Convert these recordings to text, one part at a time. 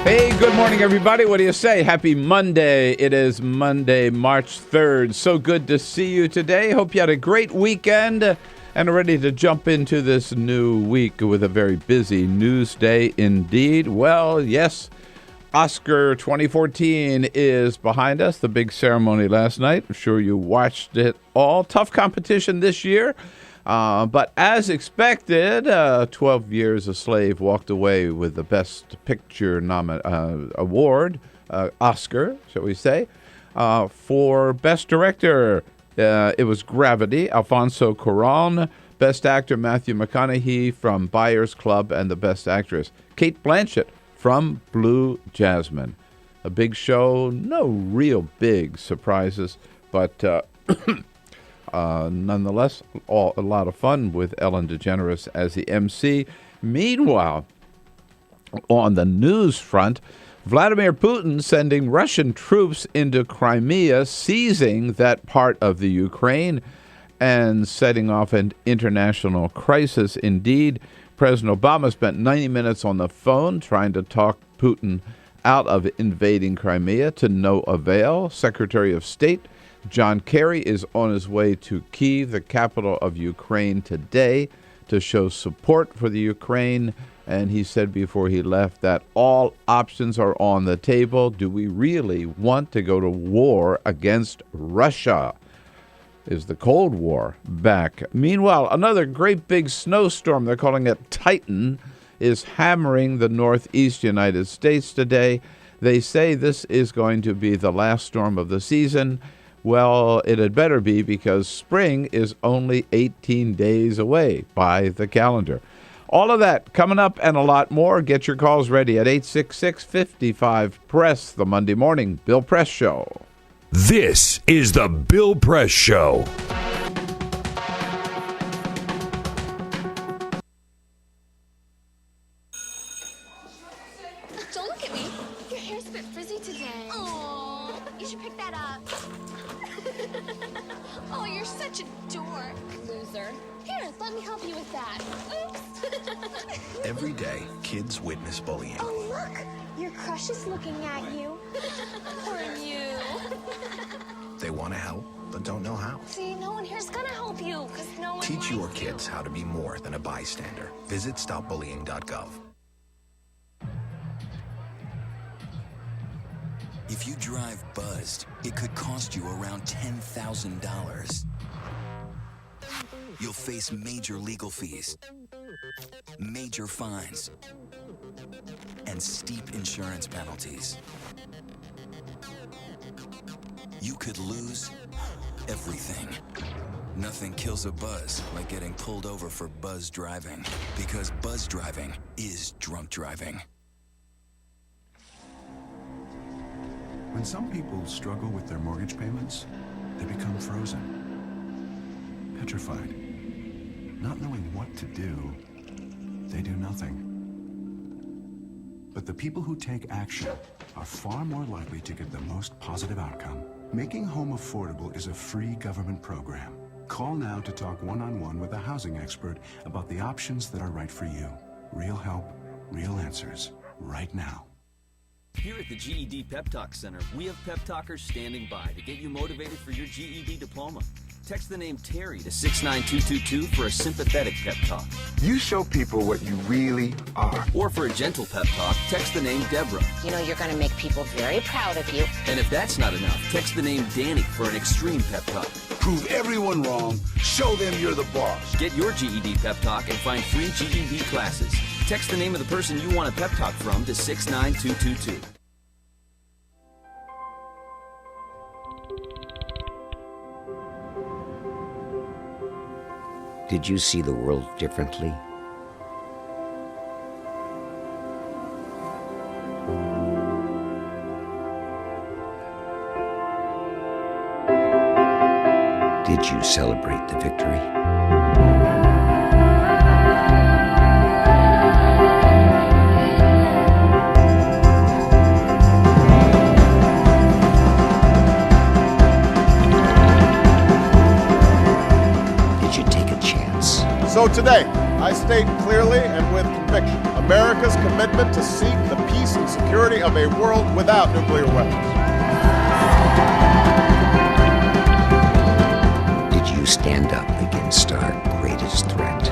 Hey, good morning, everybody. What do you say? Happy Monday. It is Monday, March 3rd. So good to see you today. Hope you had a great weekend and are ready to jump into this new week with a very busy news day indeed. Well, yes, Oscar 2014 is behind us, the big ceremony last night. I'm sure you watched it all. Tough competition this year. But as expected, 12 Years a Slave walked away with the Best Picture award, Oscar, shall we say. For Best Director, it was Gravity, Alfonso Cuarón. Best Actor, Matthew McConaughey from Buyers Club, and the Best Actress, Cate Blanchett from Blue Jasmine. A big show, no real big surprises, but nonetheless, a lot of fun with Ellen DeGeneres as the MC. Meanwhile, on the news front, Vladimir Putin sending Russian troops into Crimea, seizing that part of the Ukraine and setting off an international crisis. Indeed, President Obama spent 90 minutes on the phone trying to talk Putin out of invading Crimea, to no avail. Secretary of State John Kerry is on his way to Kyiv, the capital of Ukraine, today to show support for the Ukraine. And he said before he left that all options are on the table. Do we really want to go to war against Russia? Is the Cold War back? Meanwhile, another great big snowstorm, they're calling it Titan, is hammering the northeast United States today. They say this is going to be the last storm of the season, Well, it had better be, because spring is only 18 days away by the calendar. All of that coming up and a lot more. Get your calls ready at 866-55-PRESS, the Monday morning Bill Press Show. This is the Bill Press Show. Don't look at me. Your hair's a bit frizzy today. Oh, you should pick that up. Oh, you're such a dork. Loser. Here, let me help you with that. Oops. Every day, kids witness bullying. Oh, look. Your crush is looking at you. Poor you. They want to help, but don't know how. See, no one here's gonna help you, because no one Teach your likes you. kids how to be more than a bystander. Visit stopbullying.gov. If you drive buzzed, it could cost you around $10,000. You'll face major legal fees, major fines, and steep insurance penalties. You could lose everything. Nothing kills a buzz like getting pulled over for buzz driving, because buzz driving is drunk driving. When some people struggle with their mortgage payments, they become frozen, petrified. Not knowing what to do, they do nothing. But the people who take action are far more likely to get the most positive outcome. Making home affordable is a free government program. Call now to talk one-on-one with a housing expert about the options that are right for you. Real help, real answers, right now. Here at the GED Pep Talk Center, we have pep talkers standing by to get you motivated for your GED diploma. Text the name Terry to 69222 for a sympathetic pep talk. You show people what you really are. Or for a gentle pep talk, text the name Deborah. You know you're going to make people very proud of you. And if that's not enough, text the name Danny for an extreme pep talk. Prove everyone wrong. Show them you're the boss. Get your GED pep talk and find free GED classes. Text the name of the person you want a pep talk from to 69222. Did you see the world differently? Did you celebrate the victory? So today, I state clearly and with conviction America's commitment to seek the peace and security of a world without nuclear weapons. Did you stand up against our greatest threat?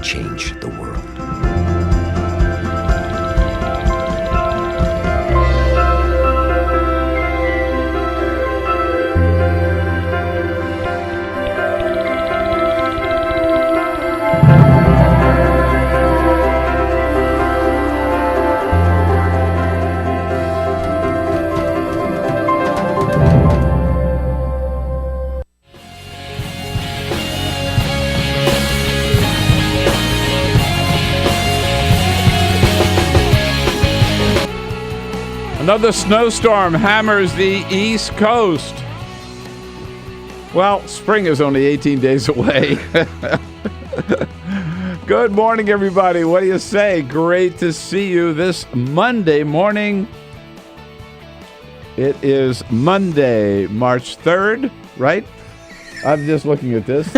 Change the world. Another snowstorm hammers the East Coast. Well, spring is only 18 days away. Good morning, everybody. What do you say? Great to see you this Monday morning. It is Monday, March 3rd, right? I'm just looking at this.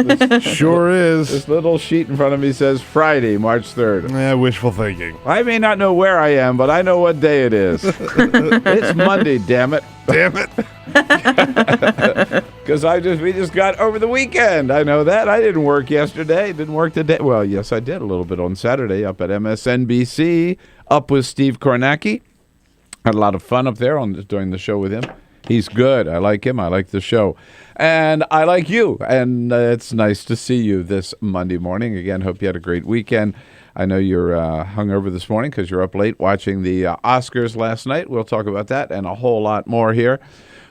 Sure is. This little sheet in front of me says Friday, March 3rd. Yeah, wishful thinking. I may not know where I am, but I know what day it is. It's Monday, damn it. Damn it. Because we just got over the weekend. I know that. I didn't work yesterday. Didn't work today. Well, yes, I did a little bit on Saturday up at MSNBC, up with Steve Kornacki. Had a lot of fun up there during the show with him. He's good. I like him. I like the show. And I like you. And it's nice to see you this Monday morning. Again, hope you had a great weekend. I know you're hungover this morning because you're up late watching the Oscars last night. We'll talk about that and a whole lot more here.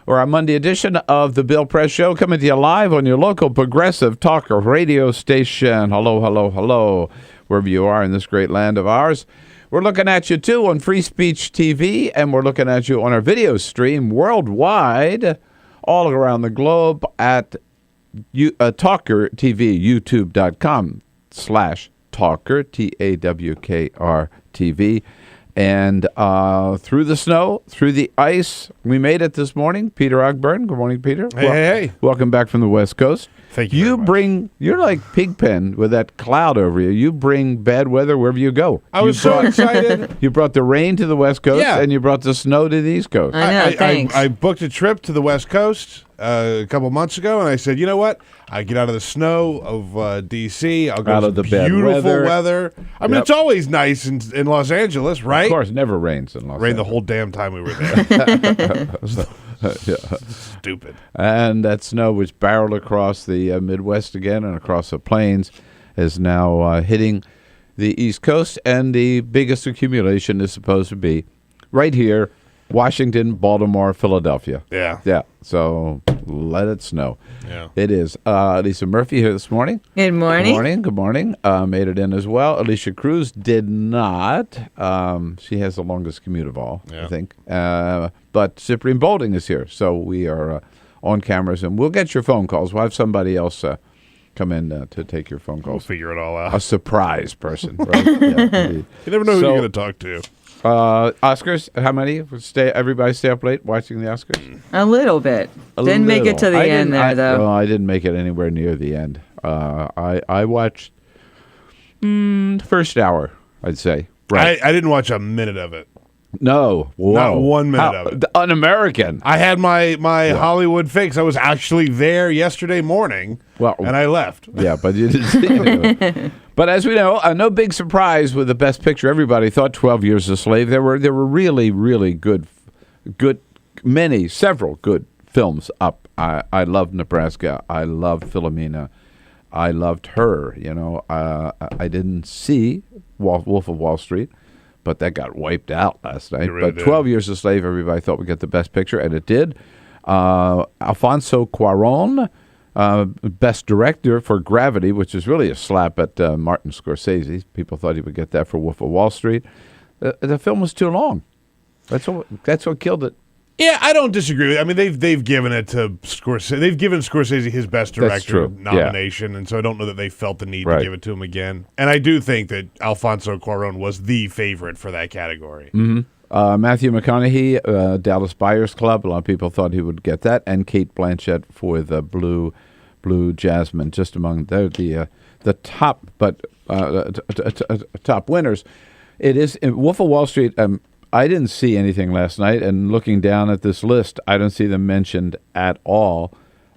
Or our Monday edition of the Bill Press Show, coming to you live on your local progressive talk radio station. Hello, hello, hello, wherever you are in this great land of ours. We're looking at you, too, on Free Speech TV, and we're looking at you on our video stream worldwide, all around the globe at TawkrTV, youtube.com/Tawkr, TAWKR TV. And through the snow, through the ice, we made it this morning. Peter Ogburn. Good morning, Peter. Hey. Welcome back from the West Coast. Thank you very much. You're like Pigpen with that cloud over you. You bring bad weather wherever you go. I was so excited. You brought the rain to the West Coast, and you brought the snow to the East Coast. I know, thanks. I booked a trip to the West Coast a couple months ago, and I said, you know what? I get out of the snow of D.C. I'll go out to of the beautiful weather. I mean, it's always nice in Los Angeles, right? Of course, never rains in Los Angeles. Rained the whole damn time we were there. Stupid. And that snow, which barreled across the Midwest again and across the plains, is now hitting the East Coast, and the biggest accumulation is supposed to be right here, Washington, Baltimore, Philadelphia. Yeah. So let it snow. Yeah. It is. Lisa Murphy here this morning. Good morning. Good morning. Made it in as well. Alicia Cruz did not. She has the longest commute of all, I think. But Cyprian Bolding is here. So we are on cameras, and we'll get your phone calls. We'll have somebody else come in to take your phone calls. We'll figure it all out. A surprise person, right? Yeah, you never know who you're going to talk to. Oscars, how many? Everybody stay up late watching the Oscars? A little bit. Didn't make it to the end there, though. Well, I didn't make it anywhere near the end. I watched the first hour, I'd say. Right. I didn't watch a minute of it. No. Whoa. Not 1 minute of it. Un-American. I had my Hollywood fix. I was actually there yesterday morning, and I left. Yeah, but you didn't see it. But as we know, no big surprise with the Best Picture. Everybody thought 12 Years a Slave. There were really, really good, several good films up. I loved Nebraska. I loved Philomena. I loved Her. I didn't see Wolf of Wall Street, but that got wiped out last night. Really but 12 Years a Slave, everybody thought would get the Best Picture, and it did. Alfonso Cuarón, Best Director for Gravity, which is really a slap at Martin Scorsese. People thought he would get that for Wolf of Wall Street. The film was too long. That's what killed it. Yeah, I don't disagree. I mean, they've given it to Scorsese. They've given Scorsese his Best Director nomination, and so I don't know that they felt the need to give it to him again. And I do think that Alfonso Cuarón was the favorite for that category. Mm-hmm. Matthew McConaughey, Dallas Buyers Club. A lot of people thought he would get that, and Cate Blanchett for the Blue Jasmine, just among the top, top winners. It is Wolf of Wall Street. I didn't see anything last night, and looking down at this list, I don't see them mentioned at all.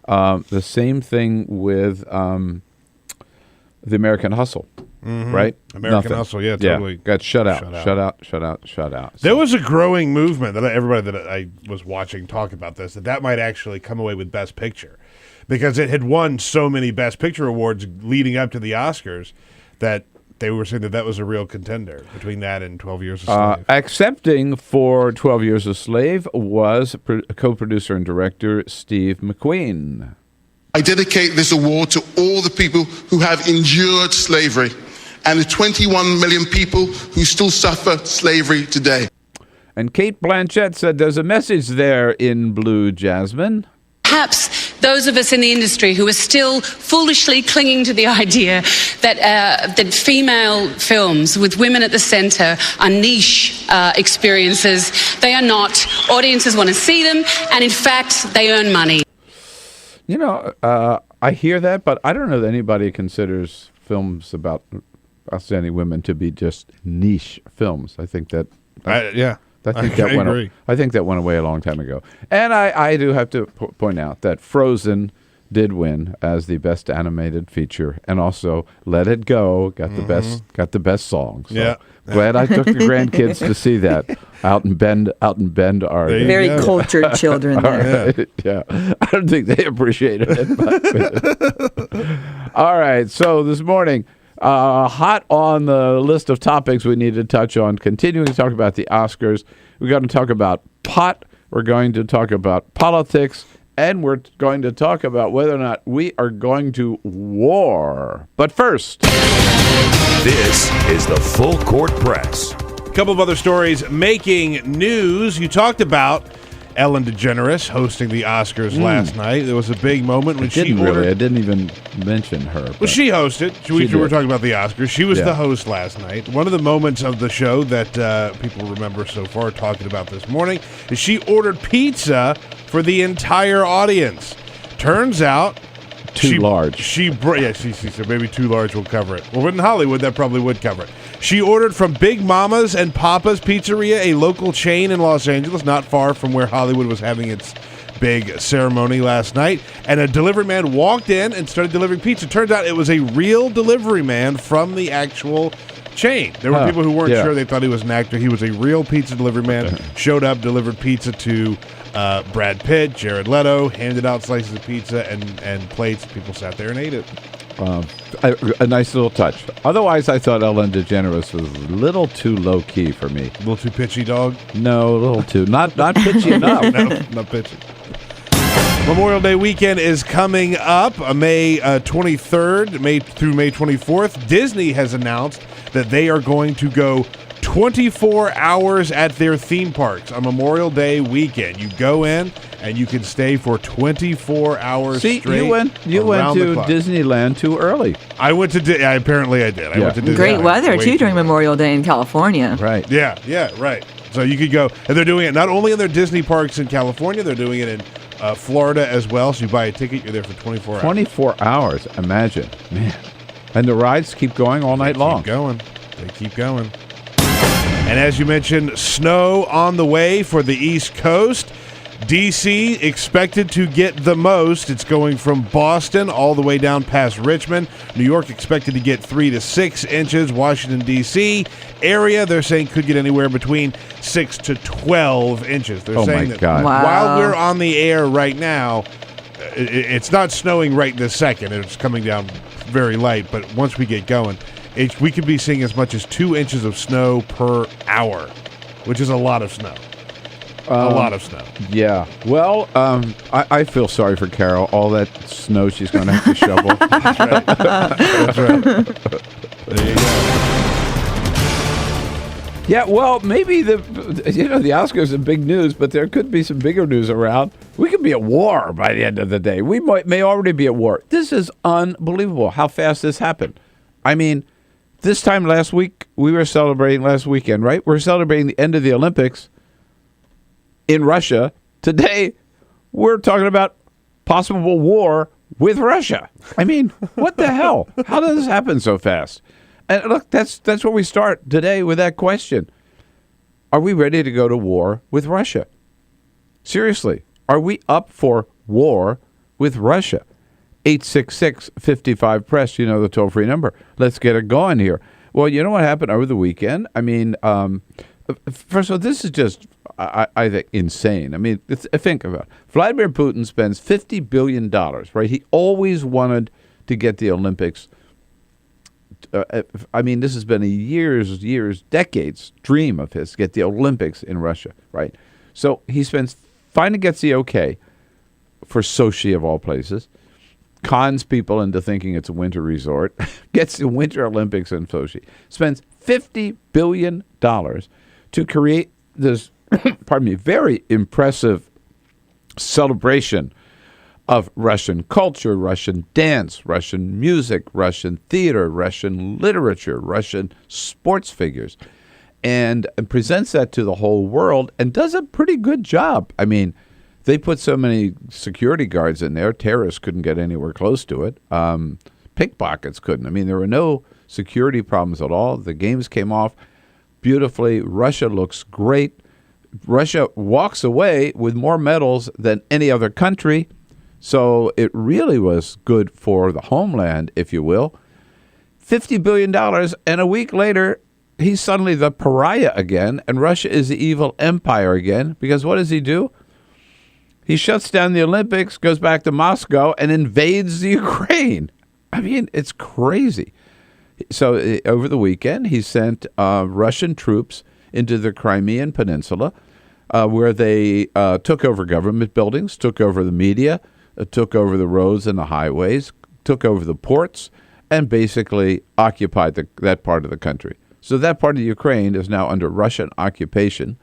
The same thing with the American Hustle, right? American Hustle, yeah, totally. Yeah, got shut out. So. There was a growing movement that everybody that I was watching talk about this, that might actually come away with Best Picture, because it had won so many Best Picture awards leading up to the Oscars that they were saying that was a real contender between that and 12 Years a Slave. Accepting for 12 Years a Slave was co-producer and director Steve McQueen. I dedicate this award to all the people who have endured slavery and the 21 million people who still suffer slavery today. And Cate Blanchett said there's a message there in Blue Jasmine. Perhaps those of us in the industry who are still foolishly clinging to the idea that female films with women at the center are niche experiences. They are not. Audiences want to see them, and in fact, they earn money. I hear that, but I don't know that anybody considers films about outstanding women to be just niche films. I think that... I think that went away a long time ago. And I do have to point out that Frozen did win as the best animated feature, and also Let It Go got the best song. So yeah. Glad I took the grandkids to see that out in Bend, Oregon. Very cultured children there. Right. Yeah. I don't think they appreciated it. But all right. So this morning, hot on the list of topics we need to touch on, continuing to talk about the Oscars. We're going to talk about pot. We're going to talk about politics. And we're going to talk about whether or not we are going to war. But first, this is the Full Court Press. A couple of other stories making news. You talked about Ellen DeGeneres hosting the Oscars last night. There was a big moment when she ordered. I didn't even mention her. Well, she hosted. We were talking about the Oscars. She was the host last night. One of the moments of the show that people remember so far talking about this morning is she ordered pizza for the entire audience. Turns out too large. She said maybe too large will cover it. Well, in Hollywood, that probably would cover it. She ordered from Big Mama's and Papa's Pizzeria, a local chain in Los Angeles, not far from where Hollywood was having its big ceremony last night. And a delivery man walked in and started delivering pizza. Turns out it was a real delivery man from the actual chain. There were people who weren't sure. They thought he was an actor. He was a real pizza delivery man. Showed up, delivered pizza to Brad Pitt, Jared Leto, handed out slices of pizza and plates. People sat there and ate it. A nice little touch. Otherwise, I thought Ellen DeGeneres was a little too low key for me. A little too pitchy, dog? No, a little too. Not pitchy enough. No, not pitchy. Memorial Day weekend is coming up, May 23rd, through May 24th. Disney has announced that they are going to go 24 hours at their theme parks on Memorial Day weekend. You go in and you can stay for 24 hours straight. You went to Disneyland too early. I went to apparently I did. I went to Disneyland. Great weather too during Memorial Day in California. Right. Yeah, right. So you could go, and they're doing it not only in their Disney parks in California, they're doing it in Florida as well. So you buy a ticket, you're there for 24 hours. 24 hours, imagine, man. And the rides keep going all night long. They keep going. And as you mentioned, snow on the way for the East Coast. D.C. expected to get the most. It's going from Boston all the way down past Richmond. New York expected to get 3 to 6 inches. Washington, D.C. area, they're saying could get anywhere between 6 to 12 inches. They're saying that while we're on the air right now, it's not snowing right this second. It's coming down very light, but once we get going, we could be seeing as much as 2 inches of snow per hour, which is a lot of snow. A lot of snow. Yeah. Well, I feel sorry for Carol. All that snow she's going to have to shovel. That's right. That's right. There you go. Yeah, well, maybe the Oscars are big news, but there could be some bigger news around. We could be at war by the end of the day. We may already be at war. This is unbelievable how fast this happened. I mean, this time last week, we were celebrating last weekend, right? We're celebrating the end of the Olympics in Russia. Today, we're talking about possible war with Russia. I mean, what the hell? How does this happen so fast? And look, that's where we start today with that question. Are we ready to go to war with Russia? Seriously, are we up for war with Russia? 866-55-PRESS, the toll-free number. Let's get it going here. Well, you know what happened over the weekend? I mean, first of all, this is just, I think, insane. I mean, think about it. Vladimir Putin spends $50 billion, right? He always wanted to get the Olympics. I mean, this has been a decades dream of his, get the Olympics in Russia, right? So he finally gets the okay for Sochi, of all places, cons people into thinking it's a winter resort, gets the Winter Olympics in Sochi, spends $50 billion to create this, very impressive celebration of Russian culture, Russian dance, Russian music, Russian theater, Russian literature, Russian sports figures, and presents that to the whole world and does a pretty good job. I mean, they put so many security guards in there, terrorists couldn't get anywhere close to it. Pickpockets couldn't. I mean, there were no security problems at all. The games came off beautifully. Russia looks great. Russia walks away with more medals than any other country. So it really was good for the homeland, if you will. $50 billion, and a week later, he's suddenly the pariah again, and Russia is the evil empire again, because what does he do? He shuts down the Olympics, goes back to Moscow, and invades the Ukraine. I mean, it's crazy. So over the weekend, he sent Russian troops into the Crimean Peninsula, where they took over government buildings, took over the media, took over the roads and the highways, took over the ports, and basically occupied that part of the country. So that part of Ukraine is now under Russian occupation,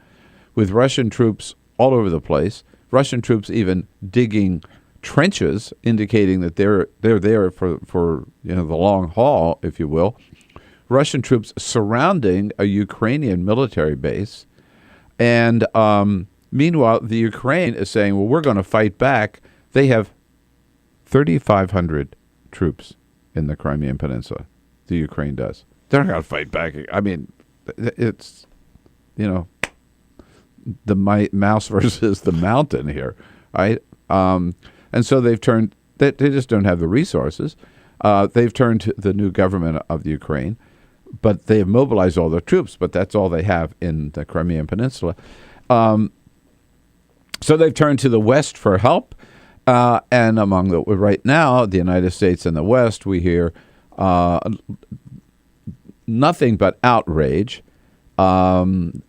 with Russian troops all over the place, Russian troops even digging trenches, indicating that they're there for the long haul, if you will. Russian troops surrounding a Ukrainian military base. And meanwhile, the Ukraine is saying, well, we're going to fight back. They have 3,500 troops in the Crimean Peninsula. The Ukraine does. They're not going to fight back. I mean, it's, the mouse versus the mountain here, right? And so they've turned, they just don't have the resources. They've turned to the new government of the Ukraine, but they have mobilized all their troops, but that's all they have in the Crimean Peninsula. So they've turned to the West for help. And right now, the United States and the West, we hear nothing but outrage and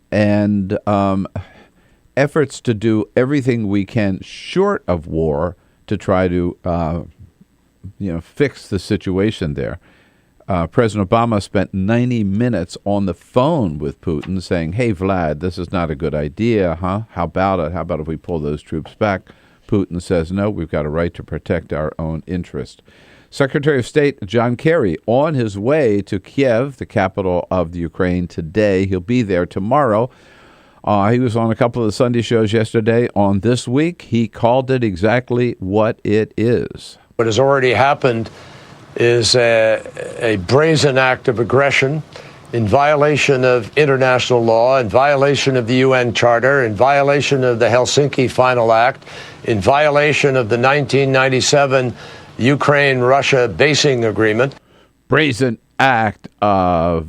efforts to do everything we can short of war to try to fix the situation there. President Obama spent 90 minutes on the phone with Putin saying, hey, Vlad, this is not a good idea, huh? How about it? How about if we pull those troops back? Putin says, no, we've got a right to protect our own interest. Secretary of State John Kerry on his way to Kiev, the capital of the Ukraine, today. He'll be there tomorrow. He was on a couple of the Sunday shows yesterday. On This Week, he called it exactly what it is. What has already happened is a brazen act of aggression in violation of international law, in violation of the UN Charter, in violation of the Helsinki Final Act, in violation of the 1997 Ukraine-Russia basing agreement. Brazen act of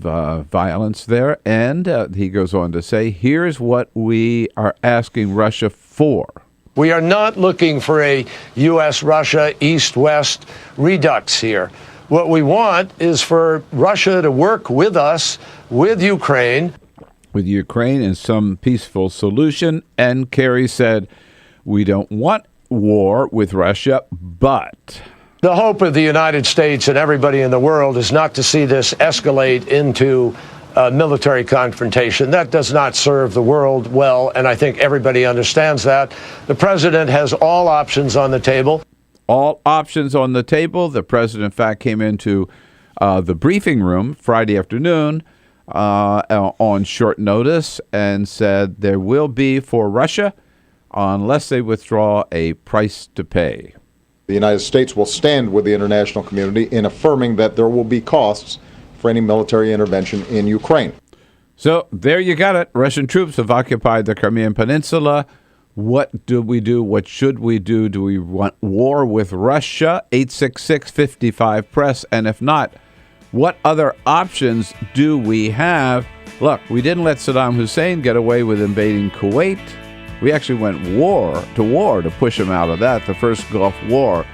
violence there. And he goes on to say, here's what we are asking Russia for. We are not looking for a U.S.-Russia East-West redux here. What we want is for Russia to work with us, with Ukraine. With Ukraine in some peaceful solution. And Kerry said, we don't want war with Russia, but... The hope of the United States and everybody in the world is not to see this escalate into military confrontation. That does not serve the world well, and I think everybody understands that. The president has all options on the table. All options on the table. The president, in fact, came into the briefing room Friday afternoon on short notice and said there will be for Russia unless they withdraw a price to pay. The United States will stand with the international community in affirming that there will be costs for any military intervention in Ukraine. So there you got it. Russian troops have occupied the Crimean Peninsula. What do we do? What should we do? Do we want war with Russia? 866-55-PRESS. And if not, what other options do we have? Look, we didn't let Saddam Hussein get away with invading Kuwait. We actually went to war to push him out of that, the first Gulf War.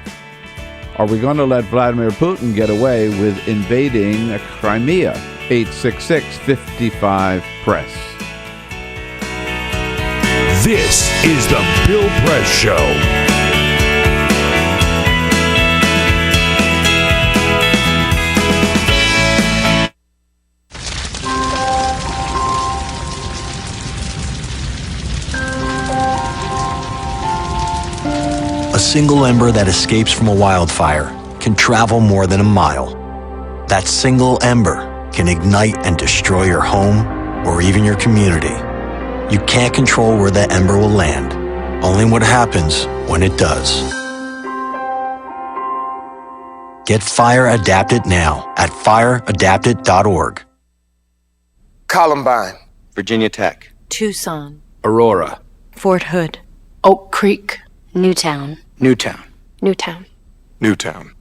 Are we going to let Vladimir Putin get away with invading Crimea? 866-55-PRESS. This is the Bill Press Show. A single ember that escapes from a wildfire can travel more than a mile. That single ember can ignite and destroy your home or even your community. You can't control where that ember will land, only what happens when it does. Get Fire Adapted now at fireadapted.org. Columbine, Virginia Tech, Tucson, Aurora. Fort Hood. Oak Creek. Newtown. Newtown. Newtown. Newtown.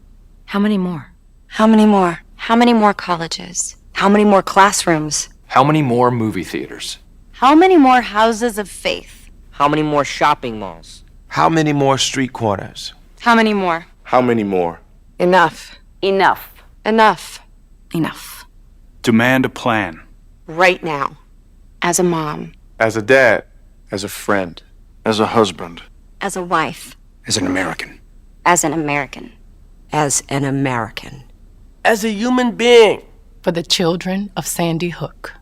How many more? How many more? How many more colleges? How many more classrooms? How many more movie theaters? How many more houses of faith? How many more shopping malls? How many more street corners? How many more? How many more? Enough. Enough. Enough. Enough. Demand a plan. Right now. As a mom. As a dad. As a friend. As a husband. As a wife. As an American. As an American. As an American. As a human being. For the children of Sandy Hook.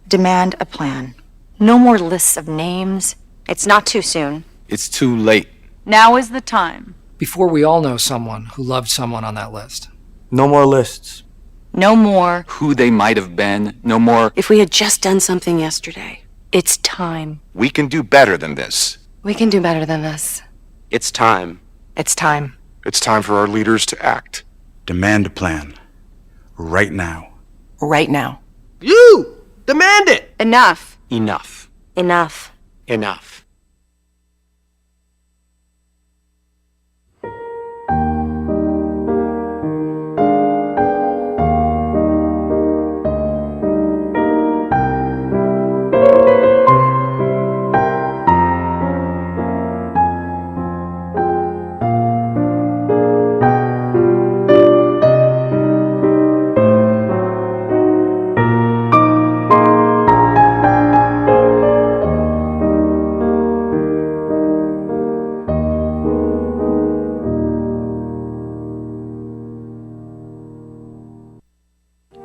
Demand a plan. No more lists of names. It's not too soon. It's too late. Now is the time. Before we all know someone who loved someone on that list. No more lists. No more. Who they might have been. No more. If we had just done something yesterday. It's time. We can do better than this. We can do better than this. It's time. It's time. It's time for our leaders to act. Demand a plan. Right now. Right now. You! Demand it! Enough. Enough. Enough. Enough.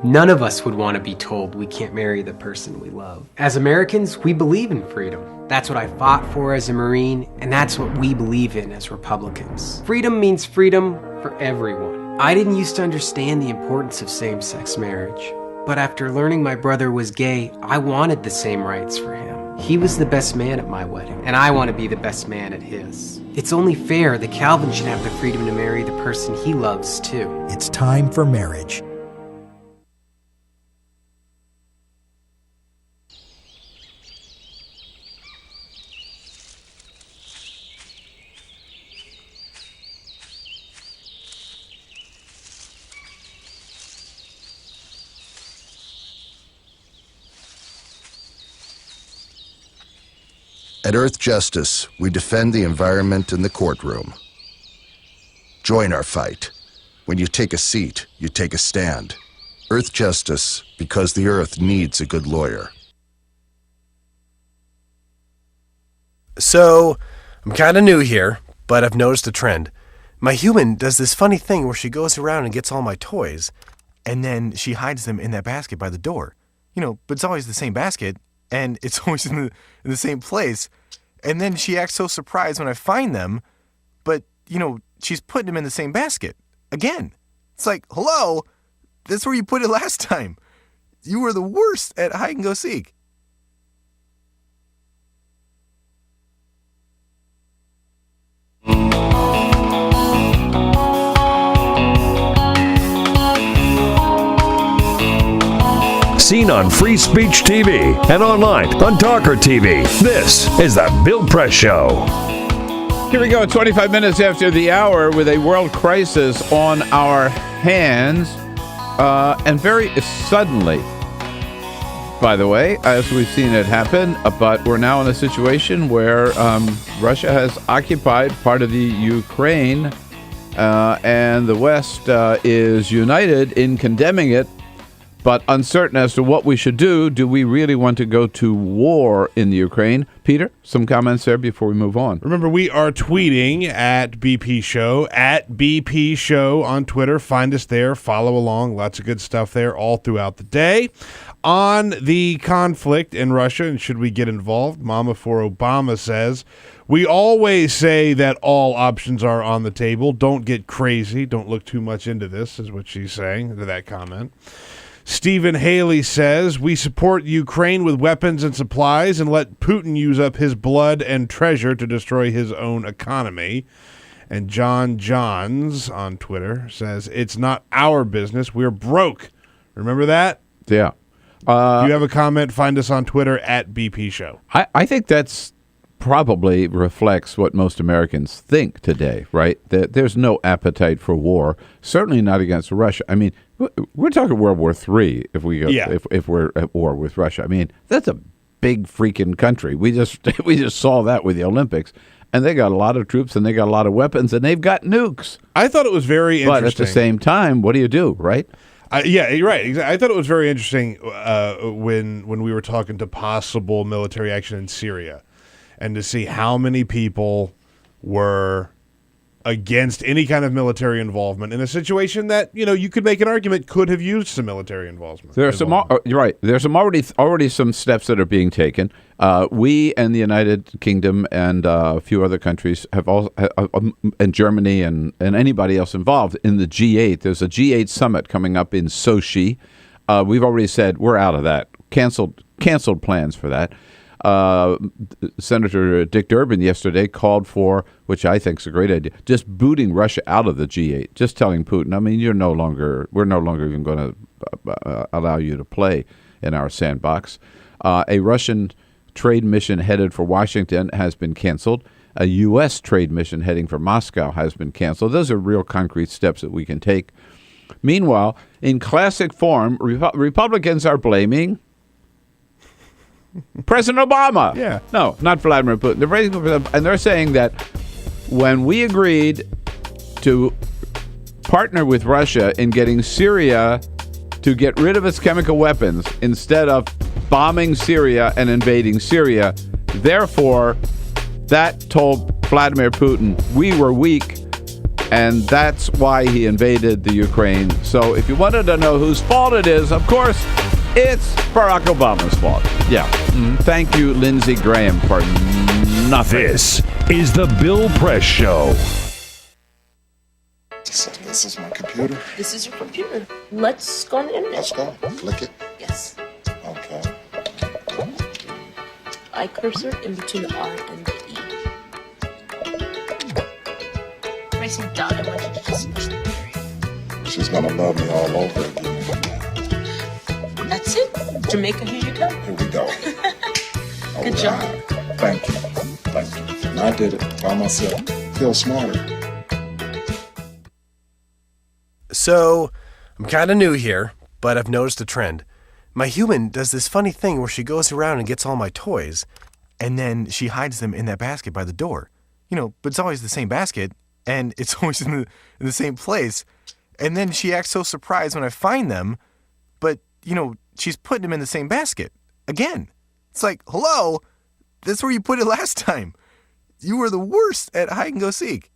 None of us would want to be told we can't marry the person we love. As Americans, we believe in freedom. That's what I fought for as a Marine, and that's what we believe in as Republicans. Freedom means freedom for everyone. I didn't used to understand the importance of same-sex marriage, but after learning my brother was gay, I wanted the same rights for him. He was the best man at my wedding, and I want to be the best man at his. It's only fair that Calvin should have the freedom to marry the person he loves, too. It's time for marriage. At Earth Justice, we defend the environment in the courtroom. Join our fight. When you take a seat, you take a stand. Earth Justice, because the Earth needs a good lawyer. So, I'm kind of new here, but I've noticed a trend. My human does this funny thing where she goes around and gets all my toys, and then she hides them in that basket by the door. You know, but it's always the same basket, and it's always in the same place. And then she acts so surprised when I find them, but, you know, she's putting them in the same basket. Again. It's like, hello, that's where you put it last time. You were the worst at hide and go seek. Seen on Free Speech TV and online on TawkrTV. This is the Bill Press Show. Here we go, 25 minutes after the hour with a world crisis on our hands. And very suddenly, by the way, as we've seen it happen, but we're now in a situation where Russia has occupied part of the Ukraine, and the West is united in condemning it, but uncertain as to what we should do. Do we really want to go to war in the Ukraine? Peter, some comments there before we move on. Remember, we are tweeting at BP Show, at BP Show on Twitter. Find us there. Follow along. Lots of good stuff there all throughout the day. On the conflict in Russia, and should we get involved, Mama for Obama says, we always say that all options are on the table. Don't get crazy. Don't look too much into this, is what she's saying to that comment. Stephen Haley says, we support Ukraine with weapons and supplies and let Putin use up his blood and treasure to destroy his own economy. And John Johns on Twitter says, it's not our business. We're broke. Remember that? Yeah. If you have a comment, find us on Twitter at BP Show. I think that's probably reflects what most Americans think today, right? That there's no appetite for war, certainly not against Russia. I mean, we're talking World War III if we go, if we're at war with Russia. I mean, that's a big freaking country. We just saw that with the Olympics, and they got a lot of troops and they got a lot of weapons and they've got nukes. I thought it was very interesting. But at the same time, what do, right? Yeah, you're right. Exactly. I thought it was very interesting when we were talking to possible military action in Syria, and to see how many people were against any kind of military involvement in a situation that, you could make an argument could have used some military involvement. There are some. You're right. There's some already some steps that are being taken. We and the United Kingdom and a few other countries have all, and Germany and anybody else involved in the G8. There's a G8 summit coming up in Sochi. We've already said we're out of that. Canceled plans for that. Senator Dick Durbin yesterday called for, which I think is a great idea, just booting Russia out of the G8, just telling Putin, I mean, we're no longer even going to allow you to play in our sandbox. A Russian trade mission headed for Washington has been canceled. A U.S. trade mission heading for Moscow has been canceled. Those are real concrete steps that we can take. Meanwhile, in classic form, Republicans are blaming President Obama. Yeah. No, not Vladimir Putin. And they're saying that when we agreed to partner with Russia in getting Syria to get rid of its chemical weapons instead of bombing Syria and invading Syria, therefore, that told Vladimir Putin we were weak, and that's why he invaded the Ukraine. So if you wanted to know whose fault it is, of course, it's Barack Obama's fault. Yeah. Thank you, Lindsey Graham, for nothing. This is the Bill Press Show. This is my computer. This is your computer. Let's go on the internet. Let's go. Click it. Yes. Okay. I cursor in between the R and the E. Pressing down, I want you to just push the period. She's gonna love me all over again. That's it. Jamaica, here you go. Here we go. Good job. Thank you. Thank you. And I did it by myself. Feel smarter. So, I'm kind of new here, but I've noticed a trend. My human does this funny thing where she goes around and gets all my toys, and then she hides them in that basket by the door. But it's always the same basket, and it's always in the same place. And then she acts so surprised when I find them, but, she's putting them in the same basket. Again. It's like, hello? That's where you put it last time. You were the worst at hide and go seek.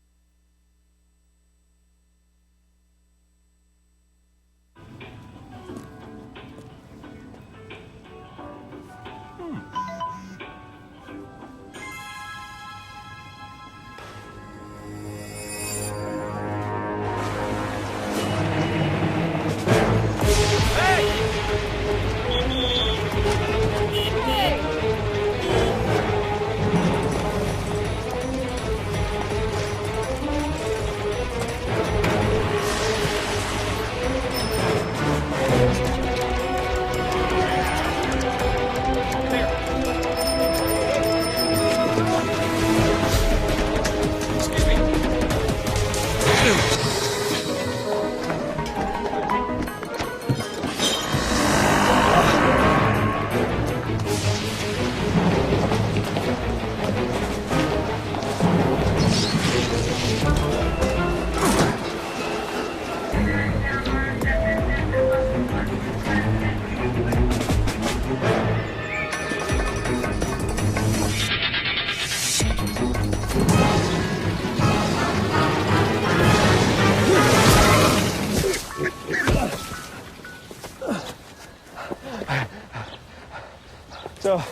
So,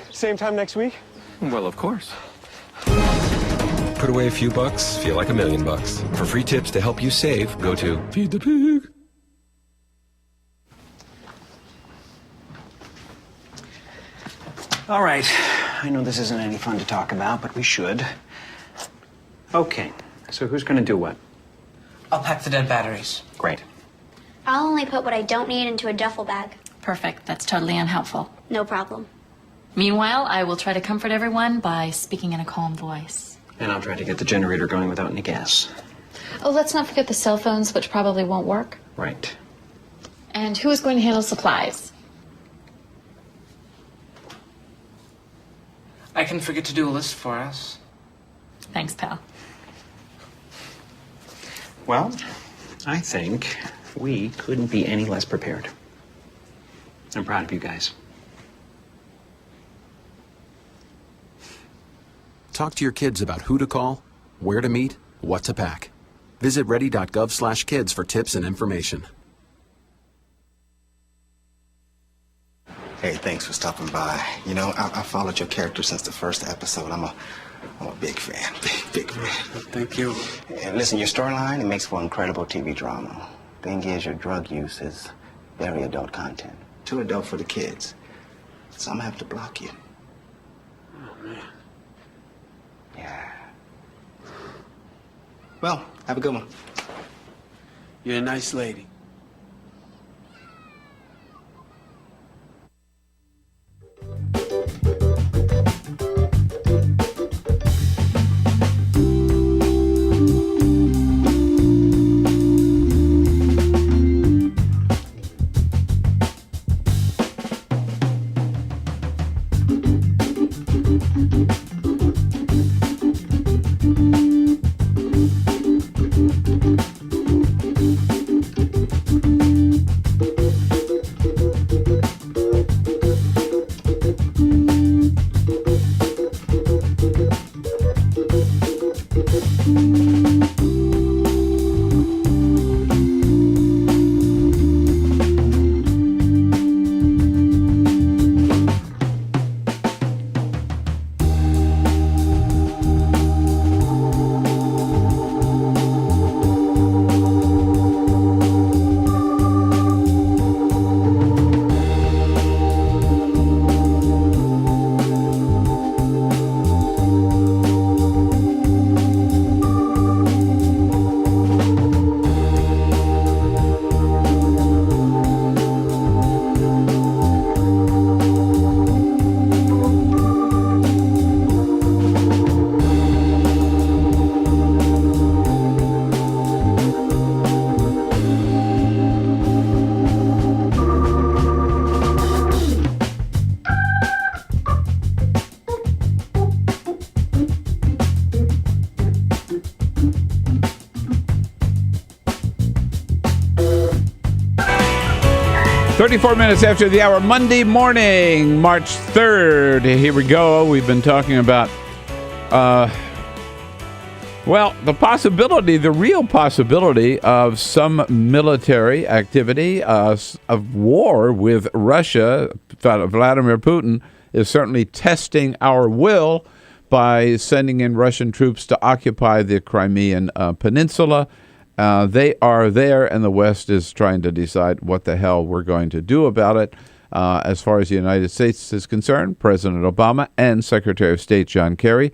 same time next week? Well, of course. Put away a few bucks, feel like $1 million. For free tips to help you save, go to Feed the Pig. All right. I know this isn't any fun to talk about, but we should. Okay. So who's going to do what? I'll pack the dead batteries. Great. I'll only put what I don't need into a duffel bag. Perfect. That's totally unhelpful. No problem. Meanwhile, I will try to comfort everyone by speaking in a calm voice. And I'll try to get the generator going without any gas. Oh, let's not forget the cell phones, which probably won't work. Right. And who is going to handle supplies? I can forget to do a list for us. Thanks, pal. Well, I think we couldn't be any less prepared. I'm proud of you guys. Talk to your kids about who to call, where to meet, what to pack. Visit ready.gov/kids for tips and information. Hey, thanks for stopping by. You know, I followed your character since the first episode. I'm a big fan, big fan. Thank you. And listen, your storyline, it makes for incredible TV drama. Thing is, your drug use is very adult content. Too adult for the kids. So I'm gonna have to block you. Oh, man. Yeah. Well, have a good one. You're a nice lady. Thirty-four minutes after the hour, Monday morning, March 3rd. Here we go. We've been talking about, the real possibility of some military activity, of war with Russia. Vladimir Putin is certainly testing our will by sending in Russian troops to occupy the Crimean Peninsula. They are there, and the West is trying to decide what the hell we're going to do about it. As far as the United States is concerned, President Obama and Secretary of State John Kerry,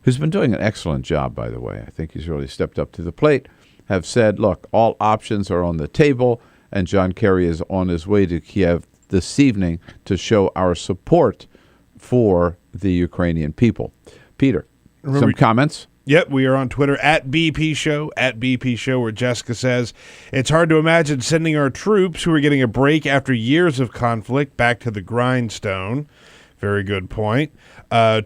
who's been doing an excellent job, by the way, I think he's really stepped up to the plate, have said, look, all options are on the table, and John Kerry is on his way to Kiev this evening to show our support for the Ukrainian people. Peter, some comments? Yep, we are on Twitter at BP Show, where Jessica says, it's hard to imagine sending our troops who are getting a break after years of conflict back to the grindstone. Very good point.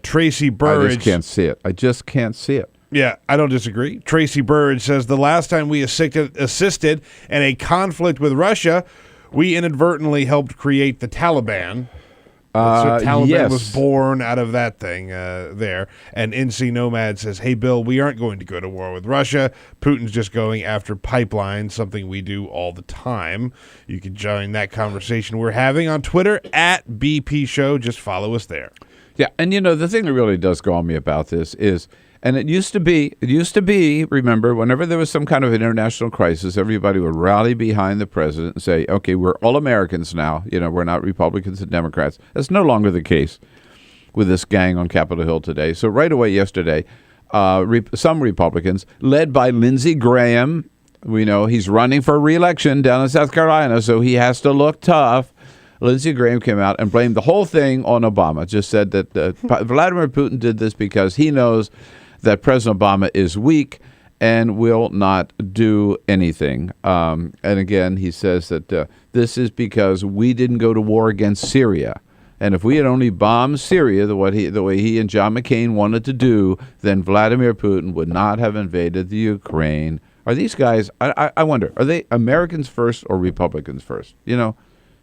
Tracy Burridge. I just can't see it. Yeah, I don't disagree. Tracy Burridge says, the last time we assisted in a conflict with Russia, we inadvertently helped create the Taliban. So Taliban was born out of that thing there. And NC Nomad says, hey, Bill, we aren't going to go to war with Russia. Putin's just going after pipelines, something we do all the time. You can join that conversation we're having on Twitter at BP Show. Just follow us there. Yeah, and the thing that really does go on me about this is, and it used to be, remember, whenever there was some kind of an international crisis, everybody would rally behind the president and say, okay, we're all Americans now. We're not Republicans and Democrats. That's no longer the case with this gang on Capitol Hill today. So right away yesterday, some Republicans, led by Lindsey Graham, we know he's running for re-election down in South Carolina, so he has to look tough. Lindsey Graham came out and blamed the whole thing on Obama. Just said that Vladimir Putin did this because he knows that President Obama is weak and will not do anything. And again, he says that this is because we didn't go to war against Syria. And if we had only bombed Syria the way he and John McCain wanted to do, then Vladimir Putin would not have invaded the Ukraine. Are these guys, I wonder, are they Americans first or Republicans first? You know,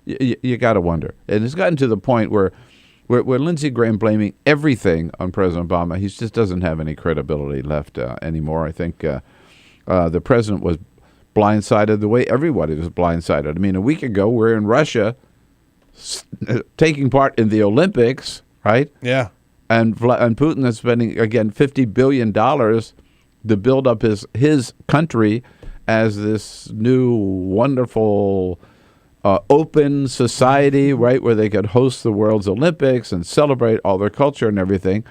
you got to wonder. And it's gotten to the point where Lindsey Graham blaming everything on President Obama, he just doesn't have any credibility left anymore. I think the president was blindsided the way everybody was blindsided. I mean, a week ago, we're in Russia taking part in the Olympics, right? Yeah. And Putin is spending, again, $50 billion to build up his country as this new wonderful open society, right, where they could host the world's Olympics and celebrate all their culture and everything.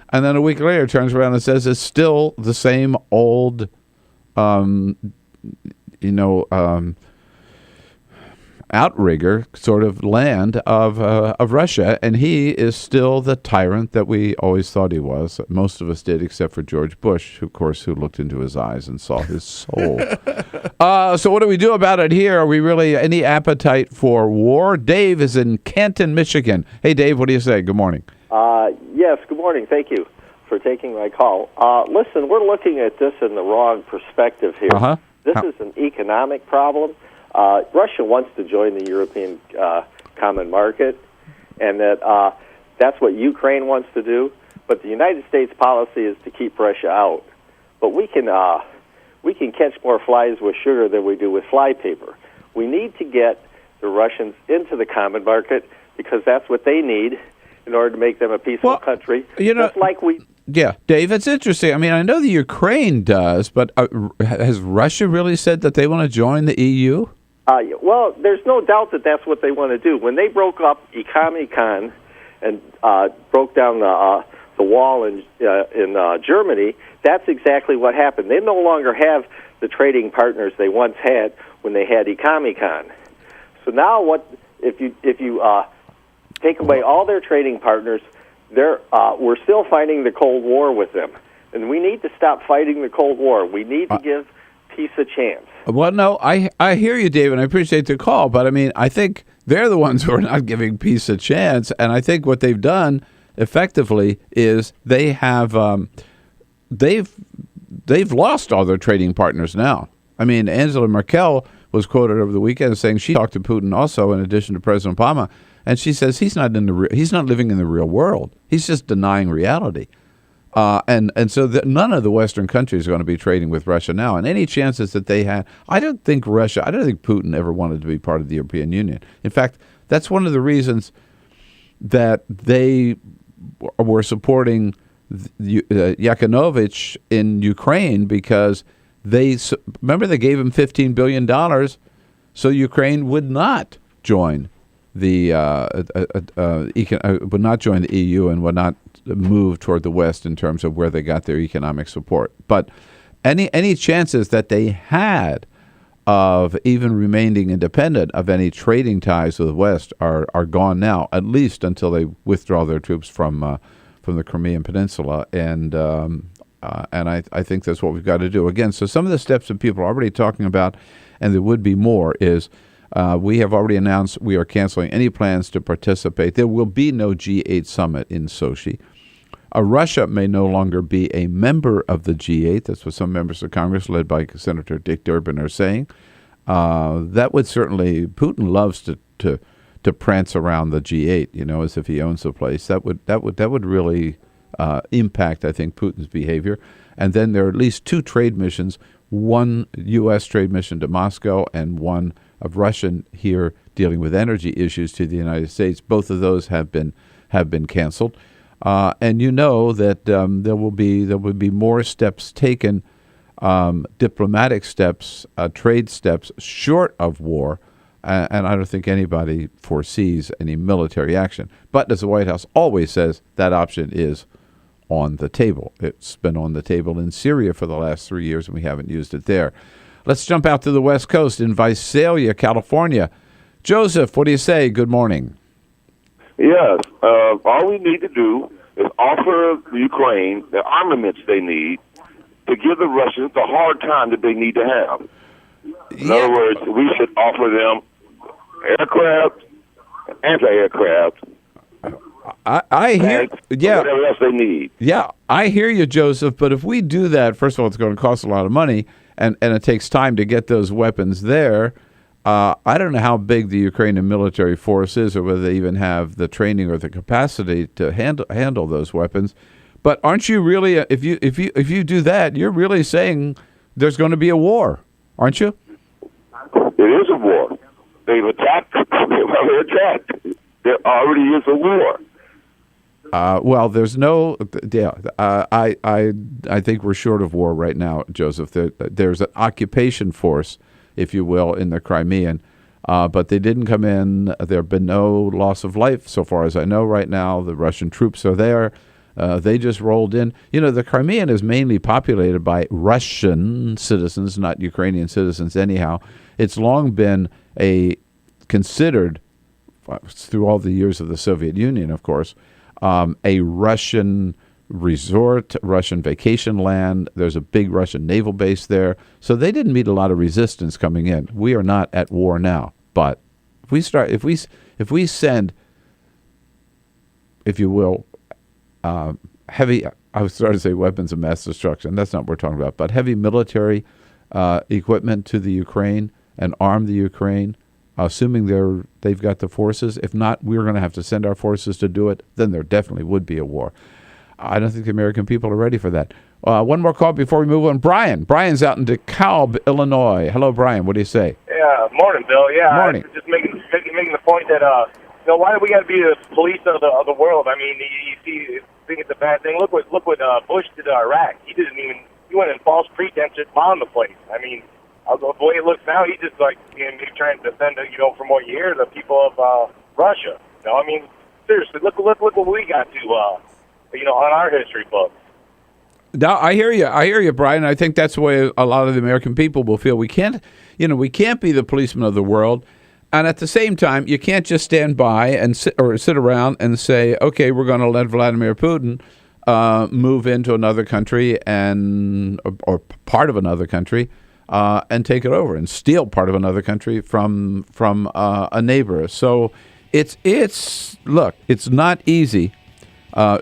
And then a week later turns around and says it's still the same old, outrigger sort of land of Russia, and he is still the tyrant that we always thought he was. Most of us did, except for George Bush, who, of course, who looked into his eyes and saw his soul. So what do we do about it here? Are we really any appetite for war? Dave is in Canton, Michigan. Hey, Dave, what do you say? Good morning. Yes, good morning. Thank you for taking my call. Listen, we're looking at this in the wrong perspective here. Uh-huh. This is an economic problem. Russia wants to join the European common market, and that's what Ukraine wants to do. But the United States policy is to keep Russia out. But we can catch more flies with sugar than we do with flypaper. We need to get the Russians into the common market because that's what they need in order to make them a peaceful country. Just like we. Yeah, Dave, it's interesting. I mean, I know the Ukraine does, but has Russia really said that they want to join the EU? Well, there's no doubt that that's what they want to do. When they broke up Economicon and broke down the wall in Germany, that's exactly what happened. They no longer have the trading partners they once had when they had Economicon. So now, what if you take away all their trading partners? We're still fighting the Cold War with them, and we need to stop fighting the Cold War. We need to give peace a chance. Well, no, I hear you, Dave, and I appreciate the call, but I mean, I think they're the ones who are not giving peace a chance, and I think what they've done effectively is they have they've lost all their trading partners now. I mean, Angela Merkel was quoted over the weekend saying she talked to Putin also, in addition to President Obama, and she says he's not living in the real world. He's just denying reality. And so none of the Western countries are going to be trading with Russia now. And any chances that they had, I don't think Putin ever wanted to be part of the European Union. In fact, that's one of the reasons that they were supporting Yanukovych in Ukraine, because remember they gave him $15 billion so Ukraine would not join would not join the EU and would not move toward the West in terms of where they got their economic support. But any chances that they had of even remaining independent of any trading ties with the West are gone now, at least until they withdraw their troops from the Crimean Peninsula. And I think that's what we've got to do. Again, so some of the steps that people are already talking about, and there would be more, is we have already announced we are canceling any plans to participate. There will be no G8 summit in Sochi. Russia may no longer be a member of the G8. That's what some members of Congress, led by Senator Dick Durbin, are saying. That would certainly, Putin loves to prance around the G8, as if he owns the place. That would really impact, I think, Putin's behavior. And then there are at least two trade missions: one U.S. trade mission to Moscow and one of Russian here dealing with energy issues to the United States. Both of those have been canceled. And that there will be more steps taken, diplomatic steps, trade steps, short of war, and I don't think anybody foresees any military action. But as the White House always says, that option is on the table. It's been on the table in Syria for the last 3 years, and we haven't used it there. Let's jump out to the West Coast in Visalia, California. Joseph, what do you say? Good morning. Yes. All we need to do is offer Ukraine the armaments they need to give the Russians the hard time that they need to have. In other words, we should offer them aircraft, anti-aircraft, I hear, whatever else they need. Yeah, I hear you, Joseph. But if we do that, first of all, it's going to cost a lot of money, and it takes time to get those weapons there. I don't know how big the Ukrainian military force is, or whether they even have the training or the capacity to handle those weapons. But aren't you really? If you do that, you're really saying there's going to be a war, aren't you? It is a war. They've attacked. They're attacked. There already is a war. Well, there's no. Yeah, I think we're short of war right now, Joseph. There's an occupation force, if you will, in the Crimean, but they didn't come in. There have been no loss of life so far as I know right now. The Russian troops are there. They just rolled in. You know, the Crimean is mainly populated by Russian citizens, not Ukrainian citizens anyhow. It's long been considered, through all the years of the Soviet Union, of course, a Russian resort, Russian vacation land. There's a big Russian naval base there. So they didn't meet a lot of resistance coming in. We are not at war now. But if we send, if you will, heavy, I was starting to say weapons of mass destruction. That's not what we're talking about. But heavy military equipment to the Ukraine and arm the Ukraine, assuming they've got the forces. If not, we're going to have to send our forces to do it. Then there definitely would be a war. I don't think the American people are ready for that. One more call before we move on. Brian's out in DeKalb, Illinois. Hello, Brian. What do you say? Yeah, morning, Bill. Yeah, morning. Just making the point that why do we got to be the police of the world? I mean, you think it's a bad thing. Look what Bush did to Iraq. He went in false pretense just bombed the place. I mean, the way it looks now, he's just like trying to defend for more years the people of Russia. I mean, seriously, look what we got to on our history books. Now, I hear you, Brian. I think that's the way a lot of the American people will feel. We can't be the policemen of the world, and at the same time, you can't just stand by and sit around and say, okay, we're going to let Vladimir Putin move into another country or part of another country and take it over and steal part of another country from a neighbor. So it's not easy.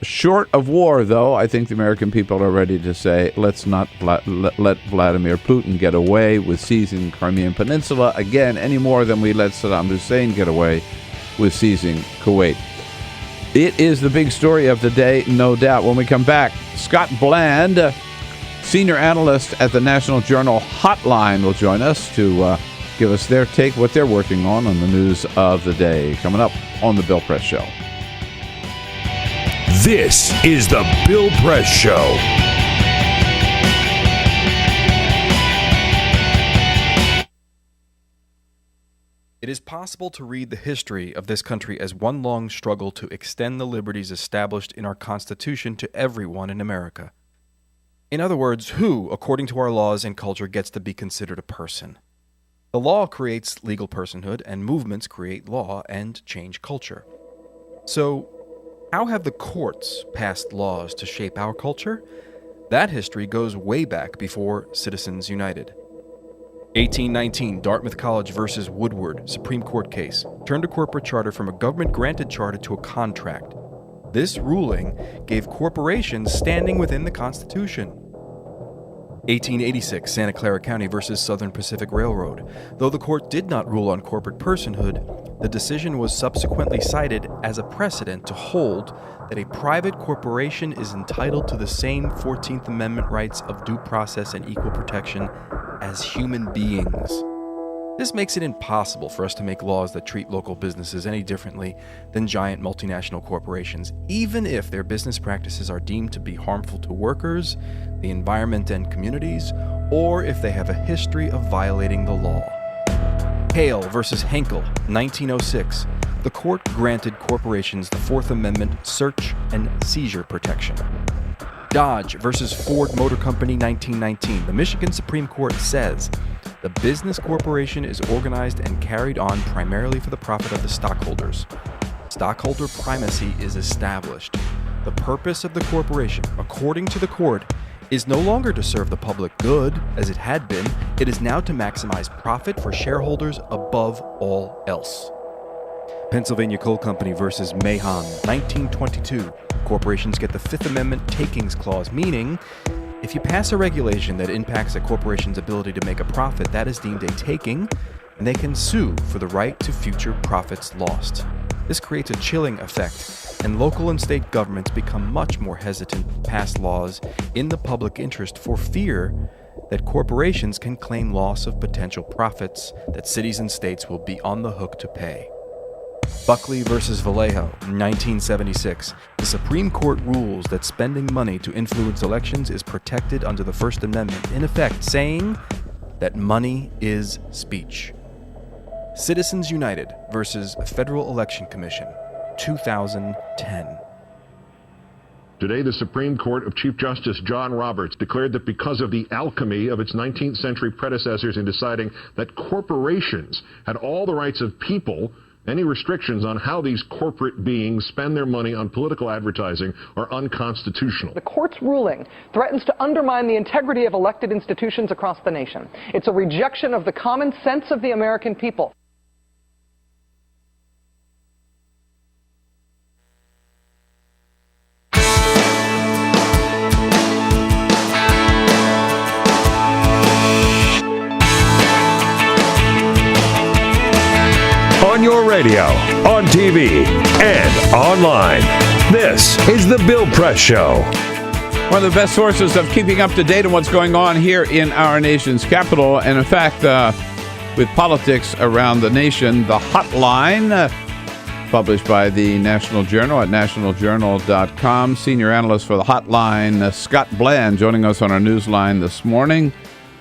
Short of war, though, I think the American people are ready to say, let's not let Vladimir Putin get away with seizing Crimean Peninsula again any more than we let Saddam Hussein get away with seizing Kuwait. It is the big story of the day, no doubt. When we come back, Scott Bland, senior analyst at the National Journal Hotline, will join us to give us their take, what they're working on the news of the day. Coming up on The Bill Press Show. This is The Bill Press Show. It is possible to read the history of this country as one long struggle to extend the liberties established in our Constitution to everyone in America. In other words, who, according to our laws and culture, gets to be considered a person? The law creates legal personhood, and movements create law and change culture. So, how have the courts passed laws to shape our culture? That history goes way back before Citizens United. 1819, Dartmouth College versus Woodward, Supreme Court case, turned a corporate charter from a government-granted charter to a contract. This ruling gave corporations standing within the Constitution. 1886, Santa Clara County versus Southern Pacific Railroad. Though the court did not rule on corporate personhood, the decision was subsequently cited as a precedent to hold that a private corporation is entitled to the same 14th Amendment rights of due process and equal protection as human beings. This makes it impossible for us to make laws that treat local businesses any differently than giant multinational corporations, even if their business practices are deemed to be harmful to workers, the environment and communities, or if they have a history of violating the law. Hale versus Henkel, 1906. The court granted corporations the Fourth Amendment search and seizure protection. Dodge versus Ford Motor Company, 1919. The Michigan Supreme Court says The business corporation is organized and carried on primarily for the profit of the stockholders. Stockholder primacy is established. The purpose of the corporation, according to the court, is no longer to serve the public good, as it had been. It is now to maximize profit for shareholders above all else. Pennsylvania Coal Company versus Mahon, 1922. Corporations get the Fifth Amendment takings clause, meaning if you pass a regulation that impacts a corporation's ability to make a profit, that is deemed a taking, and they can sue for the right to future profits lost. This creates a chilling effect, and local and state governments become much more hesitant to pass laws in the public interest for fear that corporations can claim loss of potential profits that cities and states will be on the hook to pay. Buckley versus Vallejo, 1976. The Supreme Court rules that spending money to influence elections is protected under the First Amendment, in effect saying that money is speech. Citizens United versus Federal Election Commission, 2010. Today, the Supreme Court of Chief Justice John Roberts declared that because of the alchemy of its 19th century predecessors in deciding that corporations had all the rights of people, any restrictions on how these corporate beings spend their money on political advertising are unconstitutional. The court's ruling threatens to undermine the integrity of elected institutions across the nation. It's a rejection of the common sense of the American people. On your radio, on TV, and online. This is The Bill Press Show. One of the best sources of keeping up to date on what's going on here in our nation's capital. And in fact, with politics around the nation, the Hotline, published by the National Journal at nationaljournal.com. Senior analyst for the Hotline, Scott Bland, joining us on our newsline this morning.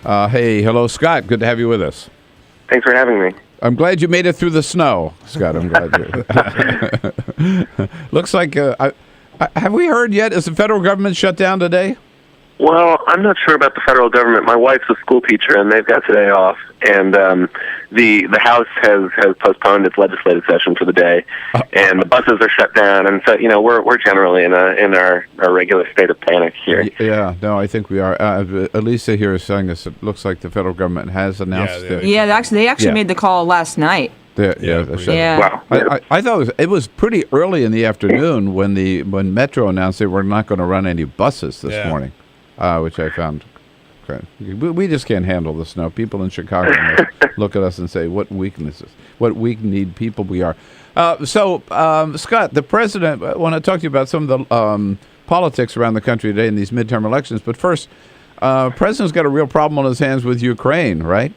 Hello, Scott. Good to have you with us. Thanks for having me. I'm glad you made it through the snow, Scott. I'm glad you. Looks like, have we heard yet? Is the federal government shut down today? Well, I'm not sure about the federal government. My wife's a school teacher, and they've got today off. And the House has postponed its legislative session for the day, and the buses are shut down. And so, we're generally in our regular state of panic here. Yeah, no, I think we are. Elisa here is saying this. It looks like the federal government has announced it. Yeah, they actually made the call last night. Yeah. I thought it was pretty early in the afternoon when Metro announced they were not going to run any buses this morning, which I found. We just can't handle the snow. People in Chicago look at us and say, what weaknesses, what weak-kneed people we are. Scott, the president, I want to talk to you about some of the politics around the country today in these midterm elections. But first, president's got a real problem on his hands with Ukraine, right?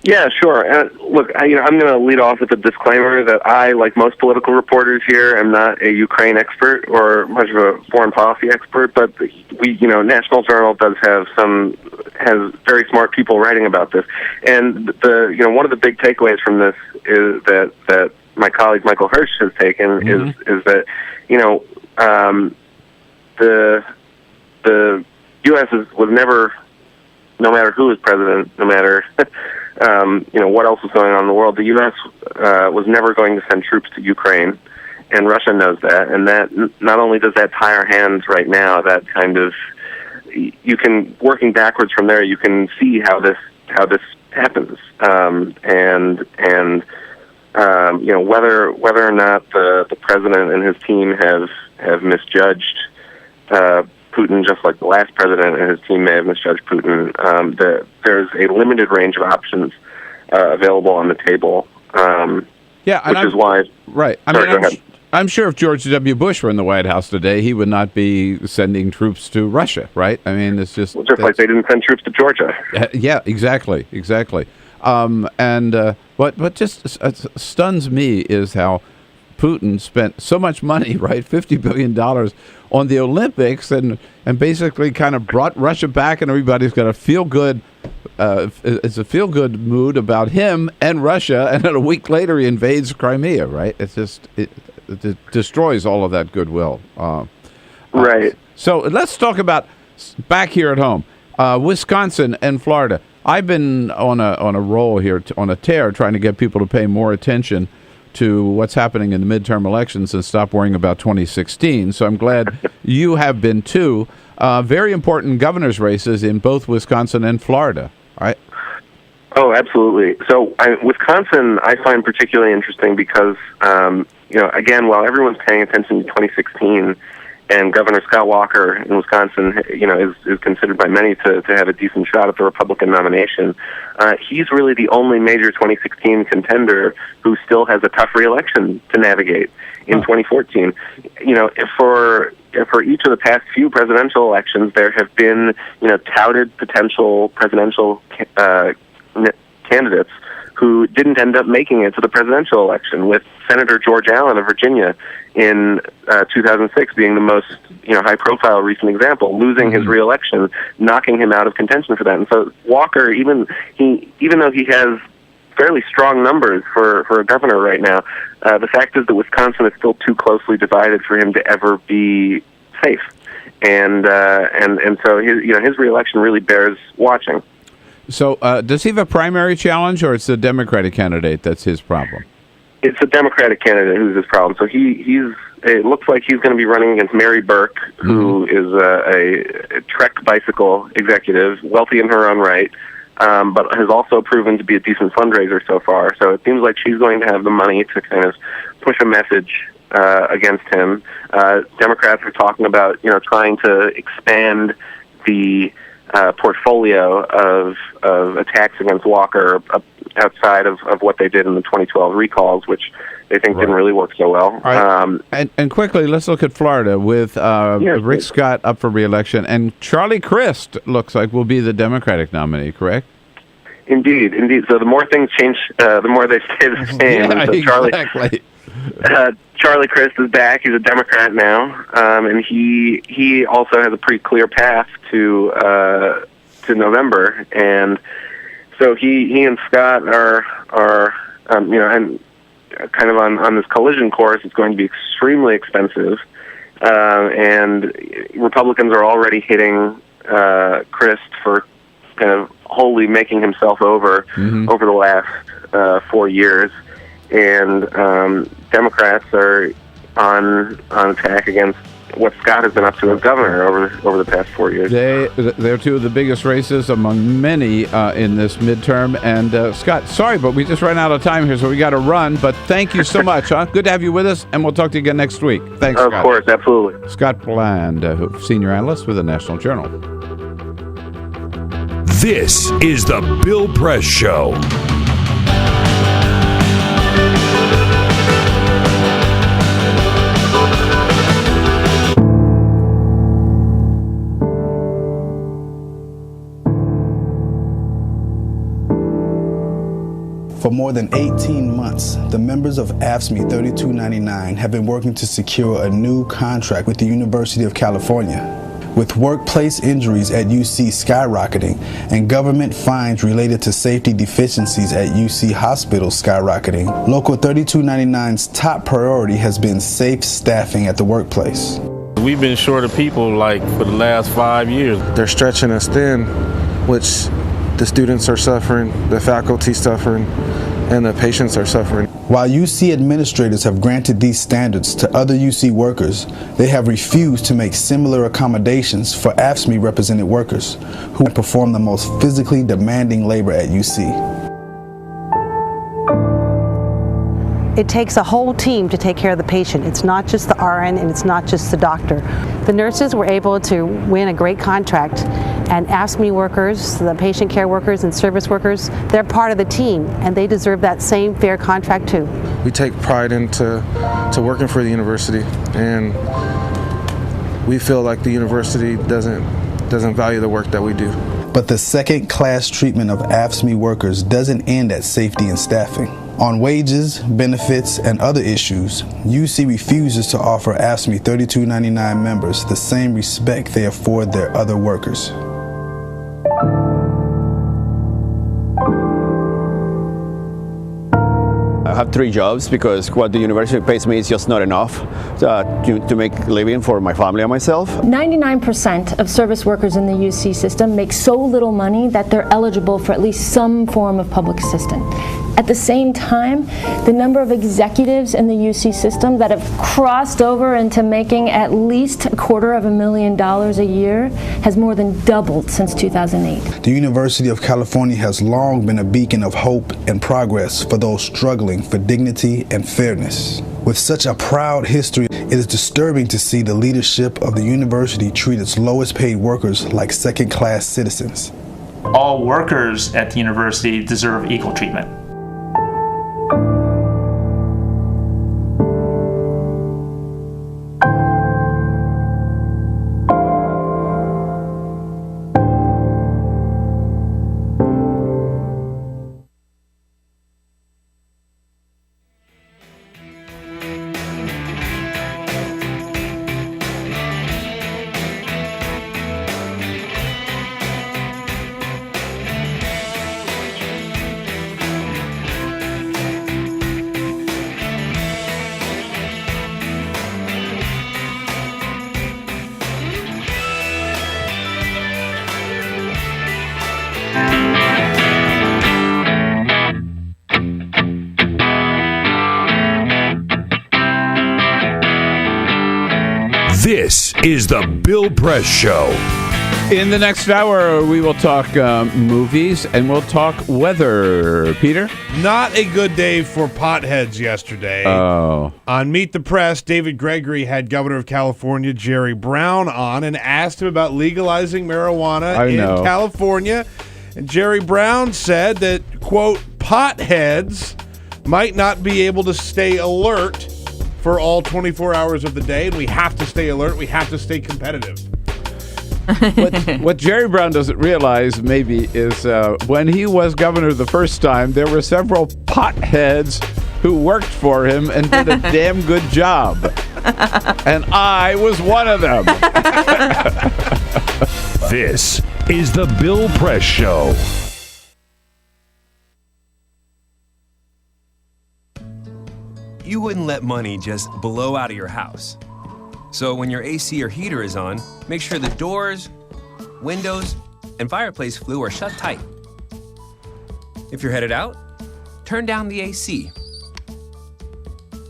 Yeah, sure. Look, I'm going to lead off with a disclaimer that I, like most political reporters here, am not a Ukraine expert or much of a foreign policy expert, but National Journal has very smart people writing about this. And one of the big takeaways from this is that my colleague Michael Hirsch has taken is that the U.S. was never, no matter who was president, no matter what else was going on in the world, the U.S. Was never going to send troops to Ukraine, and Russia knows that. And that not only does that tie our hands right now, that kind of working backwards from there, you can see how this happens, whether or not the president and his team have misjudged Putin, just like the last president and his team may have misjudged Putin. There's a limited range of options available on the table. Which is why. Right. I'm sure if George W. Bush were in the White House today, he would not be sending troops to Russia, right? I mean, it's just like they didn't send troops to Georgia. Yeah, exactly. What just stuns me is how Putin spent so much money, right, $50 billion on the Olympics, and basically kind of brought Russia back, and everybody's got a feel-good it's a feel-good mood about him and Russia, and then a week later he invades Crimea, right? It's just it destroys all of that goodwill. Right. So let's talk about back here at home, Wisconsin and Florida. I've been on a roll here, on a tear, trying to get people to pay more attention to what's happening in the midterm elections and stop worrying about 2016. So I'm glad you have been too. Very important governor's races in both Wisconsin and Florida. All right. Oh, absolutely. So Wisconsin, I find particularly interesting because, again, while everyone's paying attention to 2016, and Governor Scott Walker in Wisconsin, is considered by many to have a decent shot at the Republican nomination, he's really the only major 2016 contender who still has a tough re-election to navigate in 2014. For each of the past few presidential elections, there have been, touted potential presidential candidates who didn't end up making it to the presidential election, with Senator George Allen of Virginia in 2006 being the most high-profile recent example, losing his re-election, knocking him out of contention for that. And so Walker, even though he has fairly strong numbers for a governor right now, the fact is that Wisconsin is still too closely divided for him to ever be safe. And so his re-election really bears watching. So does he have a primary challenge, or it's the Democratic candidate that's his problem? It's a Democratic candidate who's his problem. So it looks like he's going to be running against Mary Burke, who is a Trek bicycle executive, wealthy in her own right, but has also proven to be a decent fundraiser so far. So it seems like she's going to have the money to kind of push a message against him. Democrats are talking about, trying to expand the portfolio of attacks against Walker outside of what they did in the 2012 recalls, which they think didn't really work so well. Right. And quickly, let's look at Florida with Rick Scott up for re-election, and Charlie Crist looks like will be the Democratic nominee, correct? Indeed. So the more things change, the more they stay the same. Yeah, so exactly. Charlie Crist is back. He's a Democrat now, and he also has a pretty clear path to November. And so he and Scott are and kind of on this collision course. It's going to be extremely expensive, and Republicans are already hitting Crist for kind of wholly making himself over the last 4 years. And Democrats are on attack against what Scott has been up to as governor over the past 4 years. They're two of the biggest races among many in this midterm. And Scott, sorry, but we just ran out of time here, so we got to run. But thank you so much. Good to have you with us, and we'll talk to you again next week. Thanks, Scott. Of course, absolutely. Scott Bland, senior analyst with the National Journal. This is the Bill Press Show. For more than 18 months, the members of AFSCME 3299 have been working to secure a new contract with the University of California. With workplace injuries at UC skyrocketing and government fines related to safety deficiencies at UC hospitals skyrocketing, Local 3299's top priority has been safe staffing at the workplace. We've been short of people for the last 5 years. They're stretching us thin, which the students are suffering, the faculty suffering, and the patients are suffering. While UC administrators have granted these standards to other UC workers, they have refused to make similar accommodations for AFSCME represented workers who perform the most physically demanding labor at UC. It takes a whole team to take care of the patient. It's not just the RN and it's not just the doctor. The nurses were able to win a great contract, and AFSCME workers, the patient care workers and service workers, they're part of the team, and they deserve that same fair contract too. We take pride into working for the university, and we feel like the university doesn't value the work that we do. But the second-class treatment of AFSCME workers doesn't end at safety and staffing. On wages, benefits, and other issues, UC refuses to offer AFSCME 3299 members the same respect they afford their other workers. I have 3 jobs because what the university pays me is just not enough to make a living for my family and myself. 99% of service workers in the UC system make so little money that they're eligible for at least some form of public assistance. At the same time, the number of executives in the UC system that have crossed over into making at least $250,000 a year has more than doubled since 2008. The University of California has long been a beacon of hope and progress for those struggling for dignity and fairness. With such a proud history, it is disturbing to see the leadership of the university treat its lowest paid workers like second-class citizens. All workers at the university deserve equal treatment. This is the Bill Press Show. In the next hour, we will talk movies and we'll talk weather. Peter? Not a good day for potheads yesterday. Oh. On Meet the Press, David Gregory had Governor of California Jerry Brown on and asked him about legalizing marijuana in California. And Jerry Brown said that, quote, potheads might not be able to stay alert for all 24 hours of the day, and we have to stay alert. We have to stay competitive. What Jerry Brown doesn't realize, maybe, is when he was governor the first time, there were several potheads who worked for him and did a damn good job. And I was one of them. This is the Bill Press Show. You wouldn't let money just blow out of your house. So when your AC or heater is on, make sure the doors, windows, and fireplace flue are shut tight. If you're headed out, turn down the AC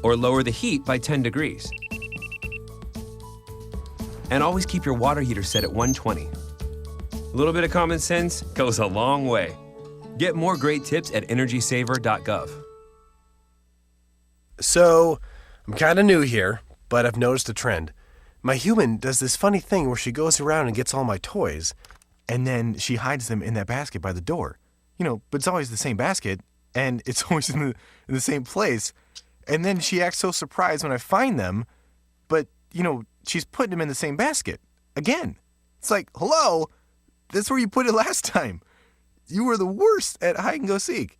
or lower the heat by 10 degrees. And always keep your water heater set at 120. A little bit of common sense goes a long way. Get more great tips at energysaver.gov. So, I'm kind of new here, but I've noticed a trend. My human does this funny thing where she goes around and gets all my toys, and then she hides them in that basket by the door. You know, but it's always the same basket, and it's always in the same place. And then she acts so surprised when I find them, but, you know, she's putting them in the same basket. Again. It's like, hello? That's where you put it last time. You were the worst at hide and go seek.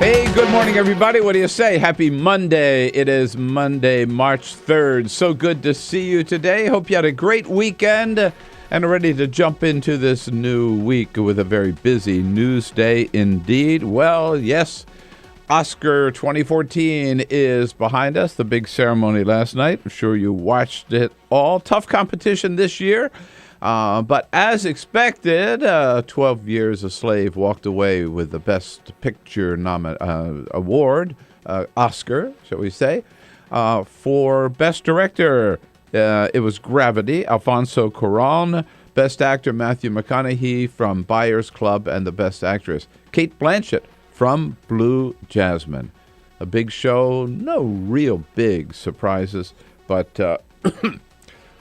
Hey, good morning, everybody. What do you say? Happy Monday. It is Monday, March 3rd. So good to see you today. Hope you had a great weekend and are ready to jump into this new week with a very busy news day indeed. Well, yes, Oscar 2014 is behind us, the big ceremony last night. I'm sure you watched it all. Tough competition this year. But as expected, 12 Years a Slave walked away with the Best Picture award, Oscar, shall we say. For Best Director, it was Gravity, Alfonso Cuarón. Best Actor, Matthew McConaughey from Buyers Club, and the Best Actress, Cate Blanchett from Blue Jasmine. A big show, no real big surprises, but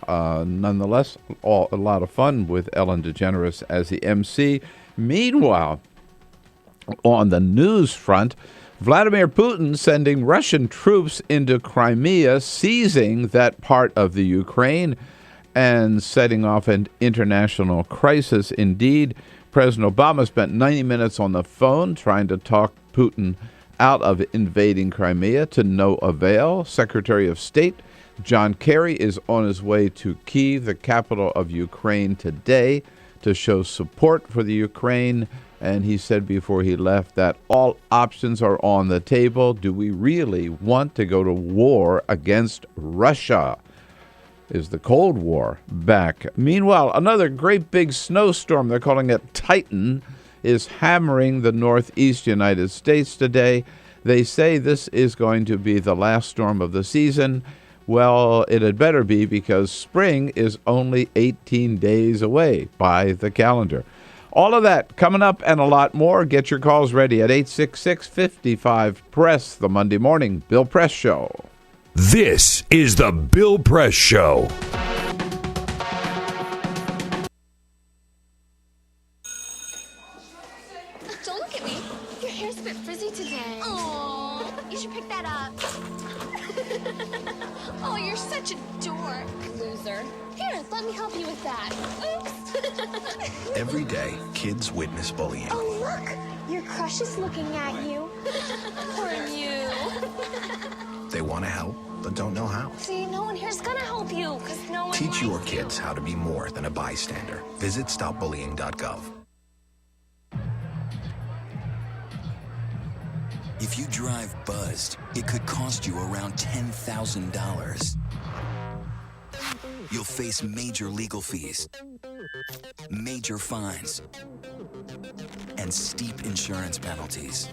nonetheless, a lot of fun with Ellen DeGeneres as the MC. Meanwhile, on the news front, Vladimir Putin sending Russian troops into Crimea, seizing that part of the Ukraine and setting off an international crisis. Indeed, President Obama spent 90 minutes on the phone trying to talk Putin out of invading Crimea to no avail. Secretary of State John Kerry is on his way to Kyiv, the capital of Ukraine, today to show support for the Ukraine. And he said before he left that all options are on the table. Do we really want to go to war against Russia? Is the Cold War back? Meanwhile, another great big snowstorm, they're calling it Titan, is hammering the northeast United States today. They say this is going to be the last storm of the season. Well, it had better be, because spring is only 18 days away by the calendar. All of that coming up and a lot more. Get your calls ready at 866-55-PRESS, the Monday morning Bill Press Show. This is the Bill Press Show. Don't look at me. Your hair's a bit frizzy today. Oh, you should pick that up. Oh, you're such a dork, loser. Here, let me help you with that. Oops. Every day, kids witness bullying. Oh, look. Your crush is looking at you. Poor you. They want to help, but don't know how. See, no one here's gonna help you, because no one Teach your likes kids how to be more than a bystander. Visit stopbullying.gov. If you drive buzzed, it could cost you around $10,000. You'll face major legal fees, major fines, and steep insurance penalties.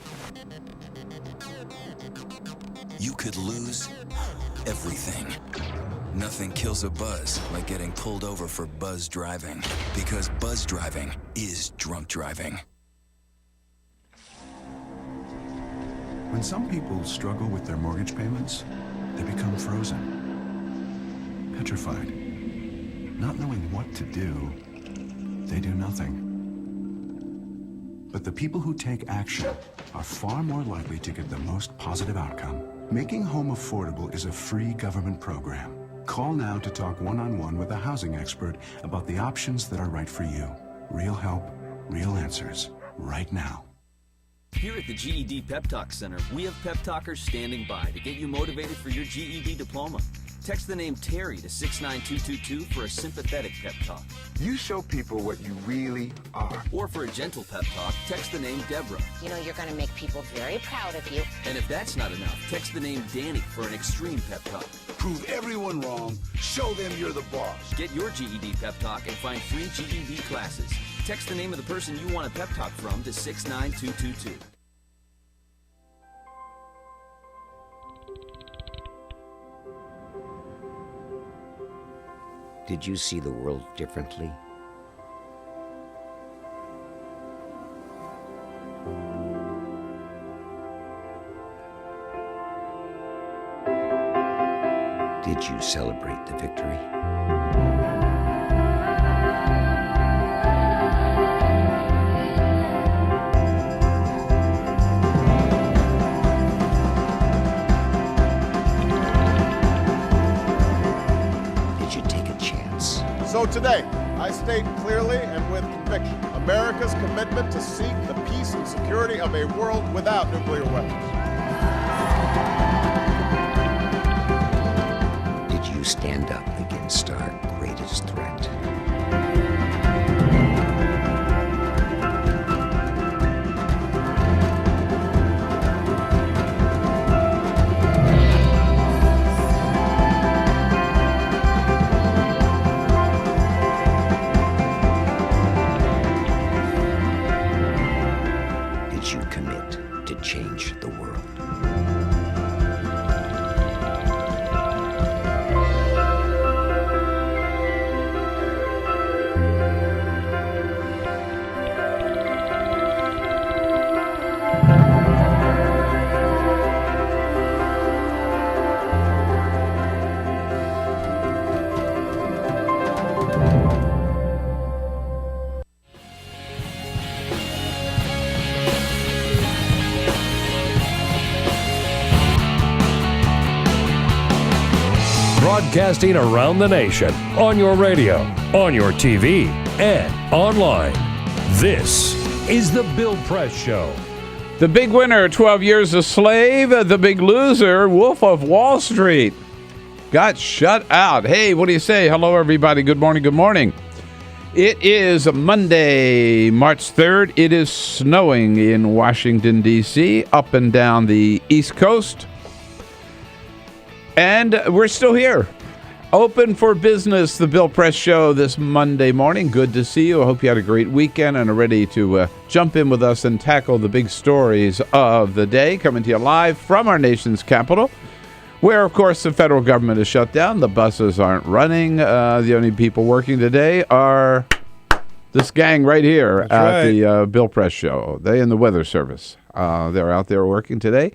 You could lose everything. Nothing kills a buzz like getting pulled over for buzz driving, because buzz driving is drunk driving. When some people struggle with their mortgage payments, they become frozen, petrified. Not knowing what to do, they do nothing. But the people who take action are far more likely to get the most positive outcome. Making home affordable is a free government program. Call now to talk one-on-one with a housing expert about the options that are right for you. Real help, real answers, right now. Here at the GED Pep Talk Center, we have pep talkers standing by to get you motivated for your GED diploma. Text the name Terry to 69222 for a sympathetic pep talk. You show people what you really are. Or for a gentle pep talk, text the name Deborah. You know you're going to make people very proud of you. And if that's not enough, text the name Danny for an extreme pep talk. Prove everyone wrong. Show them you're the boss. Get your GED pep talk and find free GED classes. Text the name of the person you want a pep talk from to 69222. Did you see the world differently? Did you celebrate the victory? So today, I state clearly and with conviction America's commitment to seek the peace and security of a world without nuclear weapons. Did you stand up against our greatest threat? Change the world. Broadcasting around the nation, on your radio, on your TV, and online. This is the Bill Press Show. The big winner, 12 Years a Slave. The big loser, Wolf of Wall Street. got shut out. Hey, what do you say? Hello, everybody. Good morning. Good morning. It is Monday, March 3rd. It is snowing in Washington, D.C., up and down the East Coast. And we're still here. Open for business, the Bill Press Show this Monday morning. Good to see you. I hope you had a great weekend and are ready to jump in with us and tackle the big stories of the day. Coming to you live from our nation's capital, where, of course, the federal government is shut down. The buses aren't running. The only people working today are this gang right here at the Bill Press Show. They and the Weather Service. They're out there working today.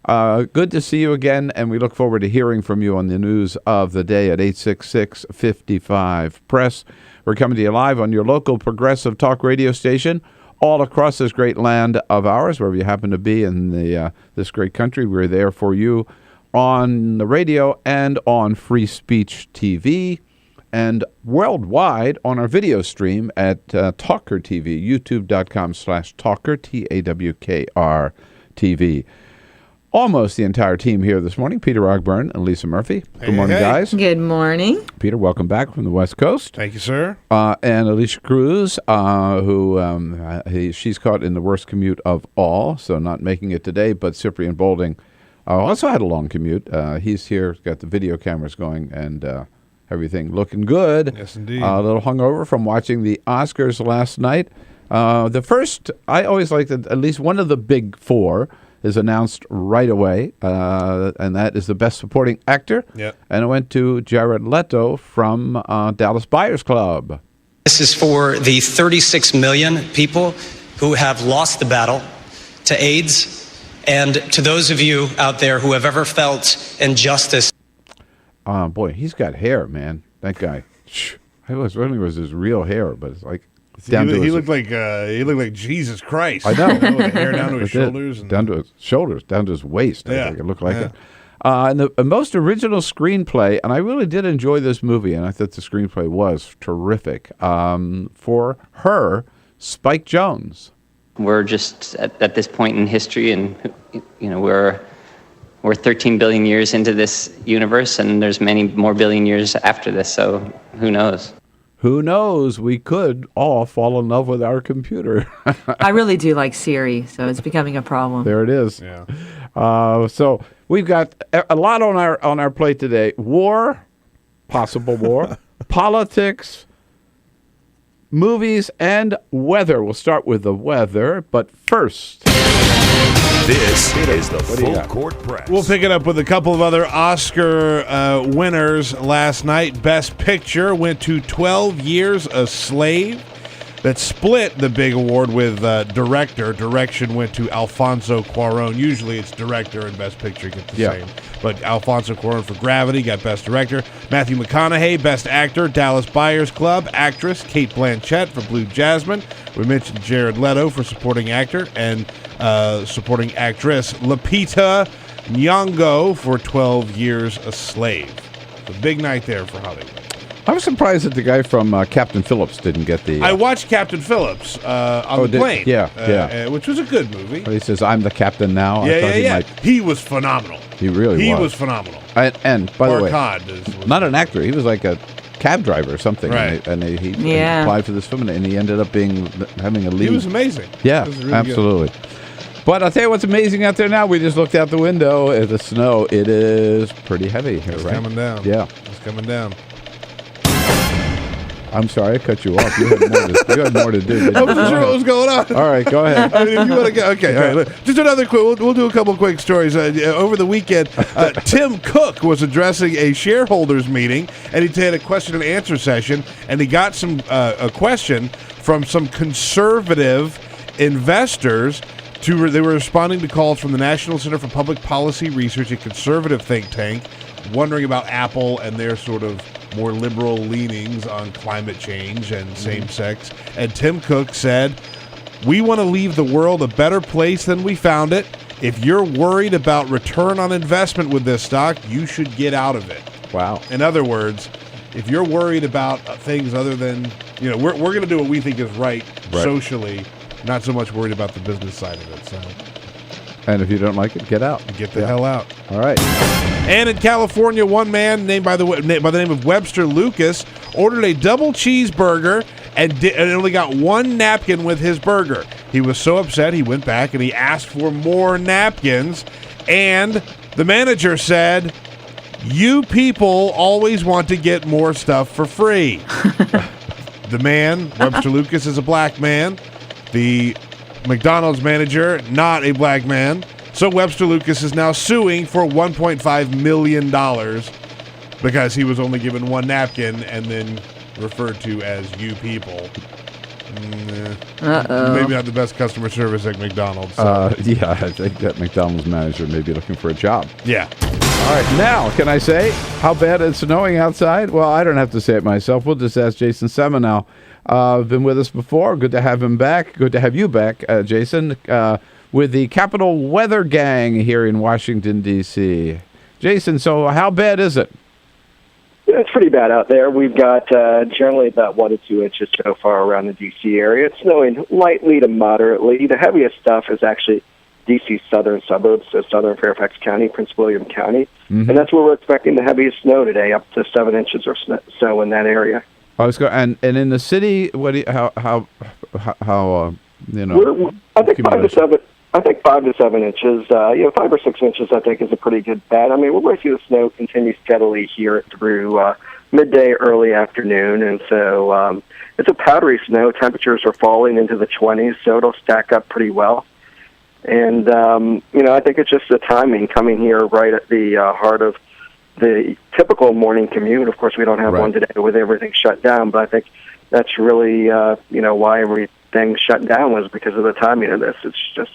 Good to see you again, and we look forward to hearing from you on the news of the day at 866-55-PRESS. We're coming to you live on your local progressive talk radio station all across this great land of ours, wherever you happen to be in this great country. We're there for you on the radio and on Free Speech TV and worldwide on our video stream at TawkrTV, youtube.com/Tawker, Tawkr TV. Almost the entire team here this morning. Peter Ogburn and Lisa Murphy. Good morning, guys. Good morning. Peter, welcome back from the West Coast. Thank you, sir. And Alicia Cruz, she's caught in the worst commute of all, so not making it today, but Cyprian Bolding also had a long commute. He's here, got the video cameras going, and everything looking good. Yes, indeed. A little hungover from watching the Oscars last night. The first, I always like that at least one of the big four is announced right away, and that is the Best Supporting Actor. Yep. And it went to Jared Leto from Dallas Buyers Club. This is for the 36 million people who have lost the battle to AIDS, and to those of you out there who have ever felt injustice. Boy, he's got hair, man. That guy. I was wondering it was his real hair, but it's like He looked like Jesus Christ. I know. With the hair down to his shoulders. Down to his shoulders, down to his waist. Yeah. I think it looked like it. And the most original screenplay, and I really did enjoy this movie, and I thought the screenplay was terrific, for her, Spike Jonze. We're just at this point in history, and we're 13 billion years into this universe, and there's many more billion years after this, so who knows? Who knows? We could all fall in love with our computer. I really do like Siri, so it's becoming a problem. There it is. Yeah. So we've got a lot on our plate today. War, possible war, politics, movies, and weather. We'll start with the weather, but first, this is the Full Court Press. We'll pick it up with a couple of other Oscar winners last night. Best Picture went to 12 Years a Slave. That split the big award with Director. Direction went to Alfonso Cuarón. Usually it's Director and Best Picture get the same. But Alfonso Cuarón for Gravity got Best Director. Matthew McConaughey, Best Actor, Dallas Buyers Club. Actress, Cate Blanchett for Blue Jasmine. We mentioned Jared Leto for Supporting Actor. And Supporting Actress, Lupita Nyong'o for 12 Years a Slave. A big night there for Hollywood. I was surprised that the guy from Captain Phillips didn't get the... I watched Captain Phillips on the plane. Yeah. Which was a good movie. He says, "I'm the captain now." He was phenomenal. He really was. He was phenomenal. And by the way, was not an actor. He was like a cab driver or something. Right. And he applied for this film, and he ended up having a lead. He was amazing. Yeah, was really absolutely. Good. But I'll tell you what's amazing out there now. We just looked out the window at the snow. It is pretty heavy here, It's right? coming down. Yeah. It's coming down. I'm sorry, I cut you off. You had more to do. I wasn't sure what was going on. All right, go ahead. I mean, if you want to go, okay. All right, just another quick. We'll do a couple quick stories. Over the weekend, Tim Cook was addressing a shareholders meeting, and he had a question and answer session, and he got a question from some conservative investors. They were responding to calls from the National Center for Public Policy Research, a conservative think tank, wondering about Apple and their sort of more liberal leanings on climate change and same-sex. And Tim Cook said, "We want to leave the world a better place than we found it. If you're worried about return on investment with this stock, you should get out of it." Wow. In other words, if you're worried about things other than, we're going to do what we think is right socially, not so much worried about the business side of it. So And if you don't like it, get out. Get the hell out. All right. And in California, one man named by the name of Webster Lucas ordered a double cheeseburger and only got one napkin with his burger. He was so upset, he went back and he asked for more napkins. And the manager said, "You people always want to get more stuff for free." The man, Webster Lucas, is a black man. The McDonald's manager, not a black man. So Webster Lucas is now suing for $1.5 million because he was only given one napkin and then referred to as "you people." Maybe not the best customer service at McDonald's. So. Yeah, I think that McDonald's manager may be looking for a job. Yeah. All right, now, can I say how bad it's snowing outside? Well, I don't have to say it myself. We'll just ask Jason Samenow. Been with us before. Good to have him back. Good to have you back, Jason, with the Capital Weather Gang here in Washington, D.C. Jason, so how bad is it? It's pretty bad out there. We've got generally about 1 to 2 inches so far around the D.C. area. It's snowing lightly to moderately. The heaviest stuff is actually D.C. southern suburbs, so southern Fairfax County, Prince William County. Mm-hmm. And that's where we're expecting the heaviest snow today, up to 7 inches or so in that area. And in the city, what do you, how you know? I think 5 to 7. I think 5 to 7 inches. 5 or 6 inches, I think, is a pretty good bet. I mean, we're going to see the snow continue steadily here through midday, early afternoon, and so it's a powdery snow. Temperatures are falling into the 20s, so it'll stack up pretty well. And I think it's just the timing coming here right at the heart of the typical morning commute. Of course, we don't have one today with everything shut down, but I think that's really why everything shut down was because of the timing of this. It's just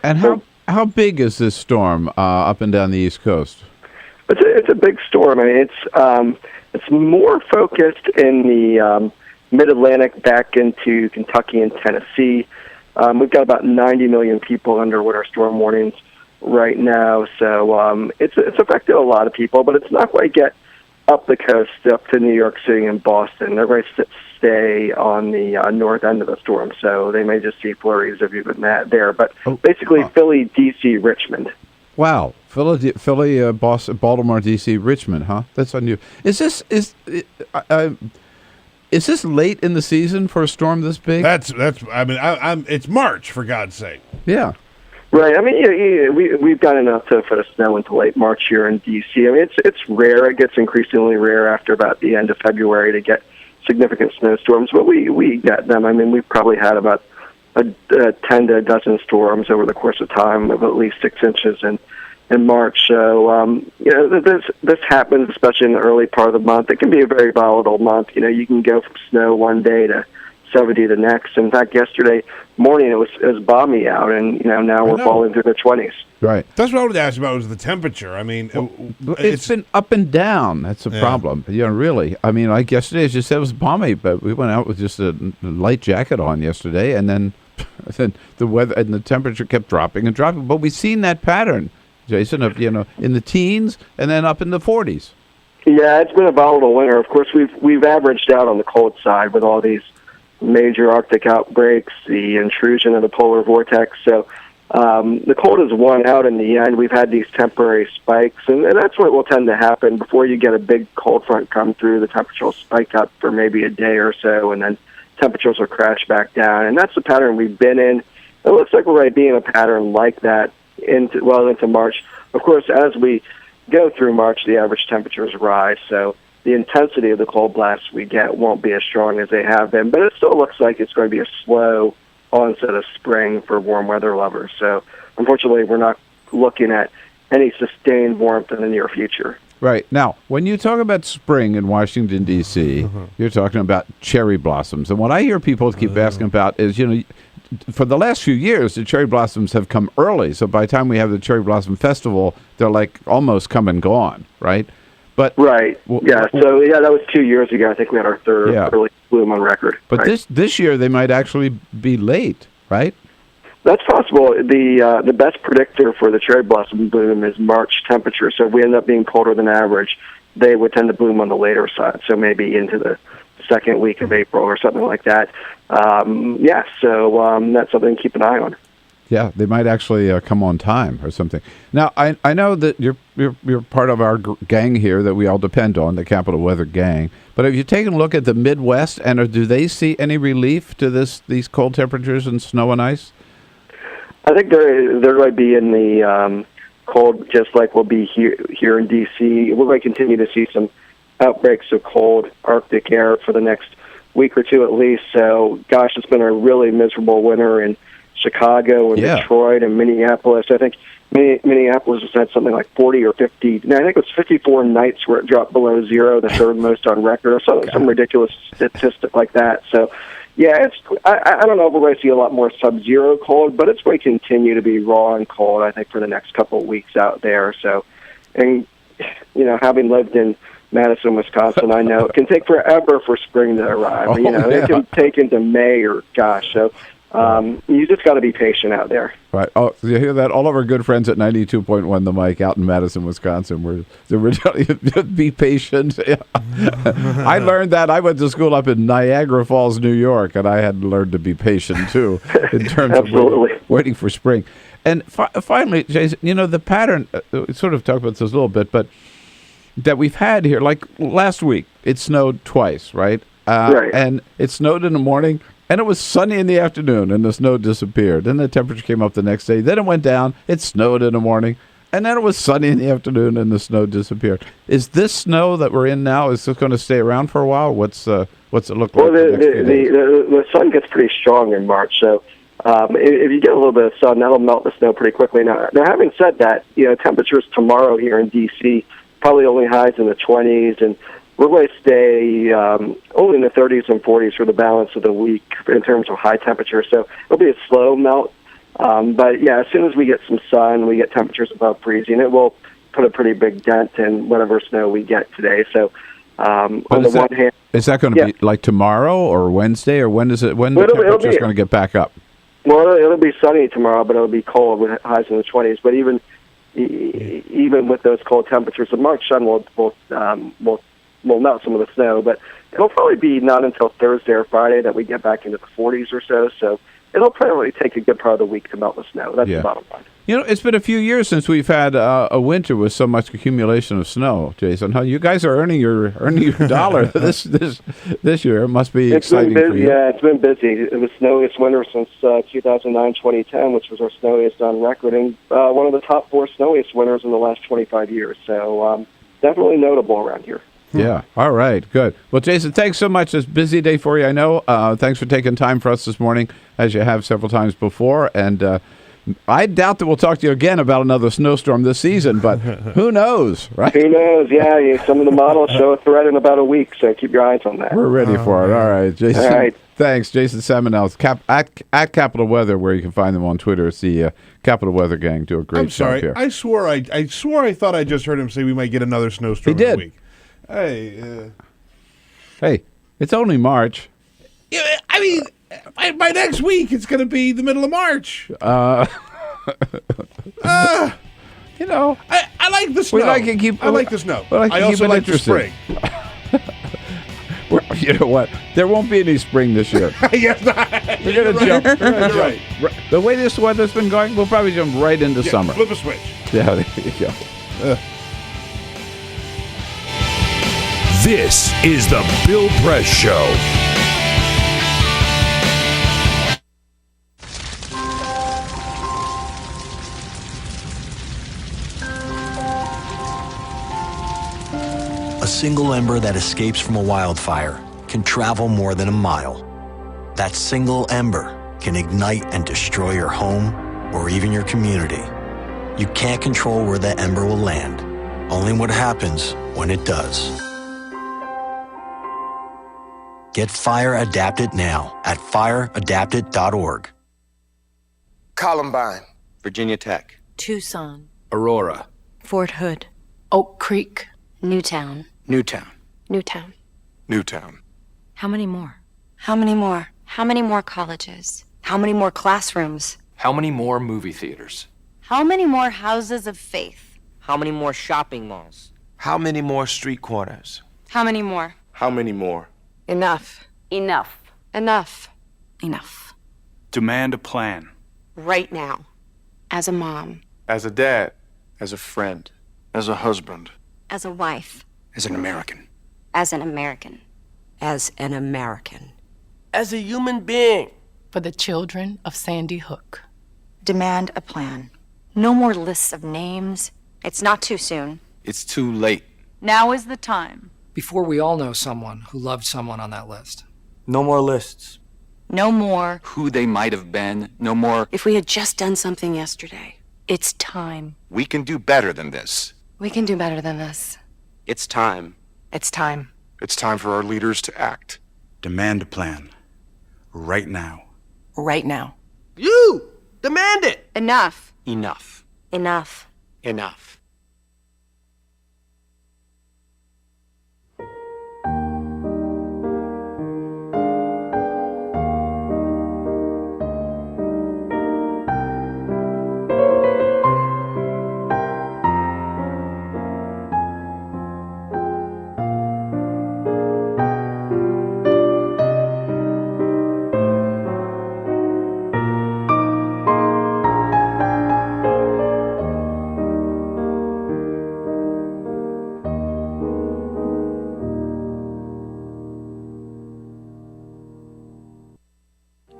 and how big is this storm up and down the East Coast? It's a big storm. I mean, it's more focused in the Mid-Atlantic back into Kentucky and Tennessee. We've got about 90 million people under winter storm warnings right now, so it's affected a lot of people, but it's not quite yet up the coast, up to New York City and Boston. They're going to stay on the north end of the storm, so they may just see flurries of even that there. But basically, Philly, D.C., Richmond. Wow, Philly, Boston, Baltimore, D.C., Richmond, huh? That's unusual. Is this late in the season for a storm this big? That's. I mean, it's March, for God's sake. Yeah. Right. I mean, we've got enough for the snow into late March here in D.C. I mean, it's rare. It gets increasingly rare after about the end of February to get significant snowstorms, but we get them. I mean, we've probably had about 10 to a dozen storms over the course of time of at least 6 inches in March. So, this happens, especially in the early part of the month. It can be a very volatile month. You can go from snow one day to 70 the next. In fact, yesterday morning it was balmy out, and now we're falling through the 20s. Right. That's what I wanted to ask about was the temperature. I mean, it's been up and down. That's a problem. Yeah, really. I mean, like yesterday, as you said, it was balmy, but we went out with just a light jacket on yesterday, and then the weather and the temperature kept dropping and dropping. But we've seen that pattern, Jason, of in the teens and then up in the 40s. Yeah, it's been a volatile winter. Of course, we've averaged out on the cold side with all these major Arctic outbreaks, the intrusion of the polar vortex. So the cold has won out in the end. We've had these temporary spikes, and that's what will tend to happen. Before you get a big cold front come through, the temperature will spike up for maybe a day or so, and then temperatures will crash back down. And that's the pattern we've been in. It looks like we're going to be in a pattern like that into March. Of course, as we go through March, the average temperatures rise, so the intensity of the cold blasts we get won't be as strong as they have been, but it still looks like it's going to be a slow onset of spring for warm weather lovers. So, unfortunately, we're not looking at any sustained warmth in the near future. Right. Now, when you talk about spring in Washington, D.C., you're talking about cherry blossoms. And what I hear people keep asking about is, for the last few years, the cherry blossoms have come early. So by the time we have the Cherry Blossom Festival, they're like almost come and gone, right? But right. Yeah. So that was 2 years ago. I think we had our third early bloom on record. But this year they might actually be late, right? That's possible. The best predictor for the cherry blossom bloom is March temperature. So if we end up being colder than average, they would tend to bloom on the later side. So maybe into the second week of April or something like that. So that's something to keep an eye on. Yeah, they might actually come on time or something. Now, I know that you're part of our gang here that we all depend on, the Capital Weather Gang. But have you taken a look at the Midwest, and do they see any relief to these cold temperatures and snow and ice? I think they're going to be in the cold, just like we'll be here in D.C. We're going to continue to see some outbreaks of cold Arctic air for the next week or two at least. So, gosh, it's been a really miserable winter in Chicago and Detroit and Minneapolis. I think Minneapolis has had something like 40 or 50. No, I think it was 54 nights where it dropped below zero, the third most on record, or some ridiculous statistic like that. So, yeah, I don't know if we're going to see a lot more sub-zero cold, but it's going to continue to be raw and cold, I think, for the next couple of weeks out there. So, and, having lived in Madison, Wisconsin, I know it can take forever for spring to arrive. It can take into May or gosh. So you just got to be patient out there. Right. Oh, you hear that? All of our good friends at 92.1 The Mic out in Madison, Wisconsin, we're telling you, be patient. I learned that. I went to school up in Niagara Falls, New York, and I had learned to be patient, too, in terms of waiting for spring. And finally, Jason, the pattern, we sort of talked about this a little bit, but that we've had here, like last week, it snowed twice, right? Right. And it snowed in the morning, and it was sunny in the afternoon, and the snow disappeared. Then the temperature came up the next day. Then it went down. It snowed in the morning, and then it was sunny in the afternoon, and the snow disappeared. Is this snow that we're in now, is this going to stay around for a while? What's it look like? Well, the sun gets pretty strong in March, so if you get a little bit of sun, that'll melt the snow pretty quickly. Now having said that, temperatures tomorrow here in D.C., probably only highs in the 20s, and we're going to stay only in the 30s and 40s for the balance of the week in terms of high temperature. So it'll be a slow melt. But, yeah, as soon as we get some sun, we get temperatures above freezing, it will put a pretty big dent in whatever snow we get today. So on the one hand... Is that going to be like tomorrow or Wednesday, or when the temperature's going to get back up? Well, it'll be sunny tomorrow, but it'll be cold with highs in the 20s. But even with those cold temperatures, the March sun will melt some of the snow, but it'll probably be not until Thursday or Friday that we get back into the 40s or so. So it'll probably take a good part of the week to melt the snow. That's the bottom line. It's been a few years since we've had a winter with so much accumulation of snow, Jason. How you guys are earning your dollar this year? It must be exciting for you. Yeah, it's been busy. It was the snowiest winter since 2009-2010, which was our snowiest on record, and one of the top 4 snowiest winters in the last 25 years. So definitely notable around here. Yeah. All right. Good. Well, Jason, thanks so much. It's a busy day for you, I know. Thanks for taking time for us this morning, as you have several times before. And I doubt that we'll talk to you again about another snowstorm this season, but who knows, right? Who knows? Yeah, some of the models show a threat in about a week, so keep your eyes on that. We're ready for it. All right, Jason. All right. Thanks, Jason Samenow at Capital Weather, where you can find them on Twitter. It's the Capital Weather Gang. Do a great job here. I swore I thought I just heard him say we might get another snowstorm in a week. Hey, it's only March. Yeah, I mean, by next week it's going to be the middle of March. I like the snow. I like the snow. I also like the spring. You know what? There won't be any spring this year. Yes, we're going to jump. Right. The way this weather's been going, we'll probably jump right into summer. Flip a switch. Yeah, there you go. This is the Bill Press Show. A single ember that escapes from a wildfire can travel more than a mile. That single ember can ignite and destroy your home or even your community. You can't control where that ember will land, only what happens when it does. Get Fire Adapted now at fireadapted.org. Columbine, Virginia Tech, Tucson, Aurora, Fort Hood, Oak Creek, Newtown. Newtown, Newtown. Newtown. How many more? How many more? How many more colleges? How many more classrooms? How many more movie theaters? How many more houses of faith? How many more shopping malls? How many more street corners? How many more? How many more? Enough. Enough. Enough. Enough. Demand a plan. Right now. As a mom. As a dad. As a friend. As a husband. As a wife. As an American. As an American. As an American. As a human being. For the children of Sandy Hook. Demand a plan. No more lists of names. It's not too soon. It's too late. Now is the time. Before we all know someone who loved someone on that list. No more lists. No more. Who they might have been. No more. If we had just done something yesterday. It's time. We can do better than this. We can do better than this. It's time. It's time. It's time for our leaders to act. Demand a plan. Right now. Right now. You! Demand it! Enough. Enough. Enough. Enough.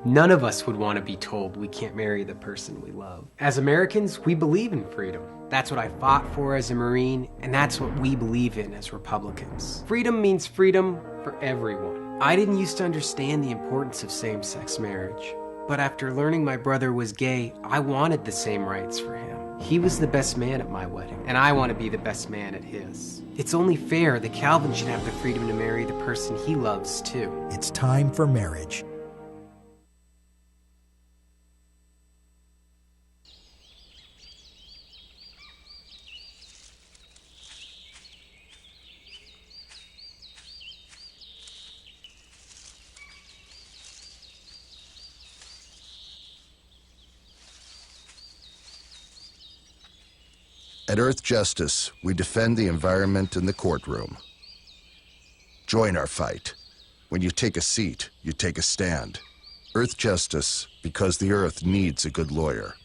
None of us would want to be told we can't marry the person we love. As Americans, we believe in freedom. That's what I fought for as a Marine, and that's what we believe in as Republicans. Freedom means freedom for everyone. I didn't used to understand the importance of same-sex marriage, but after learning my brother was gay, I wanted the same rights for him. He was the best man at my wedding, and I want to be the best man at his. It's only fair that Calvin should have the freedom to marry the person he loves, too. It's time for marriage. At Earth Justice, we defend the environment in the courtroom. Join our fight. When you take a seat, you take a stand. Earth Justice, because the Earth needs a good lawyer.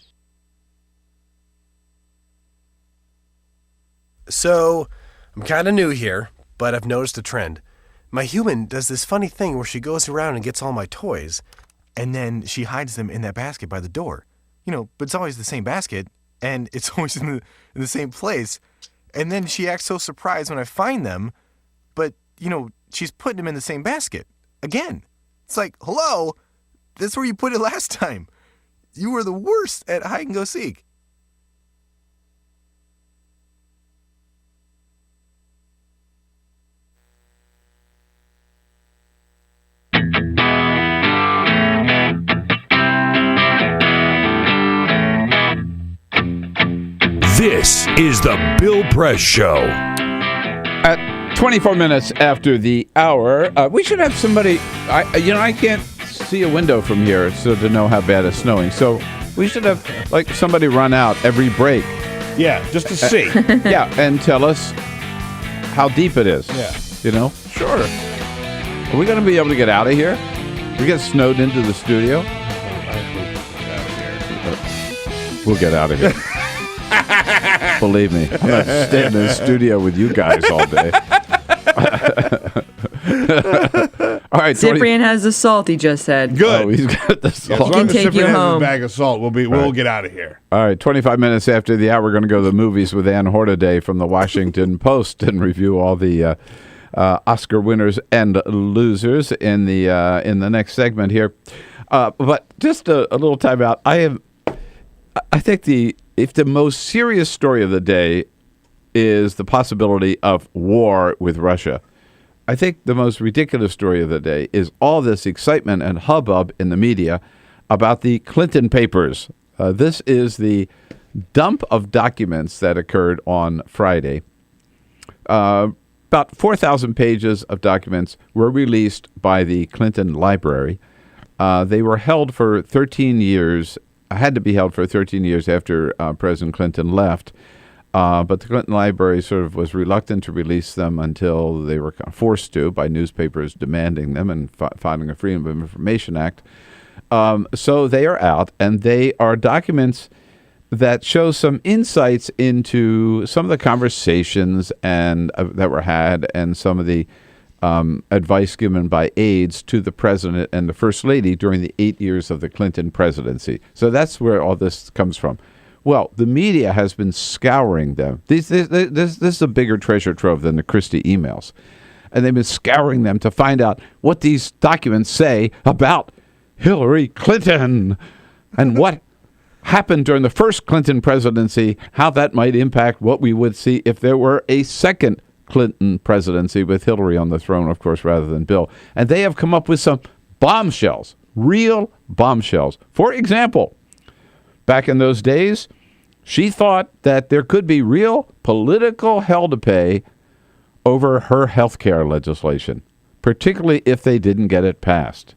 So, I'm kind of new here, but I've noticed a trend. My human does this funny thing where she goes around and gets all my toys, and then she hides them in that basket by the door. But it's always the same basket, and it's always in the same place. And then she acts so surprised when I find them, but, she's putting them in the same basket. Again. It's like, hello, that's where you put it last time. You were the worst at hide and go seek. This is the Bill Press Show. At 24 minutes after the hour, we should have somebody. I can't see a window from here, so to know how bad it's snowing. So we should have somebody run out every break. Yeah, just to see. Yeah, and tell us how deep it is. Yeah. Sure. Are we going to be able to get out of here? We get snowed into the studio. We'll get out of here. Believe me, I'm not staying in the studio with you guys all day. All right, Cyprian has the salt, he just said. Good. Oh, he's got the salt. As long as take you Cyprian has home. a bag of salt, we'll get out of here. All right, 25 minutes after the hour, we're going to go to the movies with Ann Hornaday from the Washington Post and review all the Oscar winners and losers in the next segment here. But just a little time out. I think if the most serious story of the day is the possibility of war with Russia, I think the most ridiculous story of the day is all this excitement and hubbub in the media about the Clinton papers. This is the dump of documents that occurred on Friday. About 4,000 pages of documents were released by the Clinton Library. They were held for 13 years, had to be held for 13 years after President Clinton left. But the Clinton Library sort of was reluctant to release them until they were forced to by newspapers demanding them and filing a Freedom of Information Act. So they are out, and they are documents that show some insights into some of the conversations and that were had, and some of the advice given by aides to the president and the first lady during the 8 years of the Clinton presidency. So that's where all this comes from. Well, the media has been scouring them. This is a bigger treasure trove than the Christie emails. And they've been scouring them to find out what these documents say about Hillary Clinton and what happened during the first Clinton presidency, how that might impact what we would see if there were a second Clinton presidency with Hillary on the throne, of course, rather than Bill. And they have come up with some bombshells, real bombshells. For example, back in those days, she thought that there could be real political hell to pay over her health care legislation, particularly if they didn't get it passed.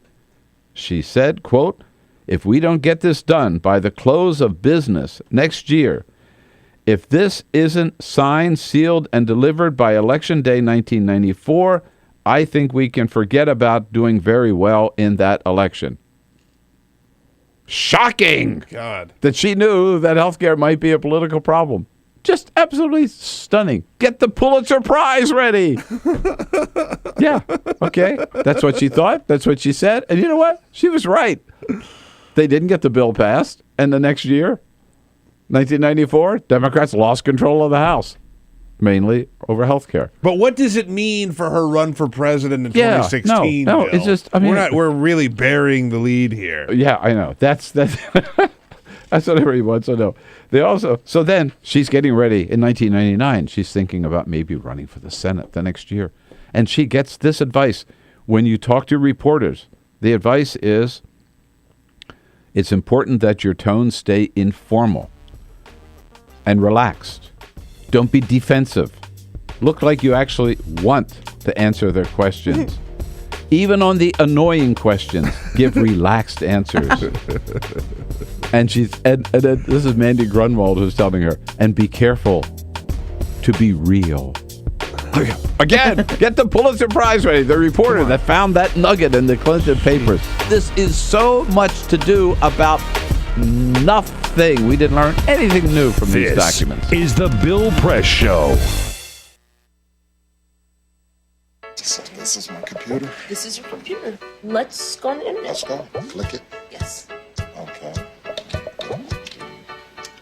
She said, quote, "If we don't get this done by the close of business next year, if this isn't signed, sealed, and delivered by Election Day 1994, I think we can forget about doing very well in that election." Shocking! God. That she knew that healthcare might be a political problem. Just absolutely stunning. Get the Pulitzer Prize ready. Yeah, okay. That's what she thought. That's what she said. And you know what? She was right. They didn't get the bill passed. And the next year, 1994, Democrats lost control of the House, mainly over health care. But what does it mean for her run for president in 2016? No, Bill? it's just, I mean, we're really burying the lead here. Yeah, I know. That's that's what everybody wants to know. They also, so then she's getting ready in 1999. She's thinking about maybe running for the Senate the next year. And she gets this advice. When you talk to reporters, the advice is, it's important that your tone stay informal and relaxed. Don't be defensive. Look like you actually want to answer their questions. Even on the annoying questions, give relaxed answers. And this is Mandy Grunwald who's telling her, and be careful to be real. Again, get the Pulitzer Prize ready. The reporter that found that nugget in the Clinton papers. This is so much to do about nothing. We didn't learn anything new from these documents. This is the Bill Press Show. This is my computer. This is your computer. Let's go on the internet. Let's go. Click it. Yes. Okay.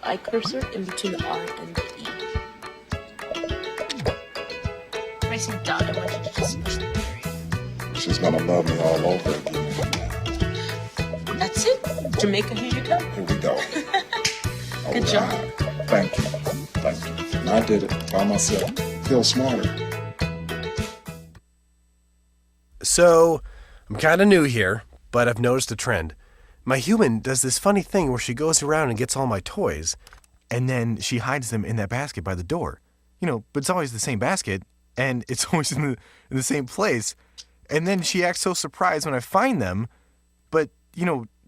I cursor in between the R and the E. Pressing dot. I want you to just push the area. She's gonna love me all over again. That's it. Jamaica, here you go. Here we go. Good job. Thank you. Thank you. And I did it by myself. Feel smarter. So, I'm kind of new here, but I've noticed a trend. My human does this funny thing where she goes around and gets all my toys, and then she hides them in that basket by the door. But it's always the same basket, and it's always in the same place. And then she acts so surprised when I find them, but,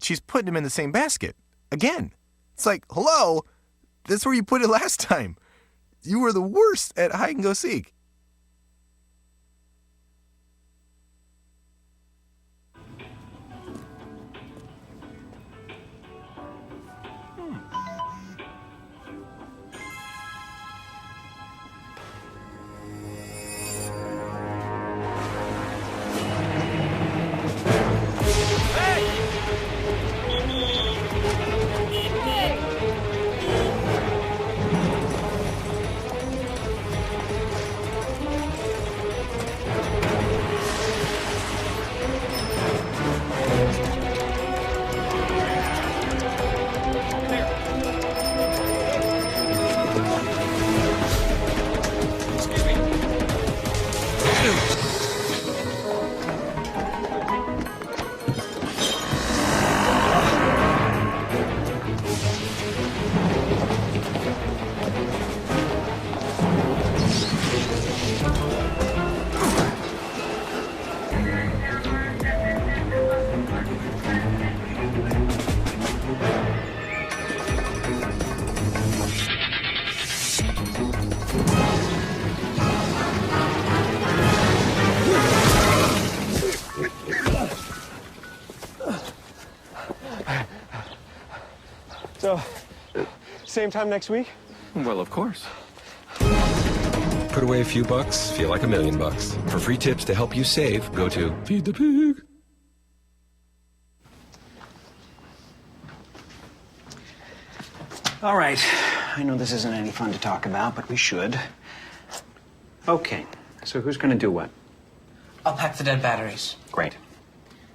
she's putting them in the same basket. Again. It's like, hello, that's where you put it last time. You were the worst at hide and go seek. Same time next week? Well, of course. Put away a few bucks, feel like $1 million. For free tips to help you save, go to Feed the Pig. All right. I know this isn't any fun to talk about, but we should. Okay. So who's going to do what? I'll pack the dead batteries. Great.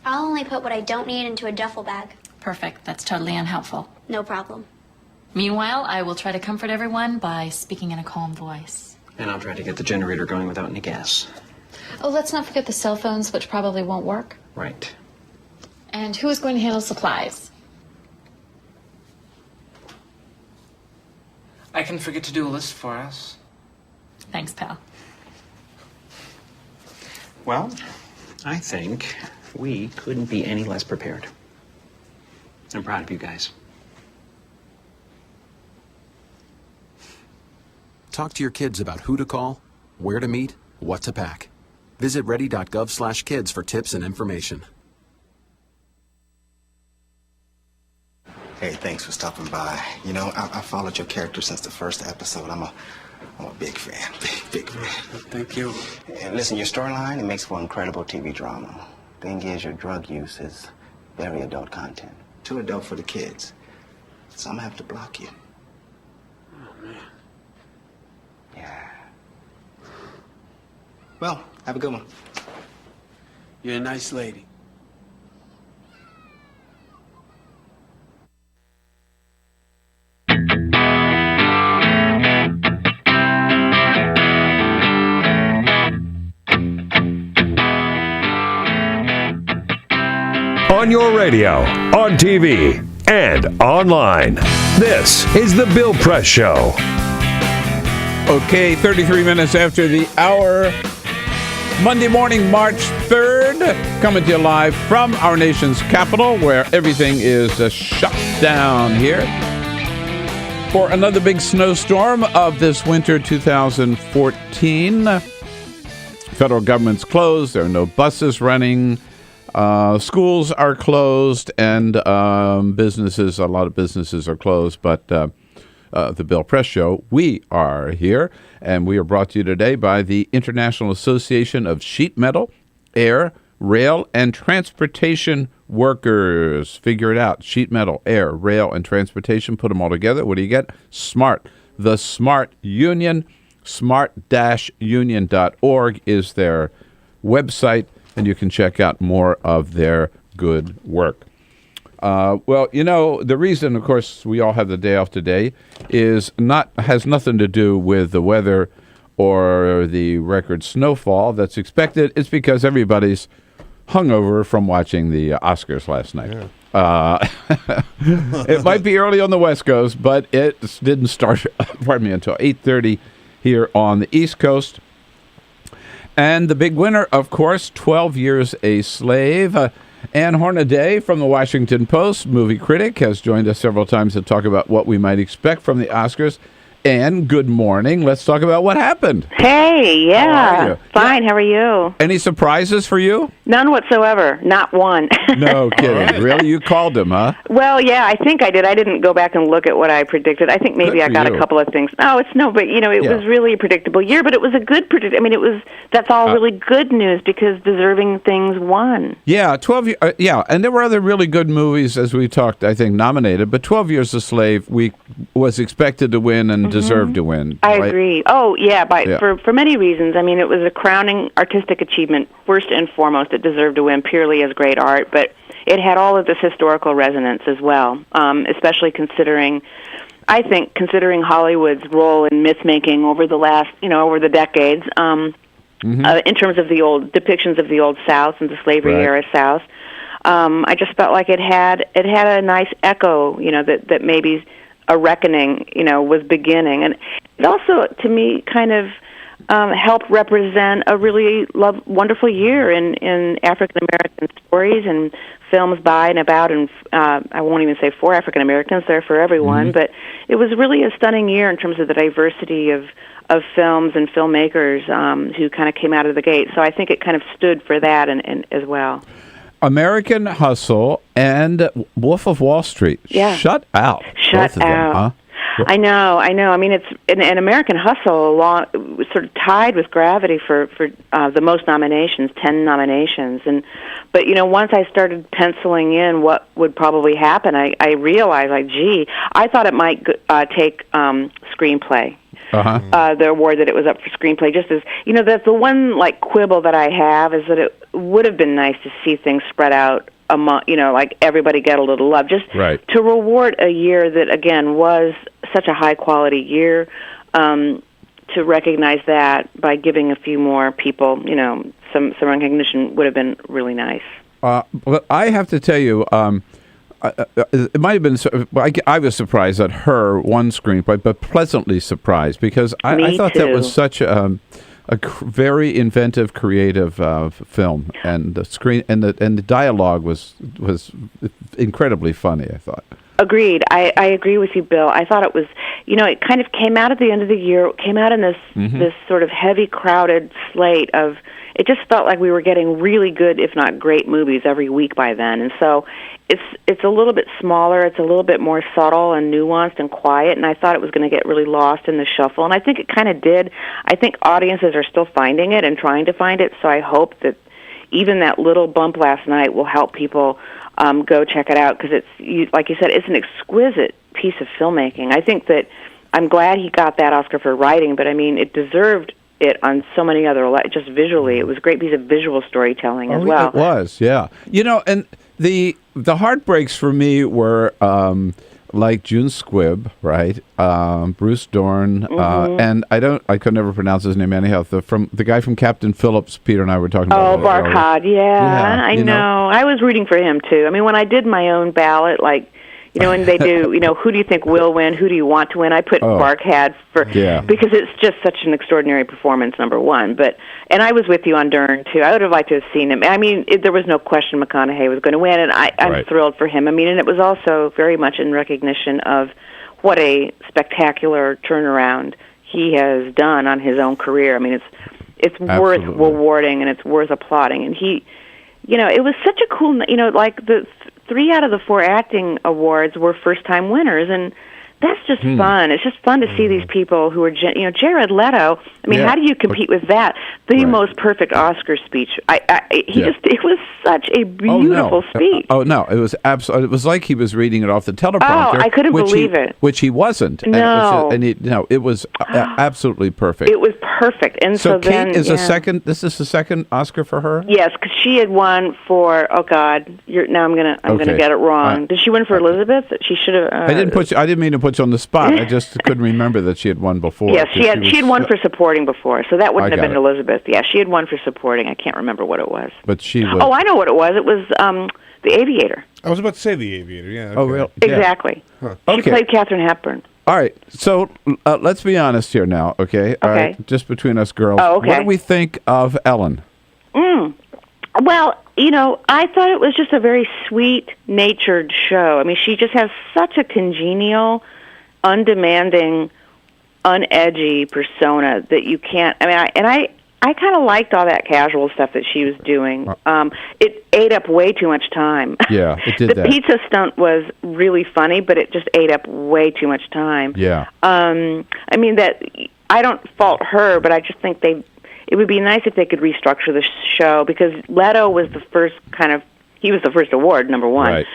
I'll only put what I don't need into a duffel bag. Perfect. That's totally unhelpful. No problem. Meanwhile, I will try to comfort everyone by speaking in a calm voice. And I'll try to get the generator going without any gas. Oh, let's not forget the cell phones, which probably won't work. Right. And who is going to handle supplies? I can forget to do a list for us. Thanks, pal. Well, I think we couldn't be any less prepared. I'm proud of you guys. Talk to your kids about who to call, where to meet, what to pack. Visit ready.gov/kids for tips and information. Hey, thanks for stopping by. You know, I followed your character since the first episode. I'm a big fan. Big fan. Thank you. And listen, your storyline, it makes for incredible TV drama. Thing is, your drug use is very adult content. Too adult for the kids. So I'm gonna have to block you. Oh, man. Yeah. Well, have a good one. You're a nice lady. On your radio, on TV, and online. This is The Bill Press Show. Okay, 33 minutes after the hour. Monday morning, March 3rd, coming to you live from our nation's capital, where everything is shut down here for another big snowstorm of this winter 2014. Federal government's closed. There are no buses running. Schools are closed, and businesses, a lot of businesses are closed, but the Bill Press Show, we are here, and we are brought to you today by the International Association of Sheet Metal, Air, Rail, and Transportation Workers. Figure it out. Sheet metal, air, rail, and transportation. Put them all together. What do you get? SMART. The SMART Union. SMART-union.org is their website, and you can check out more of their good work. Well, you know, the reason, of course, we all have the day off today has nothing to do with the weather or the record snowfall that's expected. It's because everybody's hungover from watching the Oscars last night. Yeah. It might be early on the West Coast, but it didn't start, until 8:30 here on the East Coast. And the big winner, of course, 12 Years a Slave. Anne Hornaday from the Washington Post, movie critic, has joined us several times to talk about what we might expect from the Oscars. Anne, good morning. Let's talk about what happened. Hey, yeah. How are you? Fine, how are you? Any surprises for you? None whatsoever. Not one. No kidding. Really? You called him, huh? Well, yeah, I think I did. I didn't go back and look at what I predicted. I think maybe I got a couple of things. No, it was really a predictable year, but it was a good that's all really good news because deserving things won. Yeah, and there were other really good movies, as we talked, I think, nominated, but 12 Years a Slave was expected to win and deserved to win. I agree. Oh, yeah, for many reasons. I mean, it was a crowning artistic achievement. First and foremost, it deserved to win purely as great art, but it had all of this historical resonance as well, especially considering Hollywood's role in myth-making over the last, over the decades, in terms of the old depictions of the old South and the slavery-era South. I just felt like it had a nice echo, that maybe a reckoning, was beginning. And it also, to me, kind of helped represent a really wonderful year in African-American stories and films by and about, and I won't even say for African-Americans, they're for everyone, but it was really a stunning year in terms of the diversity of films and filmmakers who kind of came out of the gate. So I think it kind of stood for that and as well. American Hustle and Wolf of Wall Street. Yeah. Shut out. Shut both of out. them, huh? I know. I mean, it's an American Hustle along, sort of tied with Gravity for the most nominations, 10 nominations. But once I started penciling in what would probably happen, I realized, gee, I thought it might take screenplay. The award that it was up for screenplay. Just as that's the one quibble that I have is that it would have been nice to see things spread out among, everybody get a little love, just to reward a year that again was such a high quality year. To recognize that by giving a few more people, some recognition would have been really nice. But I have to tell you, it might have been. I was surprised that her one screenplay, but pleasantly surprised because I thought that was such a very inventive, creative film, and the screen and the dialogue was incredibly funny. I thought. Agreed. I agree with you, Bill. I thought it was, it kind of came out at the end of the year. It came out in this sort of heavy, crowded slate of. It just felt like we were getting really good, if not great, movies every week by then, and so it's a little bit smaller. It's a little bit more subtle and nuanced and quiet, and I thought it was going to get really lost in the shuffle, and I think it kind of did. I think audiences are still finding it and trying to find it, so I hope that even that little bump last night will help people go check it out, because it's, like you said, it's an exquisite piece of filmmaking. I think that I'm glad he got that Oscar for writing, but I mean, it deserved it on so many other, just visually. It was a great piece of visual storytelling as well. It was, yeah. And the heartbreaks for me were like June Squibb, right? Bruce Dorn, and I could never pronounce his name anyhow. The guy from Captain Phillips, Peter and I were talking about. Oh, Barkhad, yeah, I know. I was rooting for him too. I mean, when I did my own ballot, and they do, who do you think will win? Who do you want to win? I put Barkhad because it's just such an extraordinary performance, number one. And I was with you on Dern, too. I would have liked to have seen him. I mean, there was no question McConaughey was going to win, and I'm thrilled for him. I mean, and it was also very much in recognition of what a spectacular turnaround he has done on his own career. I mean, it's worth rewarding and it's worth applauding. And he, it was such a cool, the 3 out of the 4 acting awards were first-time winners, and that's just fun. It's just fun to see these people who are, Jared Leto. I mean, how do you compete with that? The most perfect Oscar speech. It was such a beautiful speech. Oh no, it was absolutely. It was like he was reading it off the teleprompter. Oh, I couldn't believe it. Which he wasn't. No, it was absolutely perfect. It was perfect. And so Kate then, is a second. This is the second Oscar for her. Yes, because she had won for. Oh God, now I'm gonna get it wrong. Did she win for Elizabeth? She should have. I didn't mean to put you on the spot. I just couldn't remember that she had won before. Yes, she had won for supporting before, so that wouldn't have been Elizabeth. Yeah, she had won for supporting. I can't remember what it was. But she was. Oh, I know what it was. It was The Aviator. I was about to say The Aviator. Yeah. Okay. Oh, really? Exactly. Huh. She played Katharine Hepburn. All right, so let's be honest here now, okay? All right, just between us girls. Oh, okay. What do we think of Ellen? Well, I thought it was just a very sweet-natured show. I mean, she just has such a congenial, undemanding, unedgy persona that you can't. I mean, I kind of liked all that casual stuff that she was doing. It ate up way too much time. Yeah, it did. The pizza stunt was really funny, but it just ate up way too much time. Yeah. I mean, that I don't fault her, but I just think it would be nice if they could restructure the show, because Leto was the first he was the first award, number one. Right.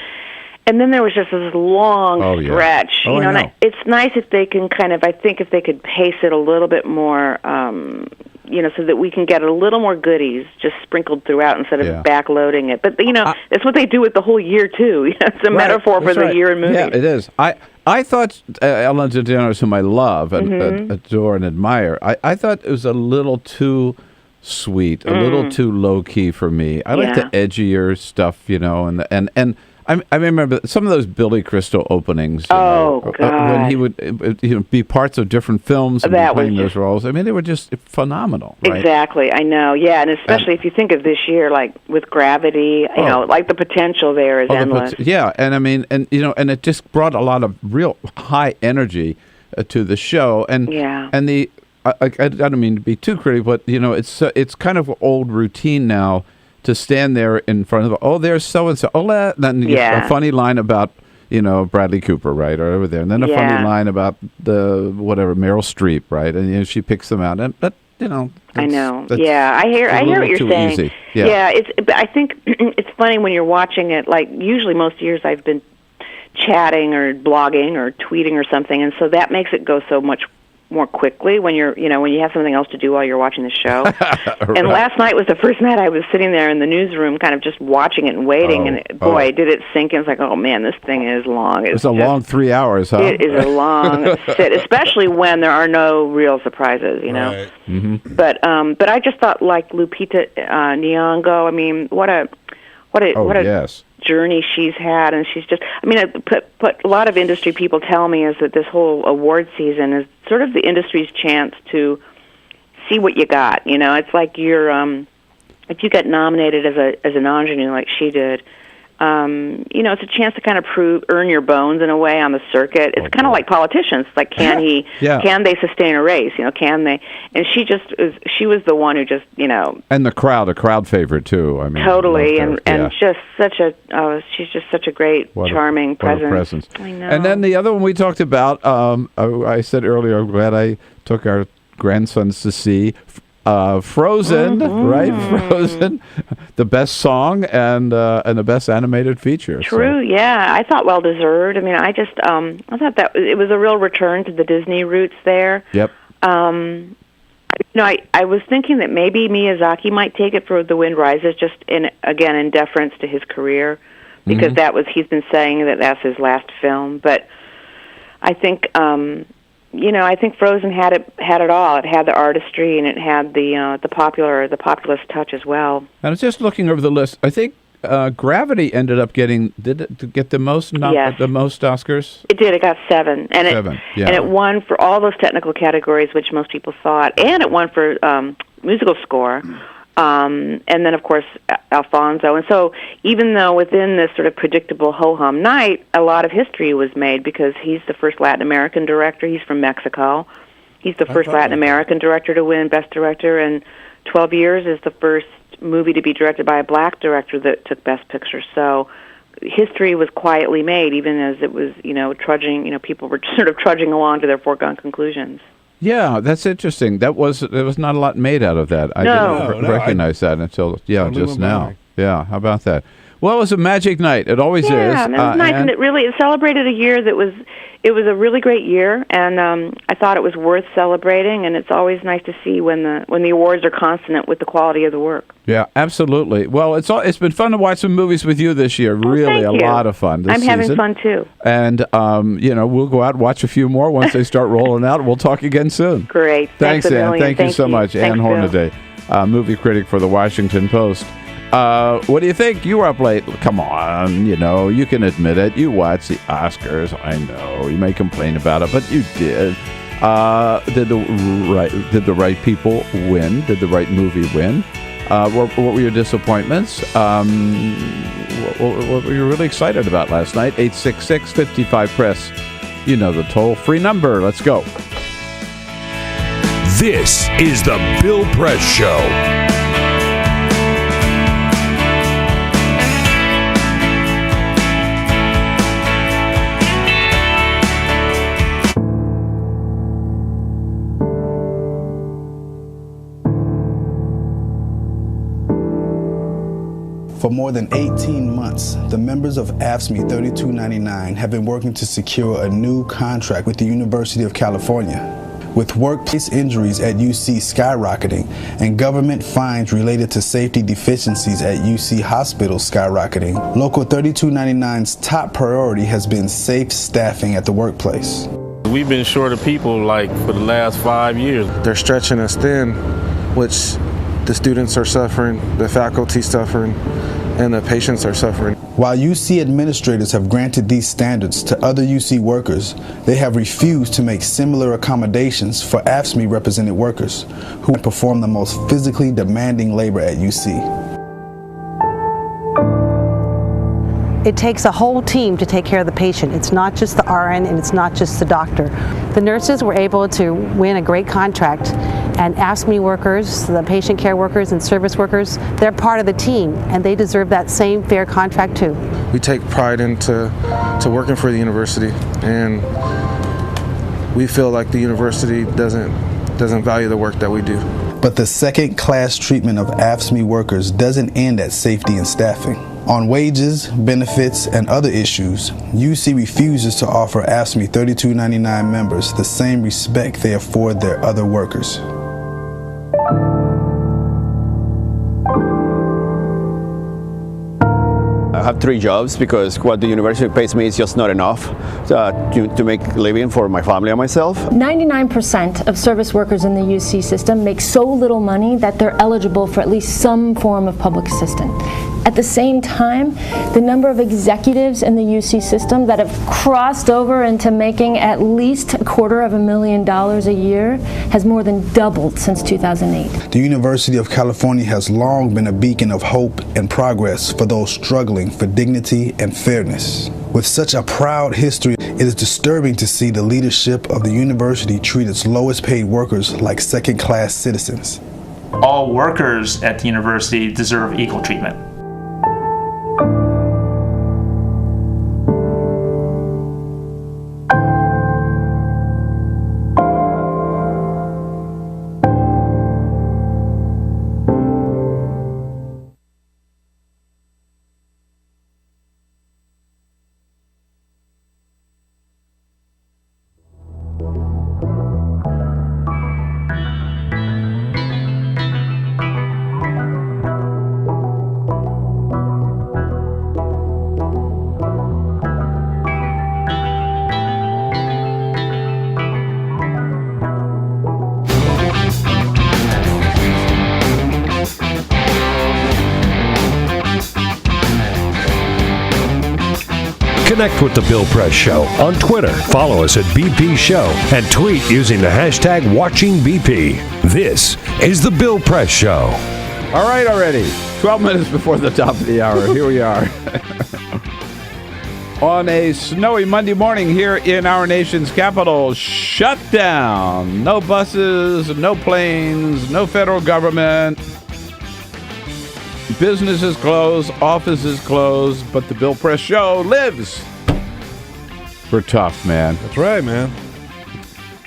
And then there was just this long stretch, and it's nice if they can if they could pace it a little bit more, so that we can get a little more goodies just sprinkled throughout instead of backloading it. But, that's what they do with the whole year, too. It's a metaphor for the year in movies. Yeah, it is. I thought Ellen DeGeneres, whom I love and adore and admire, I thought it was a little too sweet, a little too low-key for me. I like the edgier stuff, and I remember some of those Billy Crystal openings. God! When he would be parts of different films and be playing those roles. I mean, they were just phenomenal. Right? Exactly, I know. Yeah, and especially if you think of this year, like with Gravity, like the potential there is endless. And I mean, and it just brought a lot of real high energy to the show. And the I don't mean to be too critical, but it's kind of old routine now to stand there in front of, there's so-and-so, then a funny line about, Bradley Cooper, right, or over there, and then a funny line about the Meryl Streep, right, and she picks them out, but I know. Yeah, I hear what you're saying. Easy. Yeah, I think it's funny when you're watching it. Like usually, most years I've been chatting or blogging or tweeting or something, and so that makes it go so much more quickly when you're when you have something else to do while you're watching the show. Right. And last night was the first night I was sitting there in the newsroom kind of just watching it and waiting, and boy, did it sink in. It's like, oh man, this thing is long. It's a long 3 hours, huh? It is a long sit, especially when there are no real surprises, Right. Mm-hmm. But I just thought, like Lupita Nyong'o, I mean, what a yes. journey she's had, and she's just, I mean, what a lot of industry people tell me is that this whole award season is sort of the industry's chance to see what you got. It's like you're if you get nominated as an ingenue like she did, it's a chance to kind of earn your bones in a way on the circuit. It's kind of like politicians. Like, can they sustain a race? Can they? And she was the one who just, And a crowd favorite too. I mean, totally, and just she's just such a great, charming presence. I know. And then the other one we talked about, I said earlier, I'm glad I took our grandsons to see Frozen, right? Frozen, the best song and the best animated feature. True, yeah. I thought well deserved. I mean, I thought that it was a real return to the Disney roots there. Yep. I was thinking that maybe Miyazaki might take it for The Wind Rises, just in deference to his career, because he's been saying that that's his last film. But I think. I think Frozen had it all. It had the artistry, and it had the populist touch as well. I was just looking over the list. I think Gravity ended up getting the most the most Oscars. It did. It got 7, and it won for all those technical categories, which most people thought, and it won for musical score. And then, of course, Alfonso. And so even though within this sort of predictable ho-hum night, a lot of history was made because he's the first Latin American director. He's from Mexico. He's the first Latin American director to win Best Director, and 12 Years is the first movie to be directed by a black director that took Best Picture. So history was quietly made, even as it was, trudging, people were sort of trudging along to their foregone conclusions. Yeah, that's interesting. There was not a lot made out of that. I didn't recognize that until just now. Yeah, how about that? Well, it was a magic night. It always is. Yeah, it was nice, and it celebrated a year that was. It was a really great year, and I thought it was worth celebrating. And it's always nice to see when the awards are consonant with the quality of the work. Yeah, absolutely. Well, it's been fun to watch some movies with you this year. Really, a lot of fun. I'm having fun too. And we'll go out and watch a few more once they start rolling out. We'll talk again soon. Great. Thanks, Ann. Thank you so much, Ann Hornaday, movie critic for the Washington Post. What do you think? You were up late. Come on, you can admit it. You watched the Oscars. I know you may complain about it, but you did. Did the right people win? Did the right movie win? What were your disappointments? What were you really excited about last night? 866-55-PRESS. You know the toll-free number. Let's go. This is the Bill Press Show. For more than 18 months, the members of AFSCME 3299 have been working to secure a new contract with the University of California. With workplace injuries at UC skyrocketing and government fines related to safety deficiencies at UC hospitals skyrocketing, Local 3299's top priority has been safe staffing at the workplace. We've been short of people for the last 5 years. They're stretching us thin, which the students are suffering, the faculty suffering, and the patients are suffering. While UC administrators have granted these standards to other UC workers, they have refused to make similar accommodations for AFSCME represented workers who perform the most physically demanding labor at UC. It takes a whole team to take care of the patient. It's not just the RN and it's not just the doctor. The nurses were able to win a great contract, and AFSCME workers, the patient care workers and service workers, they're part of the team, and they deserve that same fair contract too. we take pride into working for the university, and we feel like the university doesn't value the work that we do. But the second-class treatment of AFSCME workers doesn't end at safety and staffing. On wages, benefits, and other issues, UC refuses to offer AFSCME 3299 members the same respect they afford their other workers. I have 3 jobs because what the university pays me is just not enough to make a living for my family and myself. 99% of service workers in the UC system make so little money that they're eligible for at least some form of public assistance. At the same time, the number of executives in the UC system that have crossed over into making at least $250,000 a year has more than doubled since 2008. The University of California has long been a beacon of hope and progress for those struggling for dignity and fairness. With such a proud history, it is disturbing to see the leadership of the university treat its lowest paid workers like second-class citizens. All workers at the university deserve equal treatment. Connect with The Bill Press Show on Twitter. Follow us at BP Show and tweet using the hashtag WatchingBP. This is The Bill Press Show. All right, already. 12 minutes before the top of the hour. Here we are. On a snowy Monday morning here in our nation's capital, shut down. No buses, no planes, no federal government. Businesses closed, offices closed, but the Bill Press Show lives. We're tough, man. That's right, man.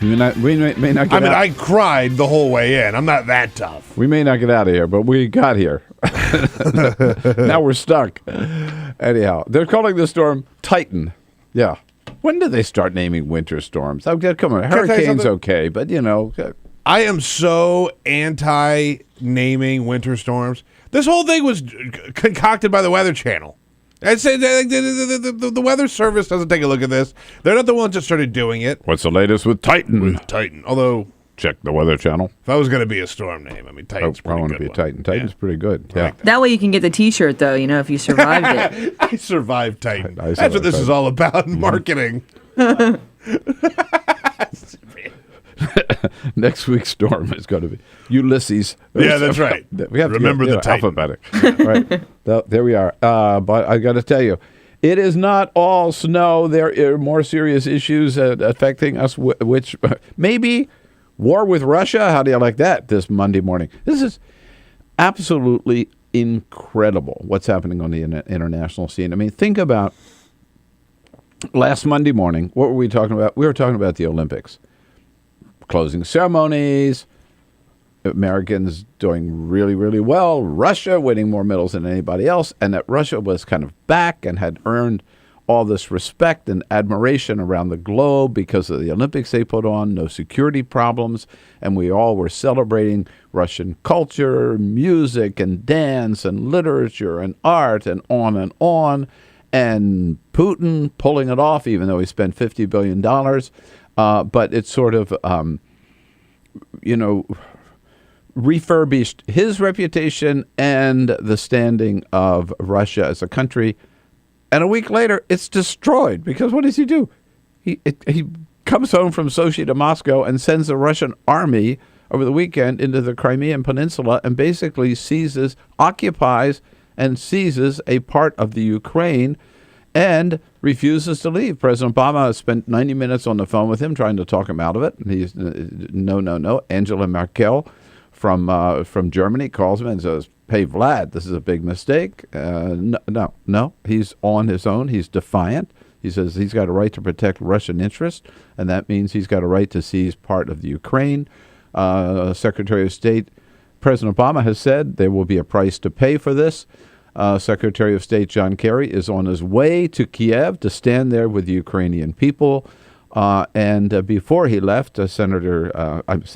We may not get out. I cried the whole way in. I'm not that tough. We may not get out of here, but we got here. Now we're stuck. Anyhow, they're calling the storm Titan. Yeah. When did they start naming winter storms? Oh, come on. Hurricane's okay, but you know. I am so anti-naming winter storms. This whole thing was concocted by the Weather Channel. I'd say the Weather Service doesn't take a look at this. They're not the ones that started doing it. What's the latest with Titan? Although, check the Weather Channel. If I was going to be a storm name, I mean, Titan's pretty good. I want to be a Titan. Titan's pretty good. Yeah. That way you can get the T-shirt, though, if you survived it. I survived Titan. That's what this is all about in marketing. Next week's storm is going to be Ulysses. Yeah, that's right. We have remember to the Titan. Alphabetic. Right. There we are. But I got to tell you, it is not all snow. There are more serious issues affecting us, which maybe war with Russia. How do you like that this Monday morning? This is absolutely incredible what's happening on the international scene. I mean, think about last Monday morning. What were we talking about? We were talking about the Olympics. Closing ceremonies, Americans doing really, really well, Russia winning more medals than anybody else, and that Russia was kind of back and had earned all this respect and admiration around the globe because of the Olympics they put on, no security problems, and we all were celebrating Russian culture, music, and dance, and literature, and art, and on, and Putin pulling it off, even though he spent $50 billion. But it's sort of, refurbished his reputation and the standing of Russia as a country. And a week later, it's destroyed because what does he do? He comes home from Sochi to Moscow and sends the Russian army over the weekend into the Crimean Peninsula and basically occupies and seizes a part of the Ukraine and refuses to leave. President Obama spent 90 minutes on the phone with him trying to talk him out of it. And he's no. Angela Merkel from Germany calls him and says, "Hey, Vlad, this is a big mistake." No, he's on his own. He's defiant. He says he's got a right to protect Russian interests, and that means he's got a right to seize part of the Ukraine. Secretary of State President Obama has said there will be a price to pay for this. Secretary of State John Kerry is on his way to Kiev to stand there with the Ukrainian people. And before he left, Secretary of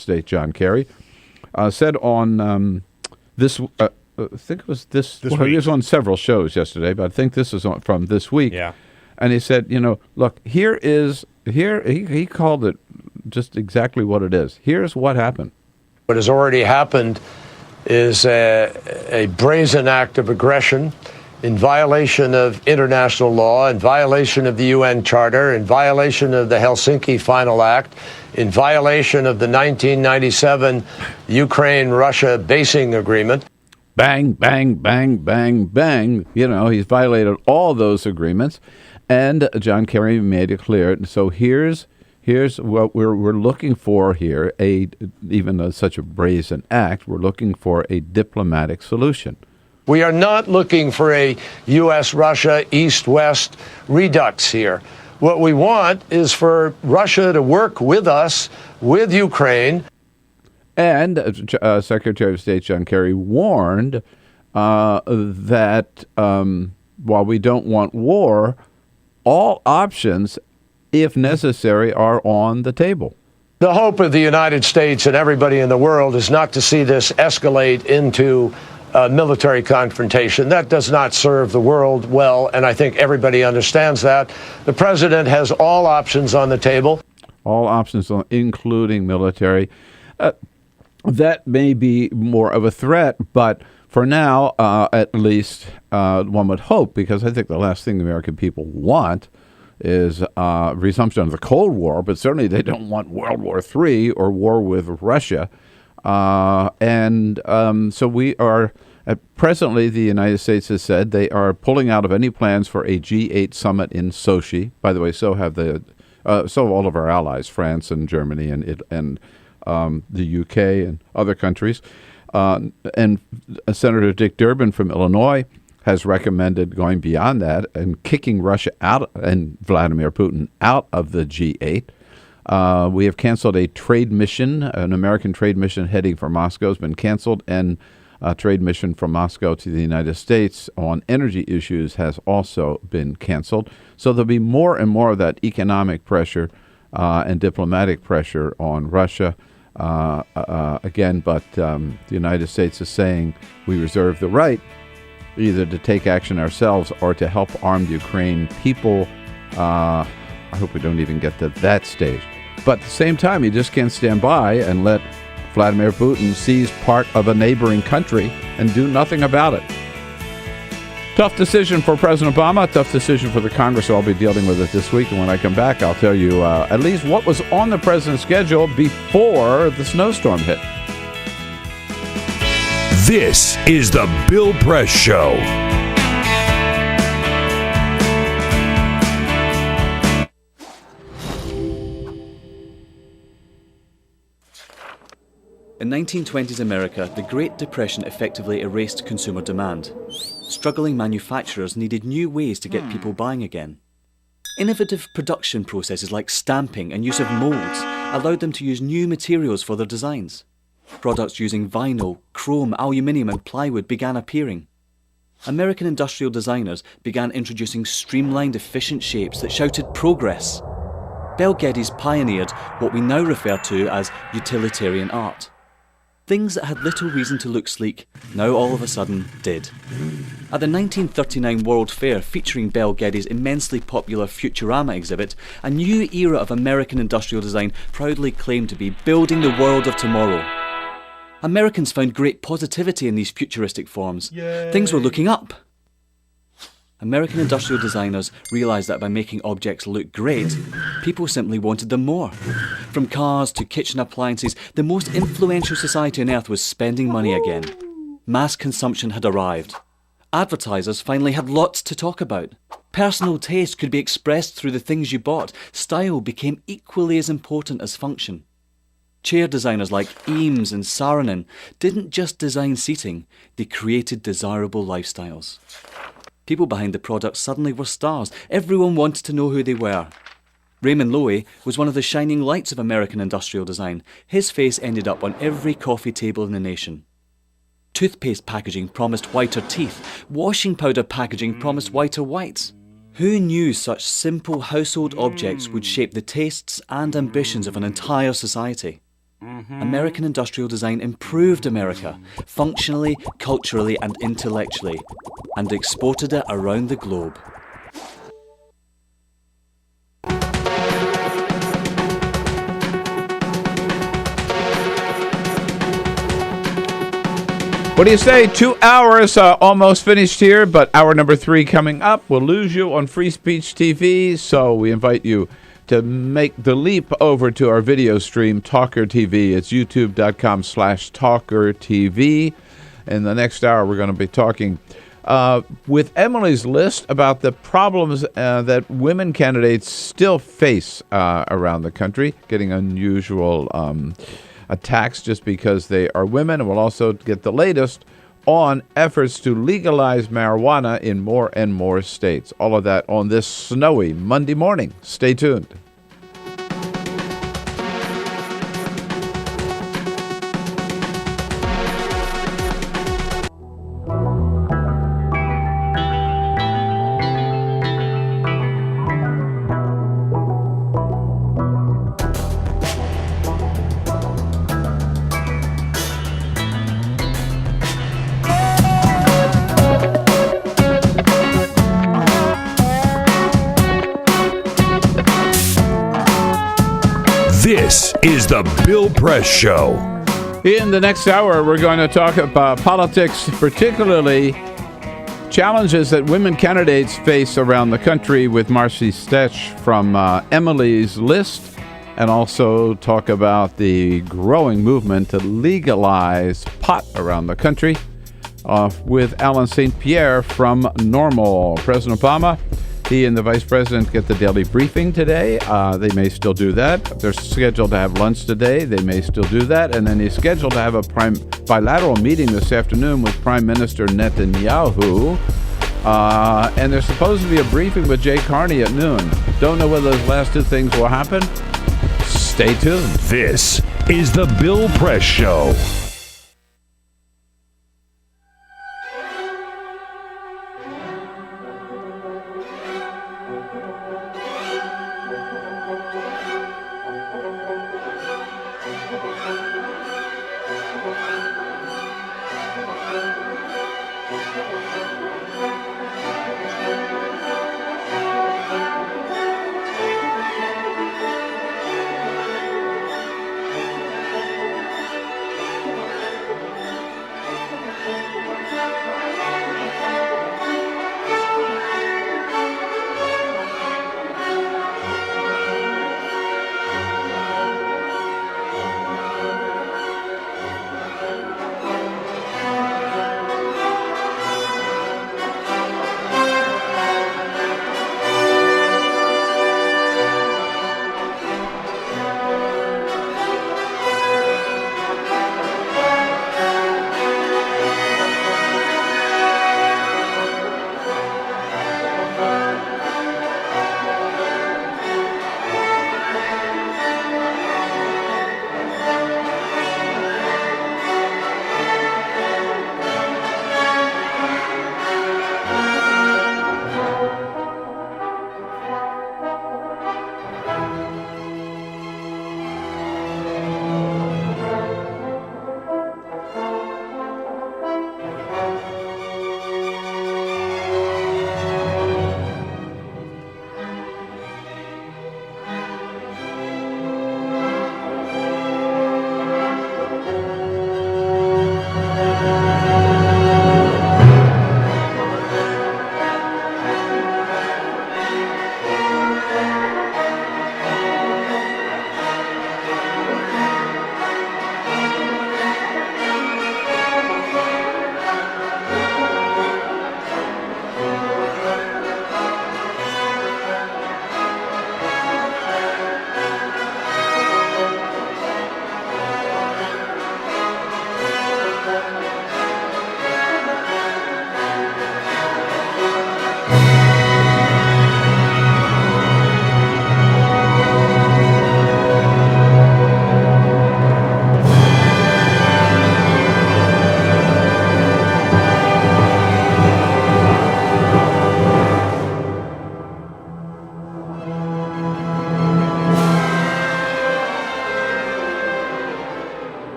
State John Kerry said on this, I think it was this week. He was on several shows yesterday, but I think this is from this week. Yeah. And he said, look, he called it just exactly what it is. Here's what happened. What has already happened is a brazen act of aggression in violation of international law, in violation of the UN Charter, in violation of the Helsinki Final Act, in violation of the 1997 Ukraine-Russia basing agreement. Bang, bang, bang, bang, bang. He's violated all those agreements. And John Kerry made it clear. So here's what we're looking for here, even such a brazen act, we're looking for a diplomatic solution. We are not looking for a U.S.-Russia East-West redux here. What we want is for Russia to work with us, with Ukraine. And Secretary of State John Kerry warned that while we don't want war, all options, if necessary, are on the table. The hope of the United States and everybody in the world is not to see this escalate into military confrontation. That does not serve the world well, and I think everybody understands that. The president has all options on the table. All options, including military. That may be more of a threat, but for now, at least, one would hope, because I think the last thing the American people want is resumption of the Cold War, but certainly they don't want World War III or war with Russia. So we are, presently the United States has said they are pulling out of any plans for a G8 summit in Sochi. By the way, so have all of our allies, France and Germany and the UK and other countries. And Senator Dick Durbin from Illinois has recommended going beyond that and kicking Russia out and Vladimir Putin out of the G8. We have canceled a trade mission. An American trade mission heading for Moscow has been canceled, and a trade mission from Moscow to the United States on energy issues has also been canceled. So there'll be more and more of that economic pressure and diplomatic pressure on Russia. Again, but the United States is saying we reserve the right either to take action ourselves or to help arm the Ukraine people. I hope we don't even get to that stage. But at the same time, you just can't stand by and let Vladimir Putin seize part of a neighboring country and do nothing about it. Tough decision for President Obama, tough decision for the Congress. So I'll be dealing with it this week. And when I come back, I'll tell you at least what was on the president's schedule before the snowstorm hit. This is the Bill Press Show. In 1920s America, the Great Depression effectively erased consumer demand. Struggling manufacturers needed new ways to get people buying again. Innovative production processes like stamping and use of molds allowed them to use new materials for their designs. Products using vinyl, chrome, aluminium and plywood began appearing. American industrial designers began introducing streamlined, efficient shapes that shouted progress. Bel Geddes pioneered what we now refer to as utilitarian art. Things that had little reason to look sleek now all of a sudden did. At the 1939 World Fair featuring Bel Geddes' immensely popular Futurama exhibit, a new era of American industrial design proudly claimed to be building the world of tomorrow. Americans found great positivity in these futuristic forms. Yay. Things were looking up. American industrial designers realised that by making objects look great, people simply wanted them more. From cars to kitchen appliances, the most influential society on earth was spending money again. Mass consumption had arrived. Advertisers finally had lots to talk about. Personal taste could be expressed through the things you bought. Style became equally as important as function. Chair designers like Eames and Saarinen didn't just design seating, they created desirable lifestyles. People behind the products suddenly were stars. Everyone wanted to know who they were. Raymond Loewy was one of the shining lights of American industrial design. His face ended up on every coffee table in the nation. Toothpaste packaging promised whiter teeth. Washing powder packaging promised whiter whites. Who knew such simple household objects would shape the tastes and ambitions of an entire society? American industrial design improved America, functionally, culturally and intellectually, and exported it around the globe. What do you say? 2 hours almost finished here, but hour number 3 coming up. We'll lose you on Free Speech TV, so we invite you to make the leap over to our video stream, TawkrTV. It's youtube.com/TawkrTV. In the next hour, we're going to be talking with Emily's List about the problems that women candidates still face around the country, getting unusual attacks just because they are women. And we'll also get the latest on efforts to legalize marijuana in more and more states. All of that on this snowy Monday morning. Stay tuned. This is the Bill Press Show. In the next hour, we're going to talk about politics, particularly challenges that women candidates face around the country with Marcy Stech from Emily's List, and also talk about the growing movement to legalize pot around the country with Alan St. Pierre from NORML. President Obama, he and the Vice President get the daily briefing today. They may still do that. They're scheduled to have lunch today. They may still do that. And then he's scheduled to have a bilateral meeting this afternoon with Prime Minister Netanyahu. And there's supposed to be a briefing with Jay Carney at noon. Don't know whether those last two things will happen. Stay tuned. This is the Bill Press Show.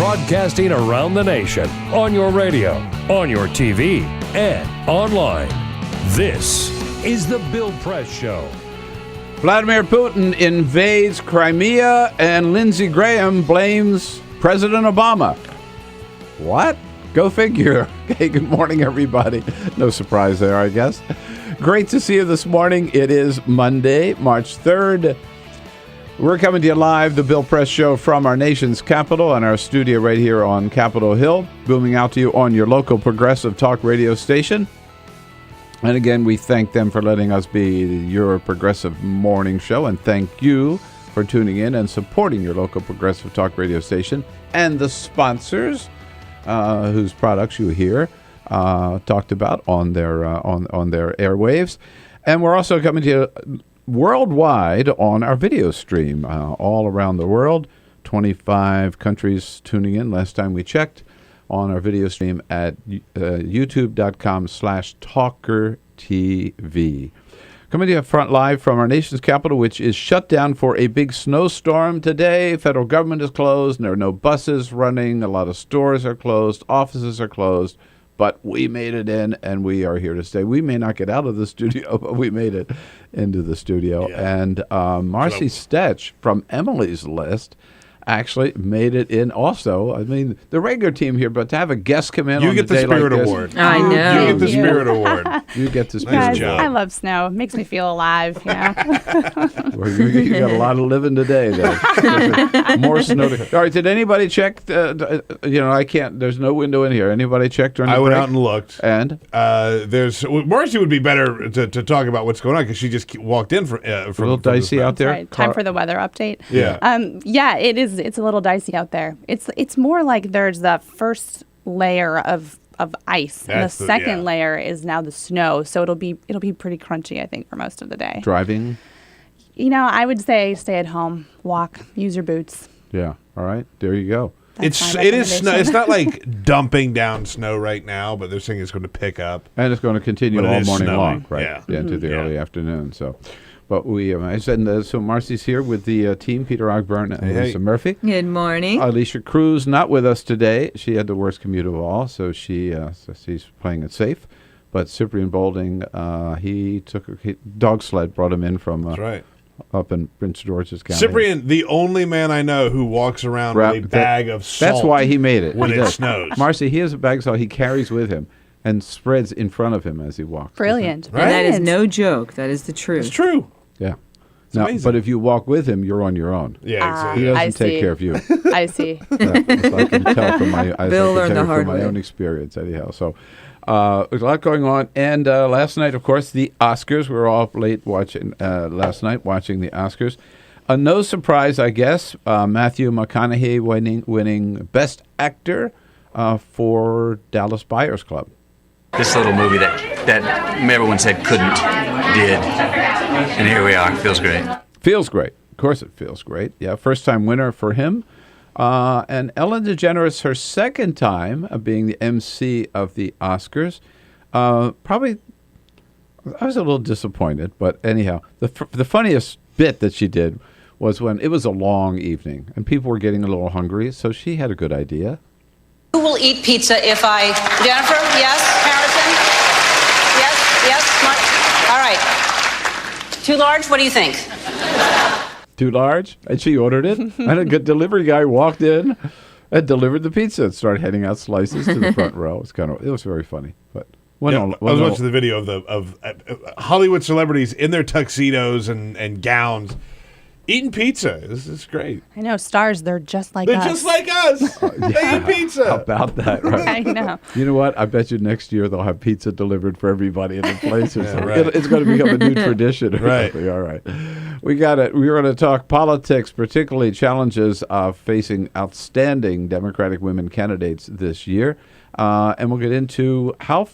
broadcasting around the nation, on your radio, on your TV, and online. This is The Bill Press Show. Vladimir Putin invades Crimea and Lindsey Graham blames President Obama. What? Go figure. Okay, good morning, everybody. No surprise there, I guess. Great to see you this morning. It is Monday, March 3rd. We're coming to you live, the Bill Press Show, from our nation's capital and our studio right here on Capitol Hill, booming out to you on your local progressive talk radio station. And again, we thank them for letting us be your progressive morning show, and thank you for tuning in and supporting your local progressive talk radio station and the sponsors whose products you hear talked about on their on their airwaves. And we're also coming to you worldwide on our video stream all around the world. 25 countries tuning in last time we checked on our video stream at youtube.com/TawkrTV. Coming to you front live from our nation's capital, which is shut down for a big snowstorm today. Federal government is closed. There are no buses running. A lot of stores are closed. Offices are closed. But we made it in, and we are here to stay. We may not get out of the studio, but we made it into the studio. Yeah. And Marcy Stech from Emily's List actually made it in also. I mean, the regular team here, but to have a guest come in, you on get the Spirit Award. I know. You get the Spirit Award. You get the Spirit Award. job. I love snow. It makes me feel alive. Well, you got a lot of living today, though. More snow. All right. Did anybody check? I can't. There's no window in here. Anybody checked? I went out and looked. And Marcy would be better to talk about what's going on because she just walked in from a little dicey out there. Right. Time for the weather update. Yeah. Yeah. It is. It's a little dicey out there. It's more like there's the first layer of ice, and the second layer is now the snow. So it'll be pretty crunchy, I think, for most of the day. Driving? I would say stay at home, walk, use your boots. Yeah. All right. There you go. It is snow. It's not like dumping down snow right now, but they're saying it's going to pick up, and it's going to continue all morning long, right? Yeah. Into the early afternoon. So. But I said, so Marcy's here with the team, Peter Ogburn and Lisa Murphy. Good morning. Alicia Cruz not with us today. She had the worst commute of all, so she's playing it safe. But Cyprian Bolding, he took a dog sled, brought him in from That's right. up in Prince George's County. Cyprian, the only man I know who walks around with a bag of salt. That's why he made it. When it snows. Marcy, he has a bag of salt he carries with him and spreads in front of him as he walks. Brilliant. Right? And that is no joke. That is the truth. It's true. Yeah. Now, but if you walk with him, you're on your own. Yeah, exactly. He doesn't take care of you. I see. I can tell from my own experience, anyhow. So there's a lot going on. And last night, of course, the Oscars. We were all up late watching last night, watching the Oscars. No surprise, I guess. Matthew McConaughey winning Best Actor for Dallas Buyers Club. This little movie that everyone said couldn't, did. And here we are. Feels great. Feels great. Of course it feels great. Yeah, first-time winner for him. And Ellen DeGeneres, her second time being the MC of the Oscars. Probably, I was a little disappointed. But anyhow, the funniest bit that she did was when it was a long evening and people were getting a little hungry. So she had a good idea. Who will eat pizza if I... Jennifer? Yes? Harrison? Yes? All right. Too large? What do you think? Too large? And she ordered it. And a good delivery guy walked in and delivered the pizza and started handing out slices to the front row. It was very funny. But I was watching the video of Hollywood celebrities in their tuxedos and gowns eating pizza. This is great. I know, stars, they're just like us. They're just like us. They eat pizza. How about that, right? I know. You know what? I bet you next year they'll have pizza delivered for everybody in the place or something. Right. It's going to become a new tradition. Right. All right. We got it. We're going to talk politics, particularly challenges facing outstanding Democratic women candidates this year. And we'll get into how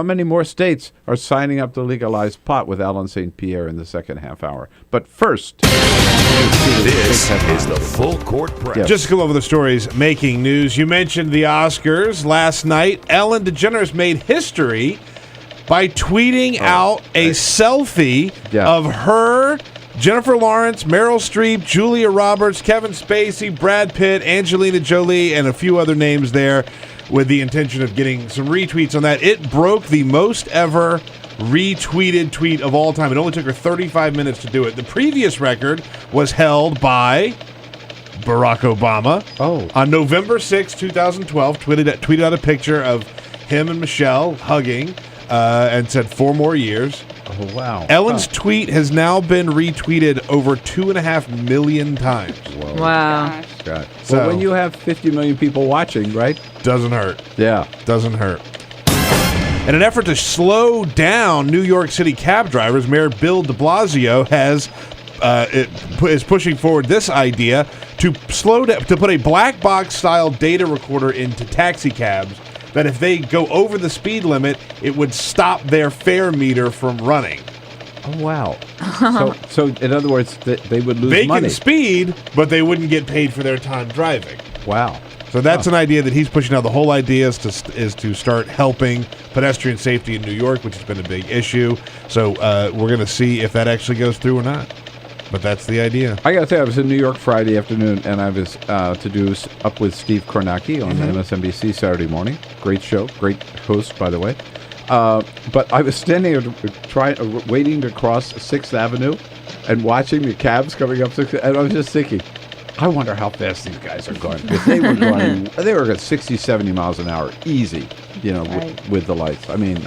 many more states are signing up to legalize pot with Alan St. Pierre in the second half hour. But first, this is the Full Court Press. Yes. Just to go over the stories making news. You mentioned the Oscars last night. Ellen DeGeneres made history by tweeting out a selfie of her Jennifer Lawrence, Meryl Streep, Julia Roberts, Kevin Spacey, Brad Pitt, Angelina Jolie, and a few other names there with the intention of getting some retweets on that. It broke the most ever retweeted tweet of all time. It only took her 35 minutes to do it. The previous record was held by Barack Obama. On November 6, 2012, tweeted out a picture of him and Michelle hugging and said 4 more years. Oh, wow. Ellen's tweet has now been retweeted over 2.5 million times. Whoa. Wow. God. So- Well, when you have 50 million people watching, right? Doesn't hurt. Yeah. Doesn't hurt. In an effort to slow down New York City cab drivers, Mayor Bill de Blasio is pushing forward this idea to put a black box style data recorder into taxi cabs that if they go over the speed limit, it would stop their fare meter from running. Oh, wow. So in other words, they would lose They money. can speed, but they wouldn't get paid for their time driving. Wow. So that's an idea that he's pushing out. The whole idea is to start helping pedestrian safety in New York, which has been a big issue. So we're going to see if that actually goes through or not. But that's the idea. I got to say, I was in New York Friday afternoon, and I was to do Up with Steve Kornacki on MSNBC Saturday morning. Great show. Great host, by the way. But I was standing there waiting to cross 6th Avenue and watching the cabs coming up 6th, and I was just thinking, I wonder how fast these guys are going. Because they were going at 60, 70 miles an hour, easy, with the lights. I mean,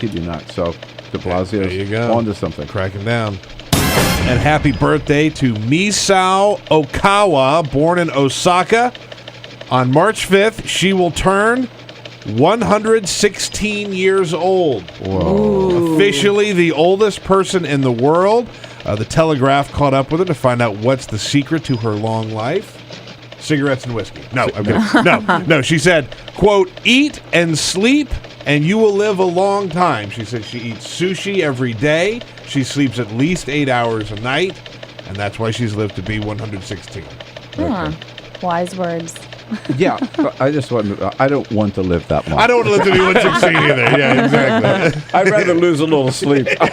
kid you not. So de Blasio's onto something. Cracking down. And happy birthday to Misao Okawa, born in Osaka. On March 5th, she will turn 116 years old. Whoa. Officially the oldest person in the world. The Telegraph caught up with her to find out what's the secret to her long life. Cigarettes and whiskey. No, I'm kidding. No, she said, quote, eat and sleep and you will live a long time. She said she eats sushi every day. She sleeps at least 8 hours a night. And that's why she's lived to be 116. Okay. Wise words. Yeah, I don't want to live that long. I don't want to live to be 116 either. Yeah, exactly. I'd rather lose a little sleep. All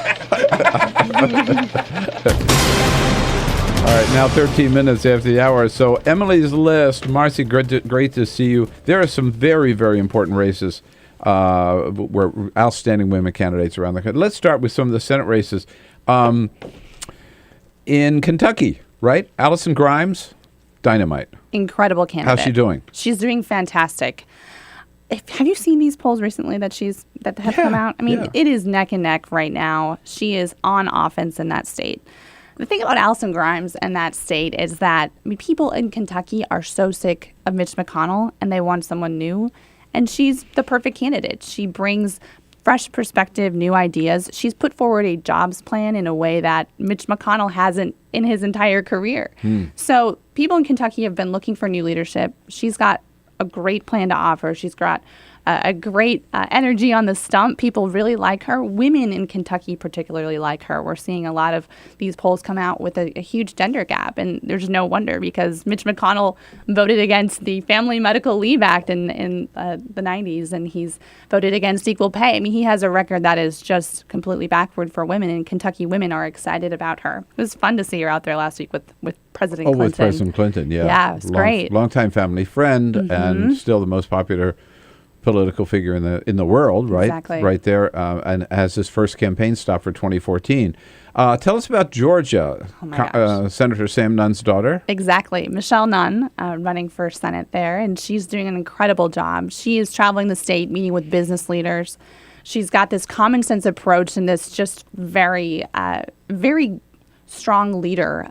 right, now 13 minutes after the hour. So Emily's List, Marcy, great to see you. There are some very, very important races where outstanding women candidates around the country. Let's start with some of the Senate races. In Kentucky, right? Allison Grimes, dynamite. Incredible candidate. How's she doing? She's doing fantastic. Have you seen these polls recently that have come out? I mean, it is neck and neck right now. She is on offense in that state. The thing about Allison Grimes and that state is that people in Kentucky are so sick of Mitch McConnell and they want someone new. And she's the perfect candidate. She brings fresh perspective, new ideas. She's put forward a jobs plan in a way that Mitch McConnell hasn't in his entire career. So people in Kentucky have been looking for new leadership. She's got a great plan to offer. She's got a great energy on the stump. People really like her. Women in Kentucky particularly like her. We're seeing a lot of these polls come out with a huge gender gap, and there's no wonder because Mitch McConnell voted against the Family Medical Leave Act in the 90s, and he's voted against equal pay. I mean, he has a record that is just completely backward for women, and Kentucky women are excited about her. It was fun to see her out there last week with President Clinton. With President Clinton, yeah. Yeah, it was great. Longtime family friend and still the most popular political figure in the world, right? Exactly. Right there, and has his first campaign stop for 2014. Tell us about Georgia, Senator Sam Nunn's daughter. Exactly. Michelle Nunn running for Senate there, and she's doing an incredible job. She is traveling the state, meeting with business leaders. She's got this common sense approach and this just very, very strong leader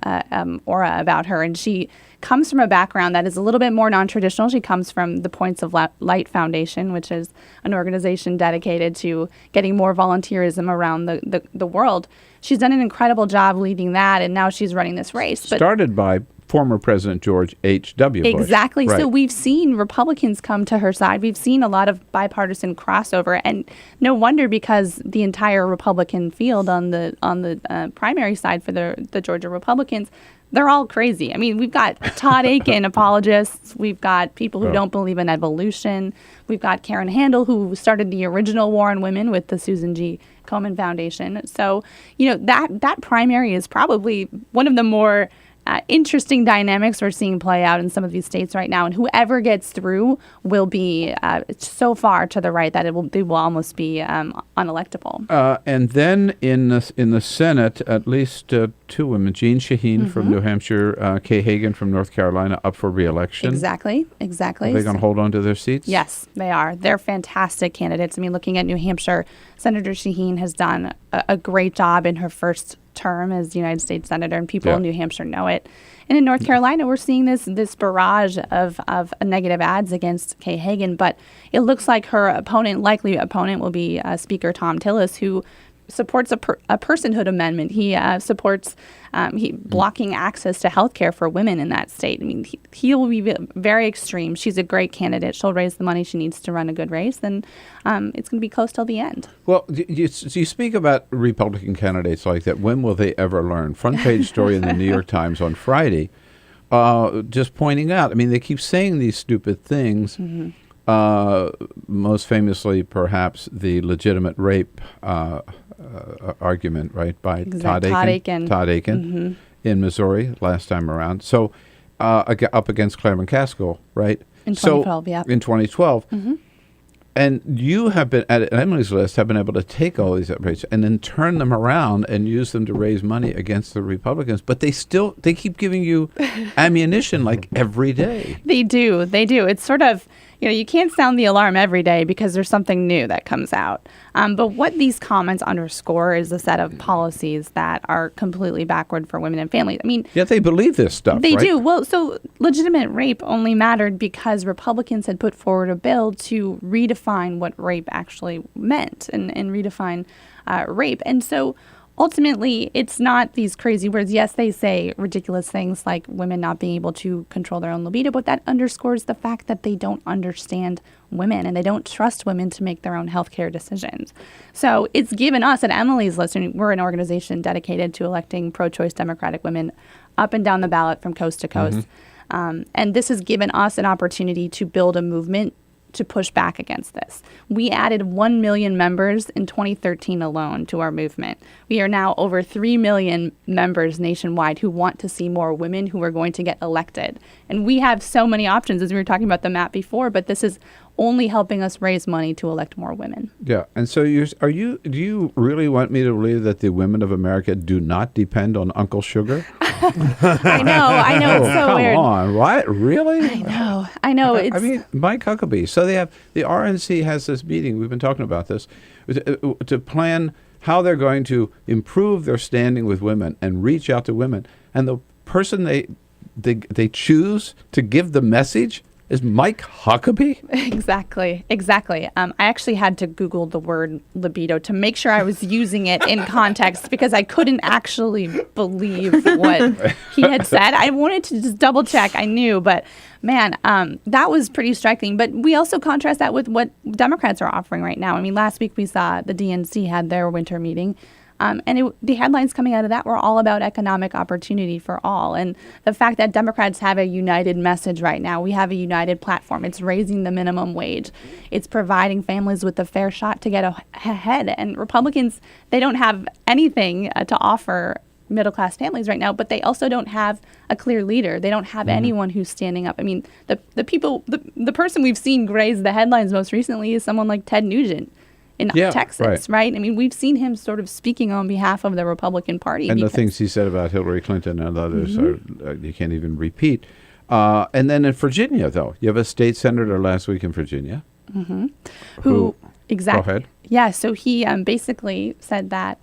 aura about her, and she comes from a background that is a little bit more non-traditional. She comes from the Points of Light Foundation, which is an organization dedicated to getting more volunteerism around the world. She's done an incredible job leading that, and now she's running this race. Started by former President George H.W. Bush. Exactly. Right. So we've seen Republicans come to her side. We've seen a lot of bipartisan crossover, and no wonder because the entire Republican field on the primary side for the Georgia Republicans they're all crazy. I mean, we've got Todd Aiken apologists. We've got people who don't believe in evolution. We've got Karen Handel, who started the original War on Women with the Susan G. Komen Foundation. So, that primary is probably one of the more interesting dynamics we're seeing play out in some of these states right now. And whoever gets through will be so far to the right that they will almost be unelectable. And then in the Senate, at least two women, Jean Shaheen from New Hampshire, Kay Hagan from North Carolina, up for re-election. Exactly. Are they going to hold on to their seats? Yes, they are. They're fantastic candidates. I mean, looking at New Hampshire, Senator Shaheen has done a great job in her first term as United States Senator, and people in New Hampshire know it. And in North Carolina, we're seeing this barrage of negative ads against Kay Hagan, but it looks like her likely opponent will be Speaker Tom Tillis, who supports a personhood amendment. He supports blocking access to health care for women in that state. I mean, he will be very extreme. She's a great candidate. She'll raise the money she needs to run a good race, and it's going to be close till the end. Well, you speak about Republican candidates like that. When will they ever learn? Front page story in the New York Times on Friday, just pointing out, I mean, they keep saying these stupid things. Most famously, perhaps, the legitimate rape argument, right, by Todd Aiken in Missouri last time around. So up against Claire McCaskill, right? In 2012, In 2012. And you have been, at Emily's List, have been able to take all these outrages and then turn them around and use them to raise money against the Republicans. But they keep giving you ammunition like every day. They do. It's sort of, you can't sound the alarm every day because there's something new that comes out. But what these comments underscore is a set of policies that are completely backward for women and families. I mean, yet they believe this stuff. They right? do. Well, so legitimate rape only mattered because Republicans had put forward a bill to redefine what rape actually meant and redefine rape. And so ultimately, it's not these crazy words. Yes, they say ridiculous things like women not being able to control their own libido, but that underscores the fact that they don't understand women and they don't trust women to make their own healthcare decisions. So it's given us at Emily's List, and we're an organization dedicated to electing pro-choice Democratic women up and down the ballot from coast to coast. And this has given us an opportunity to build a movement to push back against this. We added 1 million members in 2013 alone to our movement. We are now over 3 million members nationwide who want to see more women who are going to get elected. And we have so many options, as we were talking about the map before, but this is only helping us raise money to elect more women. Yeah. And so do you really want me to believe that the women of America do not depend on Uncle Sugar? I know. It's so weird. Come on, what? Really? I know. I mean, Mike Huckabee. So the RNC has this meeting. We've been talking about this to plan how they're going to improve their standing with women and reach out to women. And the person they choose to give the message is Mike Huckabee? Exactly. I actually had to Google the word libido to make sure I was using it in context because I couldn't actually believe what he had said. I wanted to just double check. I knew, but man, that was pretty striking. But we also contrast that with what Democrats are offering right now. I mean, last week we saw the DNC had their winter meeting. And the headlines coming out of that were all about economic opportunity for all. And the fact that Democrats have a united message right now, we have a united platform. It's raising the minimum wage. It's providing families with a fair shot to get ahead. And Republicans, they don't have anything to offer middle-class families right now, but they also don't have a clear leader. They don't have anyone who's standing up. I mean, the person we've seen graze the headlines most recently is someone like Ted Nugent in Texas, right? I mean, we've seen him sort of speaking on behalf of the Republican Party. And the things he said about Hillary Clinton and others you can't even repeat. And then in Virginia, though, you have a state senator last week in Virginia. Who exactly. Go ahead. Yeah, so he basically said that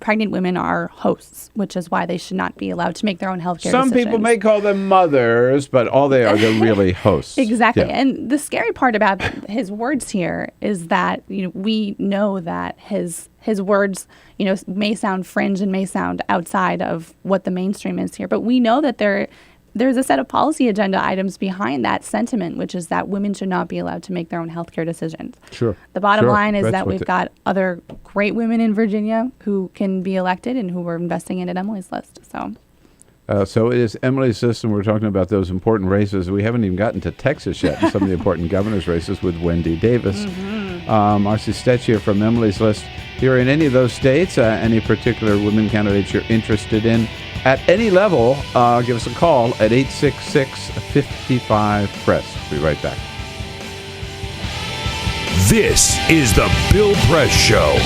pregnant women are hosts, which is why they should not be allowed to make their own healthcare decisions. Some people may call them mothers, but all they're really hosts. Exactly. Yeah. And the scary part about his words here is that we know that his words may sound fringe and may sound outside of what the mainstream is here, but we know that there's a set of policy agenda items behind that sentiment, which is that women should not be allowed to make their own healthcare decisions. Sure. The bottom line is that we've got other great women in Virginia who can be elected and who we're investing in at Emily's List. So, So it is Emily's system. We're talking about those important races. We haven't even gotten to Texas yet, and some of the important governor's races with Wendy Davis. Marcy Stech here from Emily's List. If you're in any of those states, any particular women candidates you're interested in at any level, give us a call at 866-55-PRESS. We'll be right back. This is the Bill Press Show.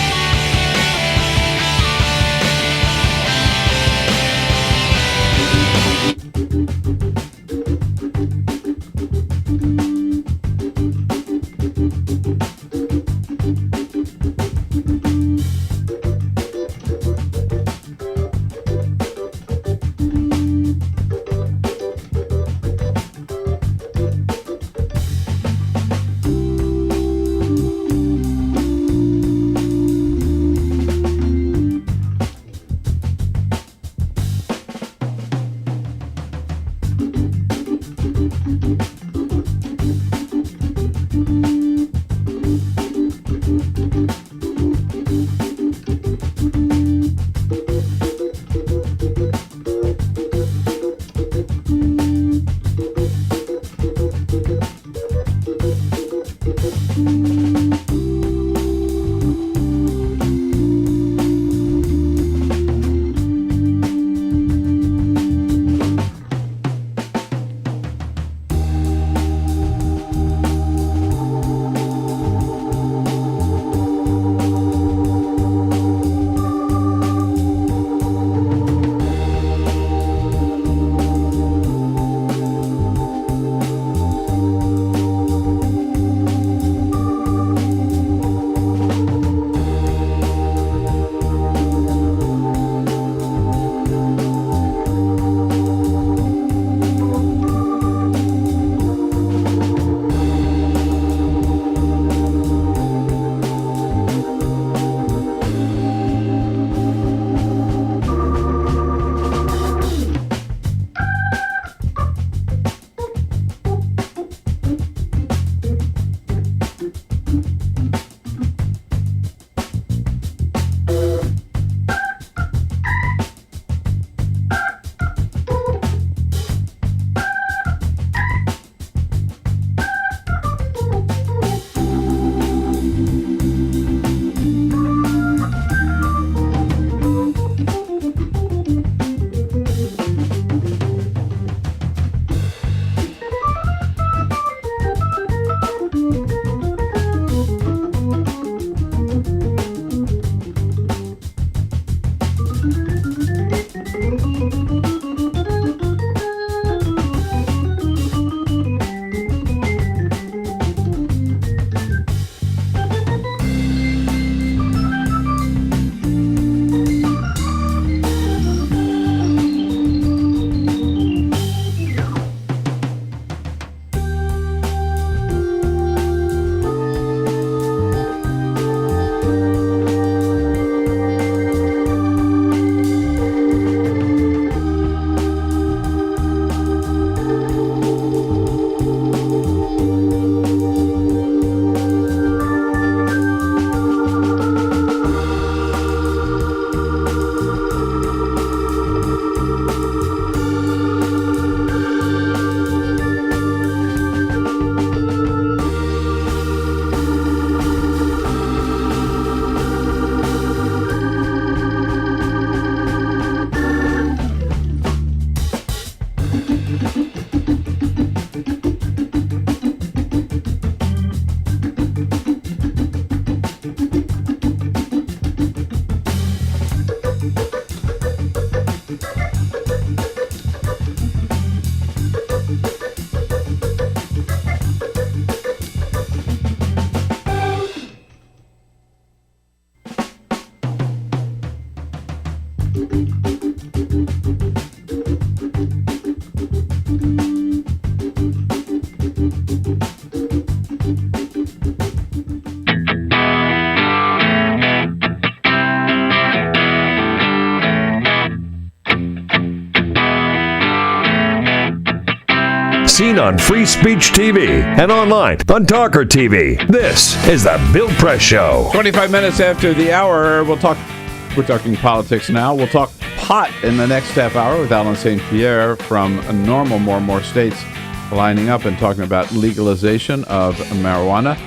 Seen on Free Speech TV and online on TawkrTV. This is the Bill Press Show. 25 minutes after the hour, we're talking politics now. We'll talk hot in the next half hour with Alan St. Pierre from NORML. More and more states lining up and talking about legalization of marijuana.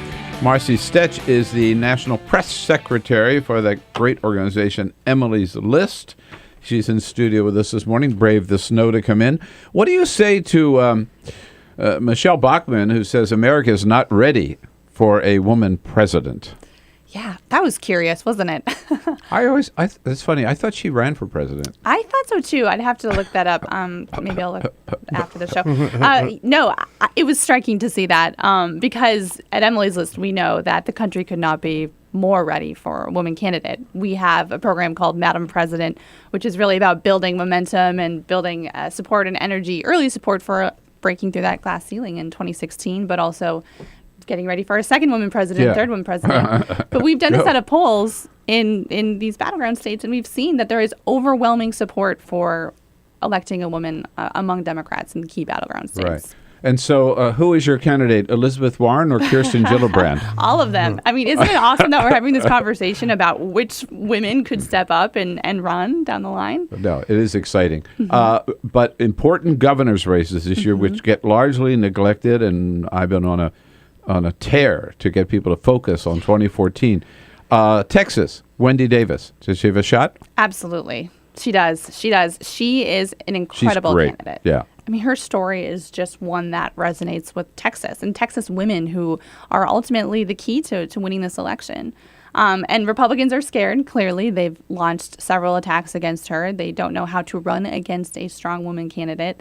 Marcy Stech is the National Press Secretary for the great organization Emily's List. She's in studio with us this morning, braved the snow to come in. What do you say to Michelle Bachmann, who says America is not ready for a woman president? Yeah, that was curious, wasn't it? It's funny. I thought she ran for president. I thought so too. I'd have to look that up. Maybe I'll look after the show. No, it was striking to see that because at Emily's List, we know that the country could not be more ready for a woman candidate. We have a program called Madam President, which is really about building momentum and building support and energy, early support for breaking through that glass ceiling in 2016, but also getting ready for a second woman president, third woman president. But we've done a set of polls in these battleground states, and we've seen that there is overwhelming support for electing a woman among Democrats in the key battleground states. Right. And so who is your candidate, Elizabeth Warren or Kirsten Gillibrand? All of them. I mean, isn't it awesome that we're having this conversation about which women could step up and run down the line? No, it is exciting. But important governor's races this year, which get largely neglected, and I've been on a tear to get people to focus on 2014. Texas, Wendy Davis. Does she have a shot? Absolutely. She does. She is an incredible candidate. Yeah. I mean, her story is just one that resonates with Texas and Texas women who are ultimately the key to winning this election. And Republicans are scared. Clearly, they've launched several attacks against her. They don't know how to run against a strong woman candidate.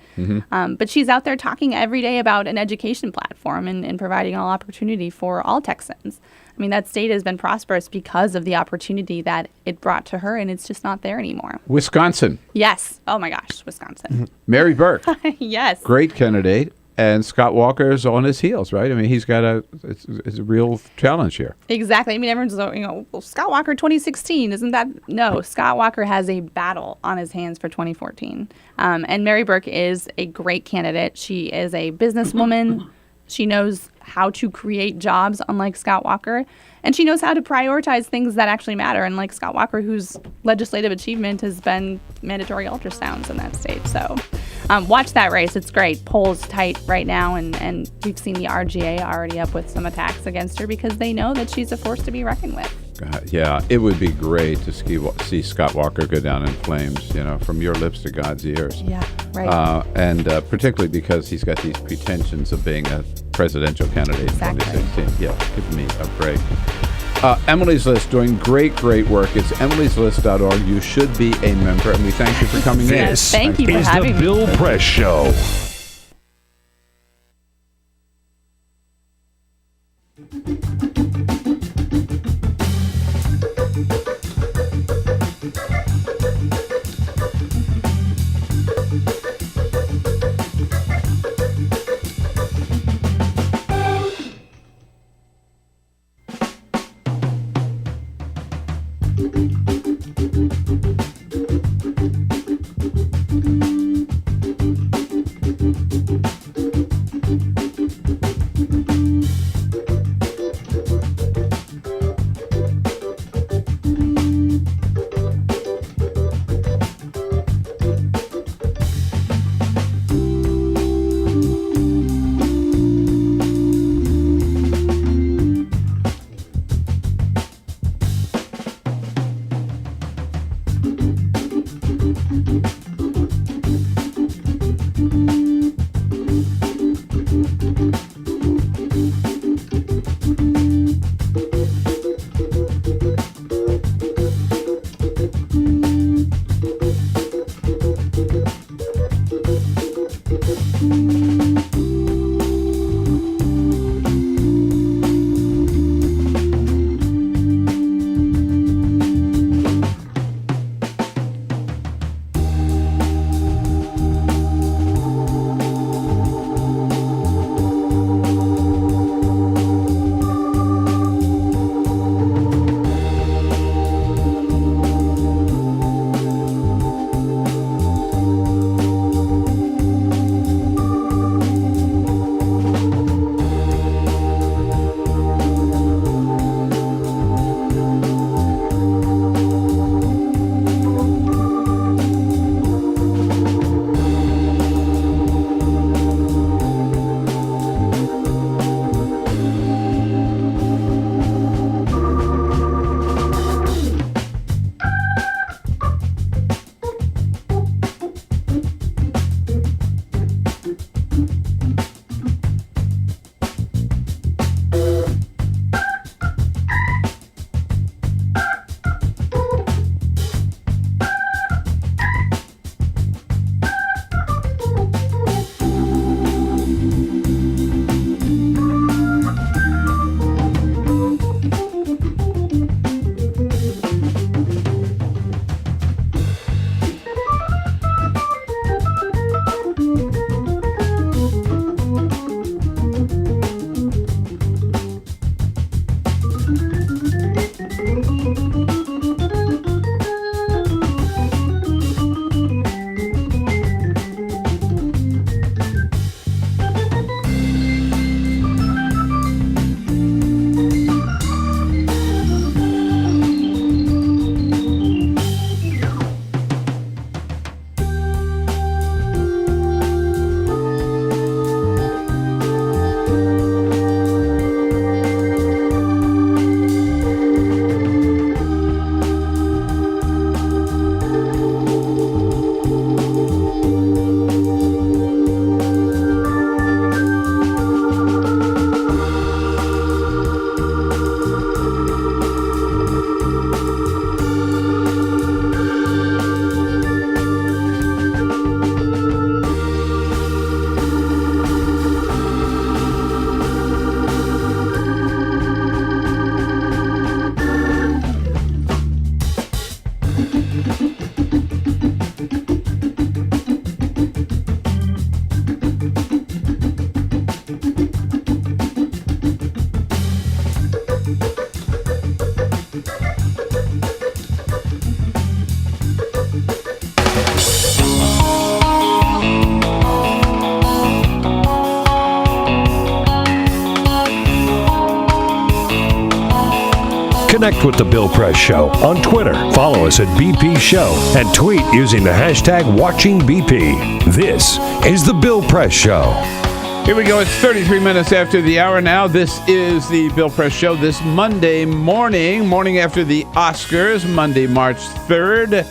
But she's out there talking every day about an education platform and providing all opportunity for all Texans. I mean, that state has been prosperous because of the opportunity that it brought to her, and it's just not there anymore. Wisconsin. Yes. Oh, my gosh, Wisconsin. Mary Burke. Yes. Great candidate. And Scott Walker's on his heels, right? I mean, he's got it's a real challenge here. Exactly. I mean, everyone's well, Scott Walker 2016, isn't that? No, Scott Walker has a battle on his hands for 2014. And Mary Burke is a great candidate. She is a businesswoman. She knows how to create jobs, unlike Scott Walker. And she knows how to prioritize things that actually matter, unlike Scott Walker, whose legislative achievement has been mandatory ultrasounds in that state. So watch that race. It's great. Polls tight right now, and we've seen the RGA already up with some attacks against her because they know that she's a force to be reckoned with. Yeah, it would be great to see Scott Walker go down in flames, from your lips to God's ears. Yeah, right. And particularly because he's got these pretensions of being a presidential candidate in 2016. Yeah, give me a break. Emily's List doing great work. It's emilyslist.org. You should be a member, and we thank you for coming in. This thank you for is having the Bill Press Show. Connect with The Bill Press Show on Twitter. Follow us at BP Show and tweet using the hashtag WatchingBP. This is The Bill Press Show. Here we go. It's 33 minutes after the hour now. This is The Bill Press Show this Monday morning after the Oscars, Monday, March 3rd.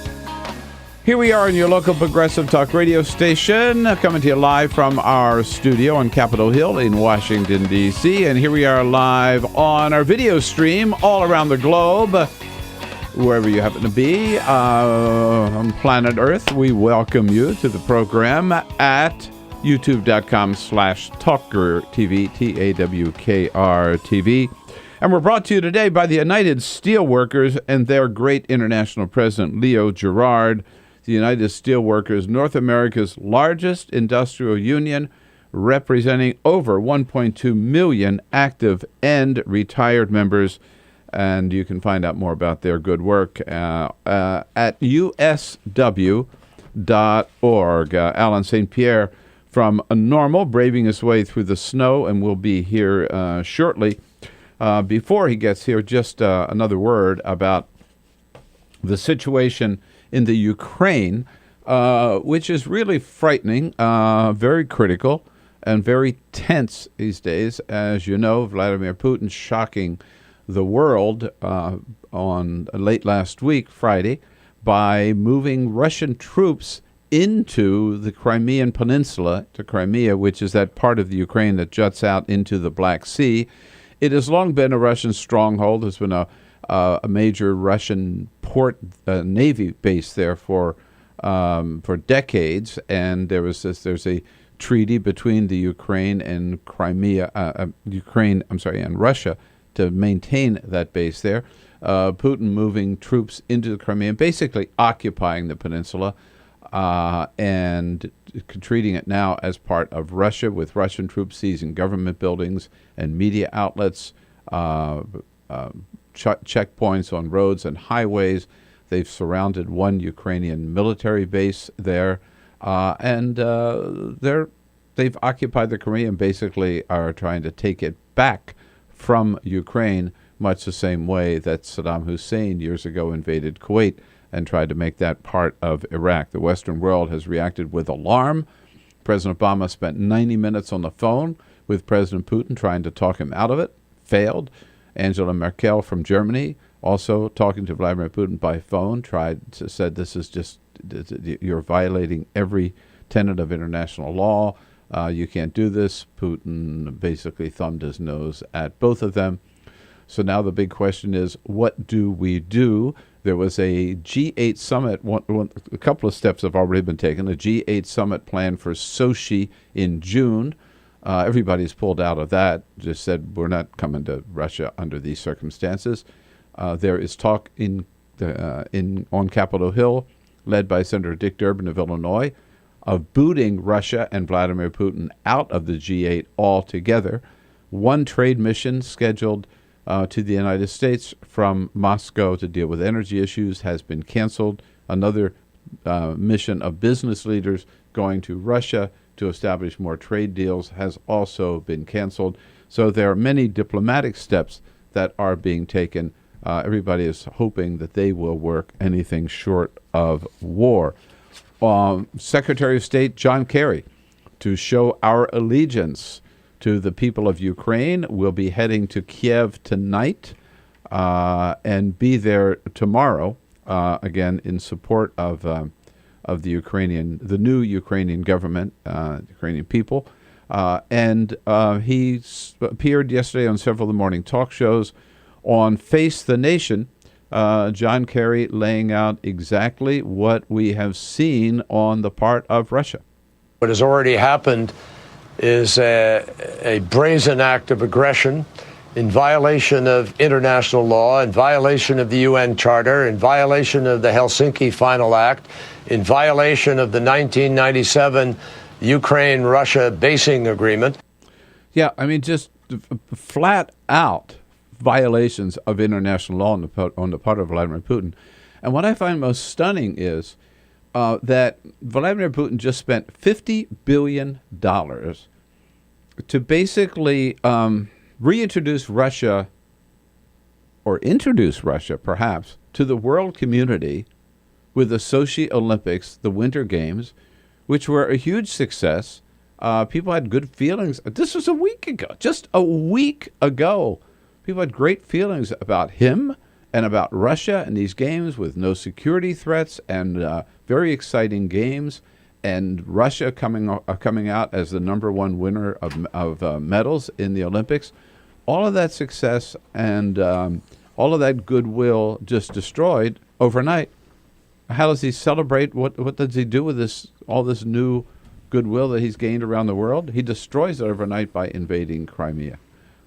Here we are in your local progressive talk radio station, coming to you live from our studio on Capitol Hill in Washington, D.C. And here we are live on our video stream all around the globe, wherever you happen to be on planet Earth. We welcome you to the program at youtube.com/TawkrTV, TAWKRTV. And we're brought to you today by the United Steelworkers and their great international president, Leo Gerard. The United Steelworkers, North America's largest industrial union, representing over 1.2 million active and retired members. And you can find out more about their good work at usw.org. Alan St. Pierre from NORML, braving his way through the snow, and will be here shortly. Before he gets here, just another word about the situation in the Ukraine, which is really frightening, very critical, and very tense these days. As you know, Vladimir Putin shocking the world on late last week, Friday, by moving Russian troops into the Crimean Peninsula, to Crimea, which is that part of the Ukraine that juts out into the Black Sea. It has long been a Russian stronghold. There's been a major Russian port navy base there for decades, and there's a treaty between the Ukraine and and Russia to maintain that base there. Putin moving troops into the Crimea, basically occupying the peninsula, and treating it now as part of Russia, with Russian troops seizing government buildings and media outlets, checkpoints on roads and highways. They've surrounded one Ukrainian military base there, and they've occupied the Crimea and basically are trying to take it back from Ukraine, much the same way that Saddam Hussein years ago invaded Kuwait and tried to make that part of Iraq. The Western world has reacted with alarm. President Obama spent 90 minutes on the phone with President Putin trying to talk him out of it, failed. Angela Merkel from Germany, also talking to Vladimir Putin by phone, said this is just, you're violating every tenet of international law. You can't do this. Putin basically thumbed his nose at both of them. So now the big question is, what do we do? There was a G8 summit. A couple of steps have already been taken. A G8 summit planned for Sochi in June. Everybody's pulled out of that, just said we're not coming to Russia under these circumstances. There is talk on Capitol Hill, led by Senator Dick Durbin of Illinois, of booting Russia and Vladimir Putin out of the G8 altogether. One trade mission scheduled to the United States from Moscow to deal with energy issues has been canceled. Another mission of business leaders going to Russia to establish more trade deals has also been canceled. So there are many diplomatic steps that are being taken. Everybody is hoping that they will work anything short of war. Secretary of State John Kerry, to show our allegiance to the people of Ukraine, will be heading to Kiev tonight and be there tomorrow, again, in support of the new Ukrainian government, Ukrainian people. And he appeared yesterday on several of the morning talk shows. On Face the Nation, John Kerry laying out exactly what we have seen on the part of Russia. What has already happened is a brazen act of aggression in violation of international law, in violation of the UN Charter, in violation of the Helsinki Final Act, in violation of the 1997 Ukraine-Russia basing agreement. Yeah, I mean, just flat out violations of international law on the part of Vladimir Putin. And what I find most stunning is that Vladimir Putin just spent $50 billion to basically reintroduce Russia or introduce Russia, perhaps, to the world community with the Sochi Olympics, the Winter Games, which were a huge success. People had good feelings. This was a week ago, just a week ago. People had great feelings about him and about Russia and these games with no security threats and very exciting games. And Russia coming out as the number one winner of medals in the Olympics. All of that success and all of that goodwill just destroyed overnight. How does he celebrate? What does he do with all this new goodwill that he's gained around the world? He destroys it overnight by invading Crimea.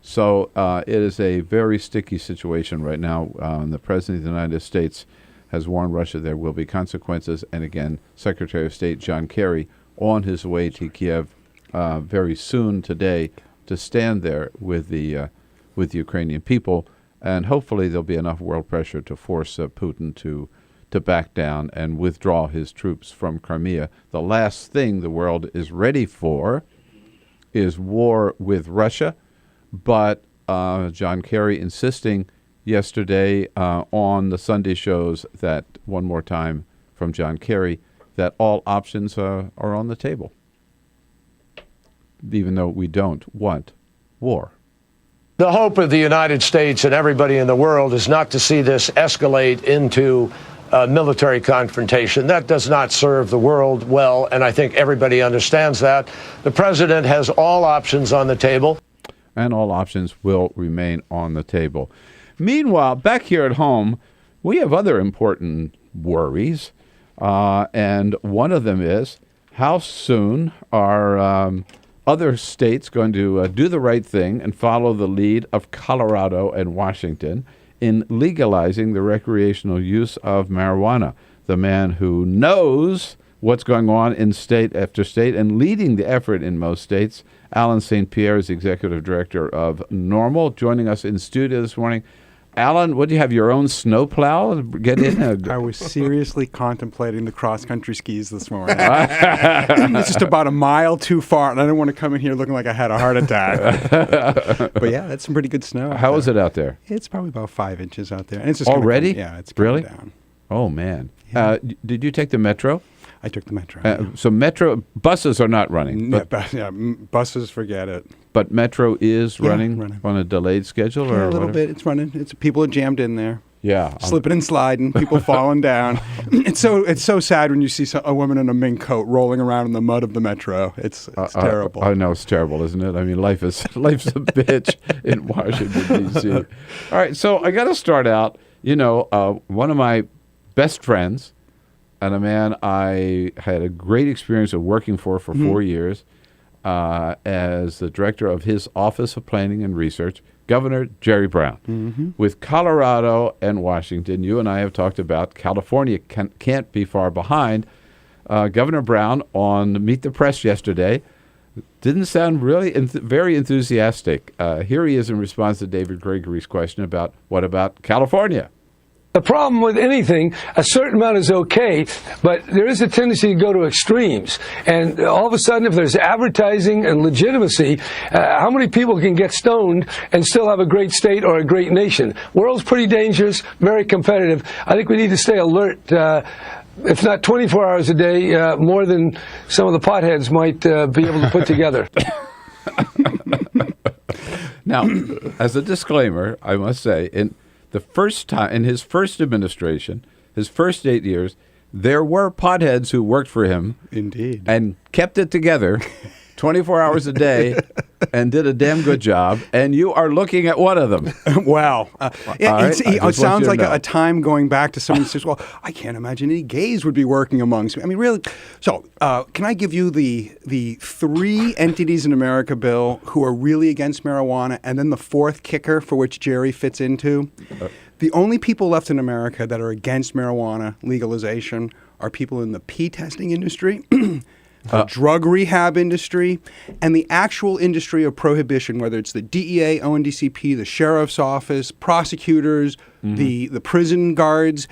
So it is a very sticky situation right now. The President of the United States has warned Russia there will be consequences. And again, Secretary of State John Kerry on his way to Kiev very soon today to stand there with the Ukrainian people. And hopefully there'll be enough world pressure to force Putin to back down and withdraw his troops from Crimea. The last thing the world is ready for is war with Russia. But John Kerry insisting yesterday on the Sunday shows that, one more time from John Kerry, that all options are on the table, even though we don't want war. The hope of the United States and everybody in the world is not to see this escalate into military confrontation. That does not serve the world well, and I think everybody understands that. The president has all options on the table. And all options will remain on the table. Meanwhile, back here at home, we have other important worries, and one of them is how soon are other states going to do the right thing and follow the lead of Colorado and Washington in legalizing the recreational use of marijuana. The man who knows what's going on in state after state and leading the effort in most states, Alan St. Pierre is Executive Director of NORML, joining us in studio this morning. Alan, what do you have, your own snowplow? Get in. I was seriously contemplating the cross-country skis this morning. It's just about a mile too far, and I didn't want to come in here looking like I had a heart attack. But yeah, that's some pretty good snow. How is it out there? It's probably about 5 inches out there. And it's just already? It's coming really down. Oh, man. Yeah. Did you take the Metro? I took the Metro. So Metro buses are not running. Buses, forget it. But Metro is running on a delayed schedule, or a little bit. It's running. People are jammed in there. Yeah, slipping and sliding. People falling down. It's so sad when you see a woman in a mink coat rolling around in the mud of the Metro. It's terrible. I know it's terrible, isn't it? I mean, life's a bitch in Washington D.C. All right, so I got to start out. One of my best friends, and a man I had a great experience of working for 4 years as the director of his Office of Planning and Research, Governor Jerry Brown. Mm-hmm. With Colorado and Washington, you and I have talked about California can't be far behind. Governor Brown on Meet the Press yesterday didn't sound really very enthusiastic. Here he is in response to David Gregory's question about what about California? The problem with anything, a certain amount is okay, but there is a tendency to go to extremes. And all of a sudden, if there's advertising and legitimacy, how many people can get stoned and still have a great state or a great nation? World's pretty dangerous, very competitive. I think we need to stay alert, if not 24 hours a day, more than some of the potheads might be able to put together. Now, as a disclaimer, I must say, the first time, in his first administration, his first 8 years, there were potheads who worked for him. Indeed. And kept it together 24 hours a day and did a damn good job. And you are looking at one of them. Wow. It sounds like a time going back to someone who says, well, I can't imagine any gays would be working amongst me. I mean, really. So can I give you the 3 entities in America, Bill, who are really against marijuana, and then the 4th kicker for which Jerry fits into? The only people left in America that are against marijuana legalization are people in the pee testing industry, the drug rehab industry, and the actual industry of prohibition, whether it's the DEA, ONDCP, the sheriff's office, prosecutors, the prison guards,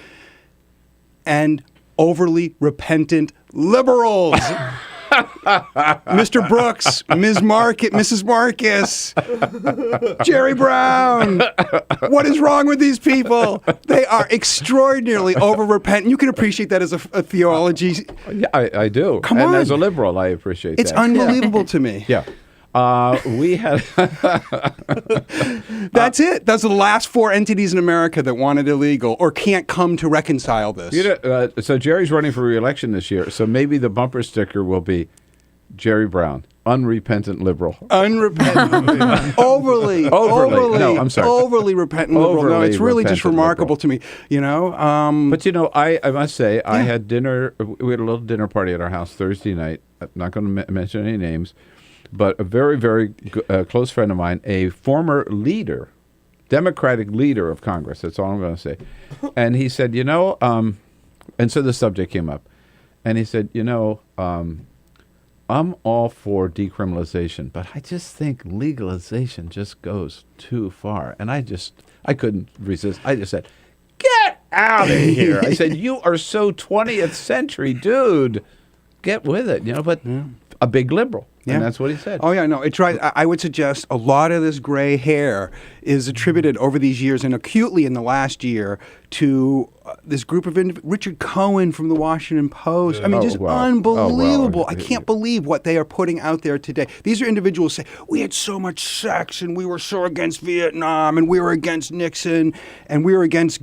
and overly repentant liberals. Mr. Brooks, Mrs. Marcus, Jerry Brown. What is wrong with these people? They are extraordinarily over-repentant. You can appreciate that as a theology. Yeah, I do. Come and on. as a liberal, I appreciate that. It's unbelievable to me. Yeah. We had. That's it. Those are the last 4 entities in America that want it illegal or can't come to reconcile this. So Jerry's running for re-election this year. So maybe the bumper sticker will be Jerry Brown, unrepentant liberal. Unrepentant. Overly. No, I'm sorry. Overly repentant liberal. No, it's really just remarkable to me. But I must say, I had dinner. We had a little dinner party at our house Thursday night. I'm not going to mention any names. But a very, very close friend of mine, a former leader, Democratic leader of Congress, that's all I'm going to say. And he said, and so the subject came up. And he said, I'm all for decriminalization, but I just think legalization just goes too far. And I couldn't resist. I just said, get out of here. I said, you are so 20th century, dude. Get with it, but a big liberal. Yeah. And that's what he said. Oh, yeah, no, it's right. I would suggest a lot of this gray hair is attributed over these years and acutely in the last year to this group of Richard Cohen from the Washington Post. I mean, unbelievable. I can't believe what they are putting out there today. These are individuals who say, we had so much sex and we were so against Vietnam and we were against Nixon and we were against,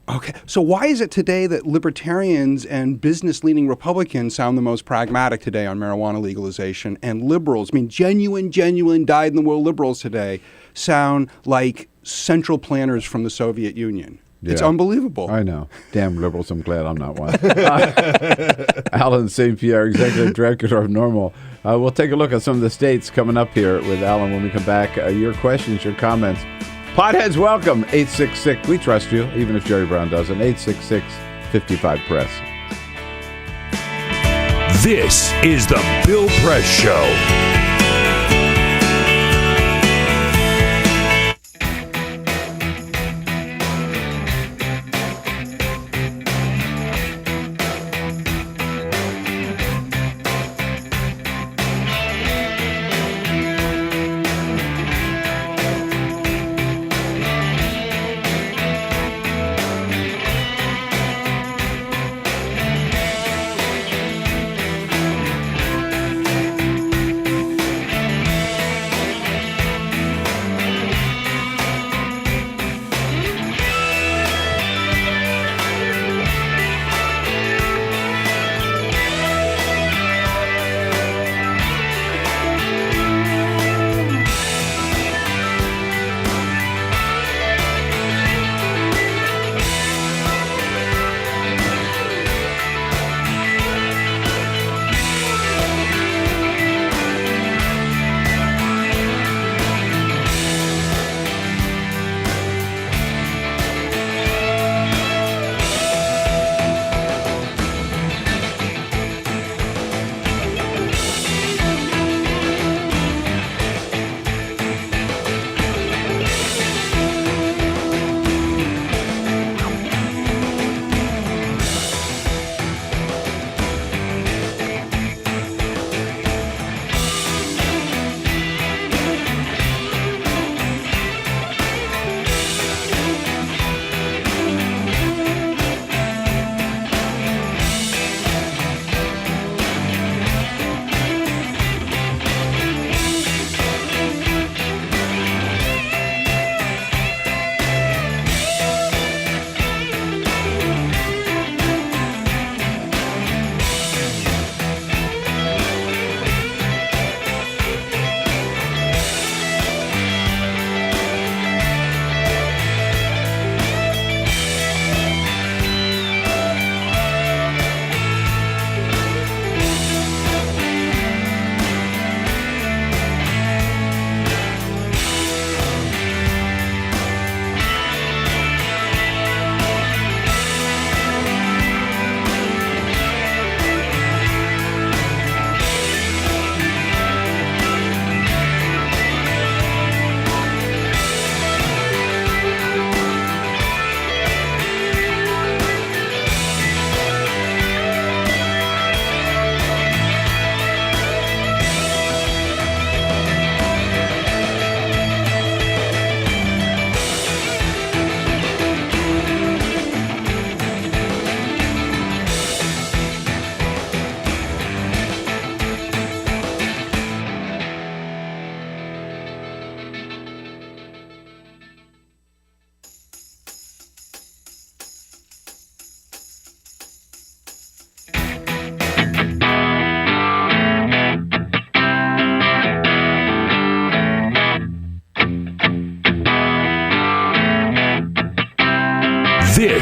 Okay, so why is it today that libertarians and business-leaning Republicans sound the most pragmatic today on marijuana legalization, and liberals, genuine, dyed-in-the-wool liberals today, sound like central planners from the Soviet Union? Yeah. It's unbelievable. I know. Damn liberals, I'm glad I'm not one. Alan St. Pierre, Executive Director of NORML. We'll take a look at some of the states coming up here with Alan when we come back. Your questions, your comments. Potheads, welcome. 866. We trust you, even if Jerry Brown doesn't. 866-55-PRESS. This is the Bill Press Show.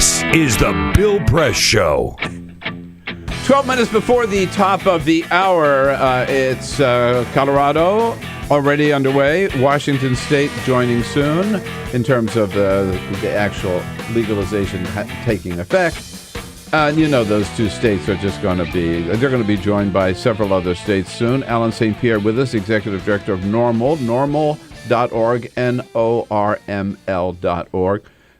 This is the Bill Press Show. 12 minutes before the top of the hour, it's Colorado already underway. Washington State joining soon in terms of the actual legalization taking effect. You know, those two states are just going to they're going to be joined by several other states soon. Alan St. Pierre with us, Executive Director of NORML, normal.org, NORML.org.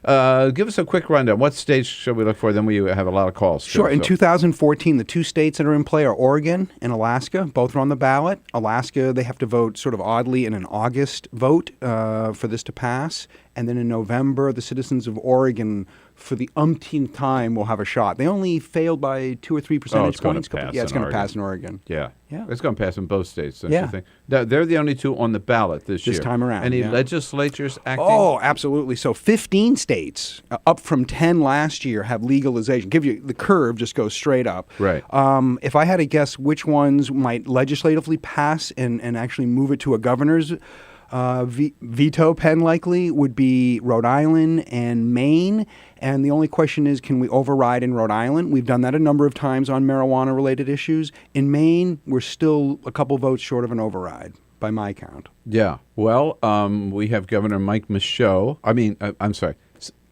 Give us a quick rundown. What states should we look for? Then we have a lot of calls. Sure. In 2014, the two states that are in play are Oregon and Alaska. Both are on the ballot. Alaska, they have to vote sort of oddly in an August vote for this to pass. And then in November, the citizens of Oregon, for the umpteenth time, will have a shot. They only failed by 2 or 3 percentage points. Yeah, it's going to pass in Oregon. Yeah. It's going to pass in both states, don't you think? They're the only two on the ballot this year. This time around. Any legislatures acting? Oh, absolutely. So 15 states, up from 10 last year, have legalization. Give you the curve just goes straight up. Right. If I had to guess which ones might legislatively pass and actually move it to a governor's veto pen, likely would be Rhode Island and Maine. And the only question is, can we override in Rhode Island? We've done that a number of times on marijuana-related issues. In Maine, we're still a couple votes short of an override, by my count. Yeah. Well, we have Governor Mike Michaud.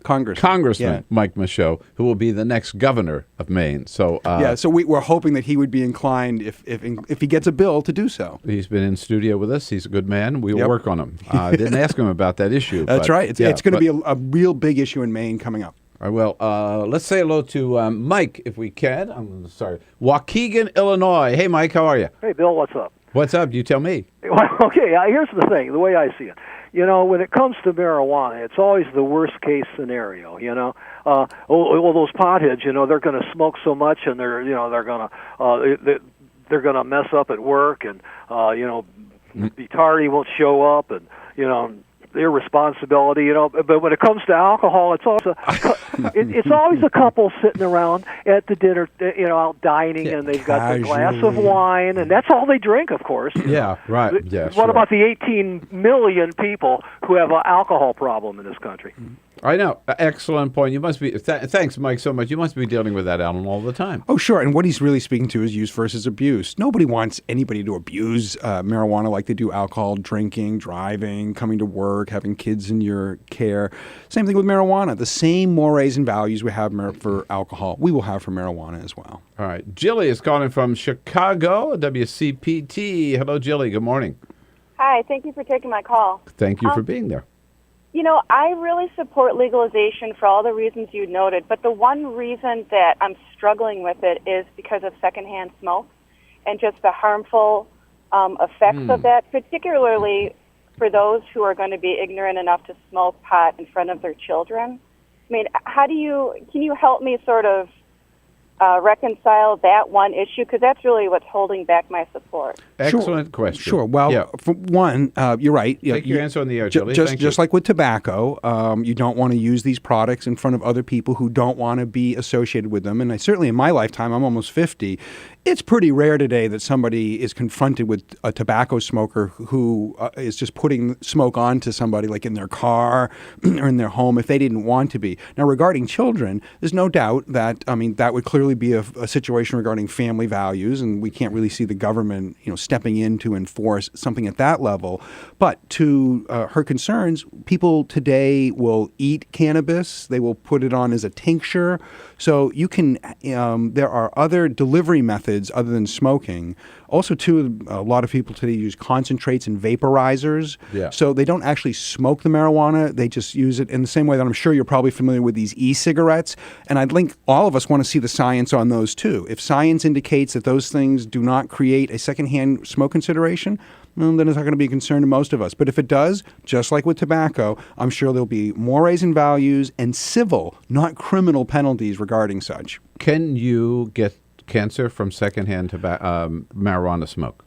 Congressman Mike Michaud, who will be the next governor of Maine. So so we're hoping that he would be inclined, if he gets a bill, to do so. He's been in studio with us. He's a good man. We'll work on him. Didn't ask him about that issue. That's right. It's going to be a real big issue in Maine coming up. All right, well, let's say hello to Mike, if we can. I'm sorry. Waukegan, Illinois. Hey, Mike, how are you? Hey, Bill, what's up? What's up? You tell me. Well, okay, here's the thing, the way I see it. You know, when it comes to marijuana, it's always the worst-case scenario, you know. Those potheads, you know, they're going to smoke so much, and they're going to mess up at work, and, be tardy, won't show up, and, irresponsibility, you know. But when it comes to alcohol, it's always a couple sitting around at the dinner, out dining, and they've got the glass of wine, and that's all they drink, of course. Yeah, right. Yeah. What about the 18 million people who have an alcohol problem in this country? I know. Excellent point. You must be. Thanks, Mike, so much. You must be dealing with that, Alan, all the time. Oh, sure. And what he's really speaking to is use versus abuse. Nobody wants anybody to abuse marijuana like they do alcohol, drinking, driving, coming to work, having kids in your care. Same thing with marijuana. The same mores and values we have for alcohol, we will have for marijuana as well. All right. Jilly is calling from Chicago, WCPT. Hello, Jilly. Good morning. Hi. Thank you for taking my call. Thank you for being there. You know, I really support legalization for all the reasons you noted, but the one reason that I'm struggling with it is because of secondhand smoke and just the harmful effects of that, particularly for those who are going to be ignorant enough to smoke pot in front of their children. I mean, can you help me sort of reconcile that one issue? Because that's really what's holding back my support. Excellent question. Sure. Well, for one, you're right. Take your answer on the air, Jilly. Just like with tobacco, you don't want to use these products in front of other people who don't want to be associated with them. And certainly in my lifetime, I'm almost 50, it's pretty rare today that somebody is confronted with a tobacco smoker who is just putting smoke onto somebody, like in their car or in their home, if they didn't want to be. Now, regarding children, there's no doubt that, that would clearly be a situation regarding family values, and we can't really see the government, stepping in to enforce something at that level. But to her concerns, people today will eat cannabis. They will put it on as a tincture. So you can, there are other delivery methods other than smoking. Also, too, a lot of people today use concentrates and vaporizers. Yeah. So they don't actually smoke the marijuana. They just use it in the same way that I'm sure you're probably familiar with these e-cigarettes. And I'd think all of us want to see the science on those, too. If science indicates that those things do not create a secondhand smoke consideration, well, then it's not going to be a concern to most of us. But if it does, just like with tobacco, I'm sure there'll be mores and values and civil, not criminal penalties regarding such. Can you get cancer from secondhand marijuana smoke?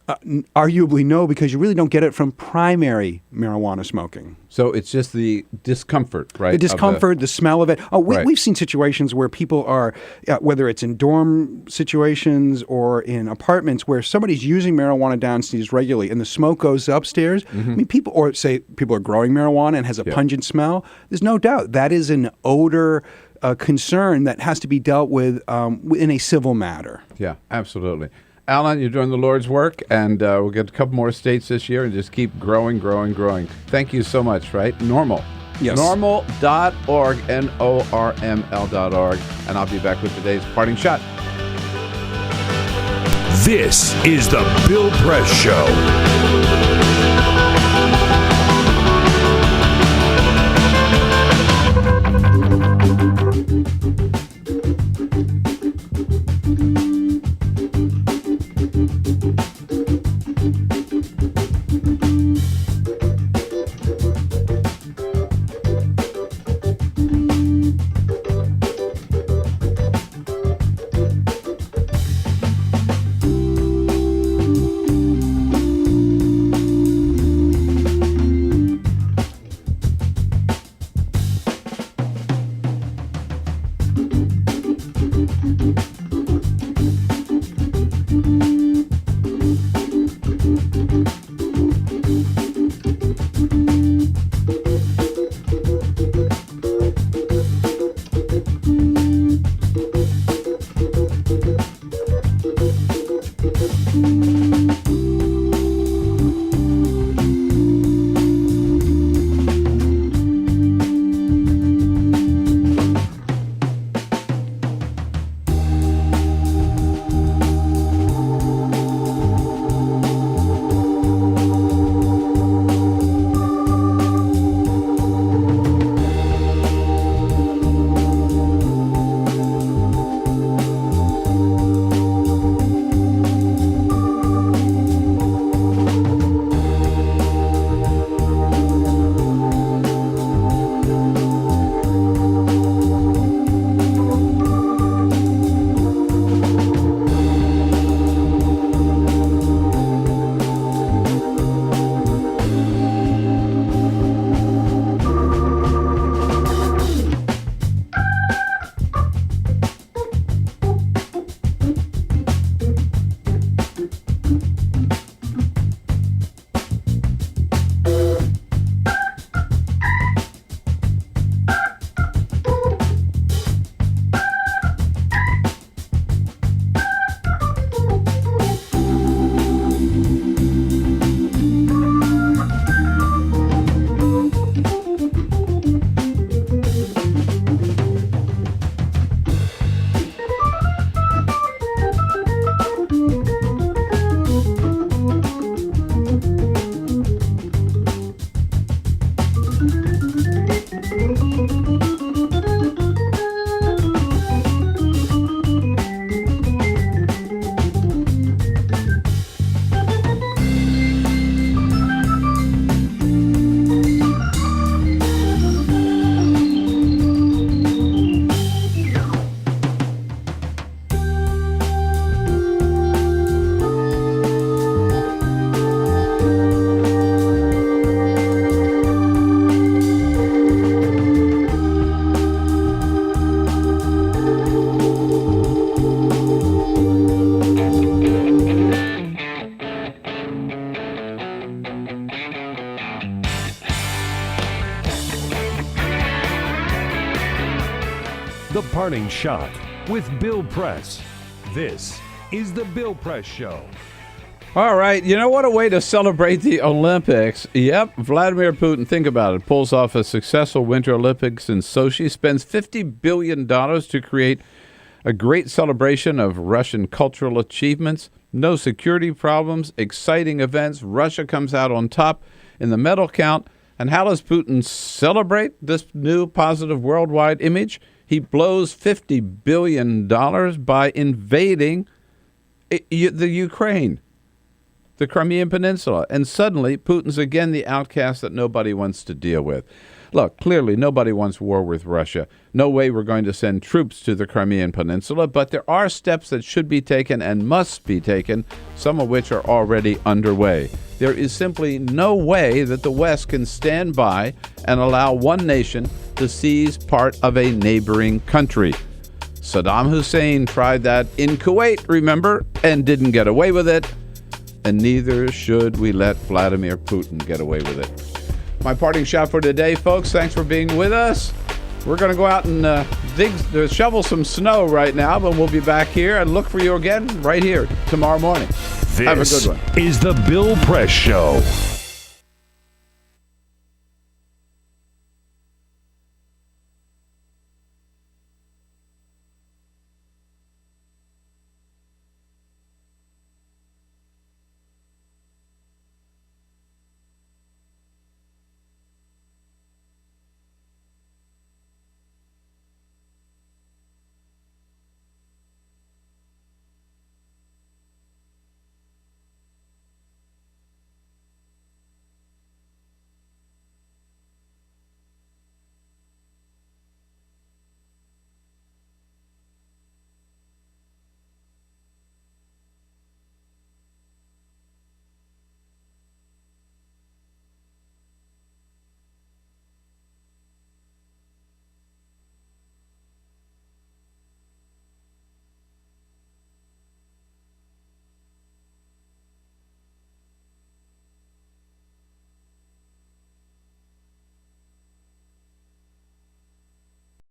Arguably no, because you really don't get it from primary marijuana smoking. So it's just the discomfort, right? The discomfort, the smell of it. We've seen situations where people are, whether it's in dorm situations or in apartments, where somebody's using marijuana downstairs regularly and the smoke goes upstairs. Mm-hmm. I mean, people are growing marijuana and has a pungent smell. There's no doubt that is an odor a concern that has to be dealt with in a civil matter. Yeah, absolutely. Alan, you're doing the Lord's work, and we'll get a couple more states this year and just keep growing. Thank you so much, right? NORML. Yes. NORML.org, NORML.org. And I'll be back with today's parting shot. This is the Bill Press Show. The Parting Shot with Bill Press. This is the Bill Press Show. All right, you know what a way to celebrate the Olympics. Yep, Vladimir Putin, think about it, pulls off a successful Winter Olympics in Sochi, spends $50 billion to create a great celebration of Russian cultural achievements, no security problems, exciting events. Russia comes out on top in the medal count. And how does Putin celebrate this new positive worldwide image? He blows $50 billion by invading the Ukraine, the Crimean Peninsula. And suddenly, Putin's again the outcast that nobody wants to deal with. Look, clearly nobody wants war with Russia. No way we're going to send troops to the Crimean Peninsula, but there are steps that should be taken and must be taken, some of which are already underway. There is simply no way that the West can stand by and allow one nation to seize part of a neighboring country. Saddam Hussein tried that in Kuwait, remember, and didn't get away with it. And neither should we let Vladimir Putin get away with it. My parting shot for today, folks. Thanks for being with us. We're going to go out and shovel some snow right now, but we'll be back here and look for you again right here tomorrow morning. This Have a good one. is the Bill Press Show.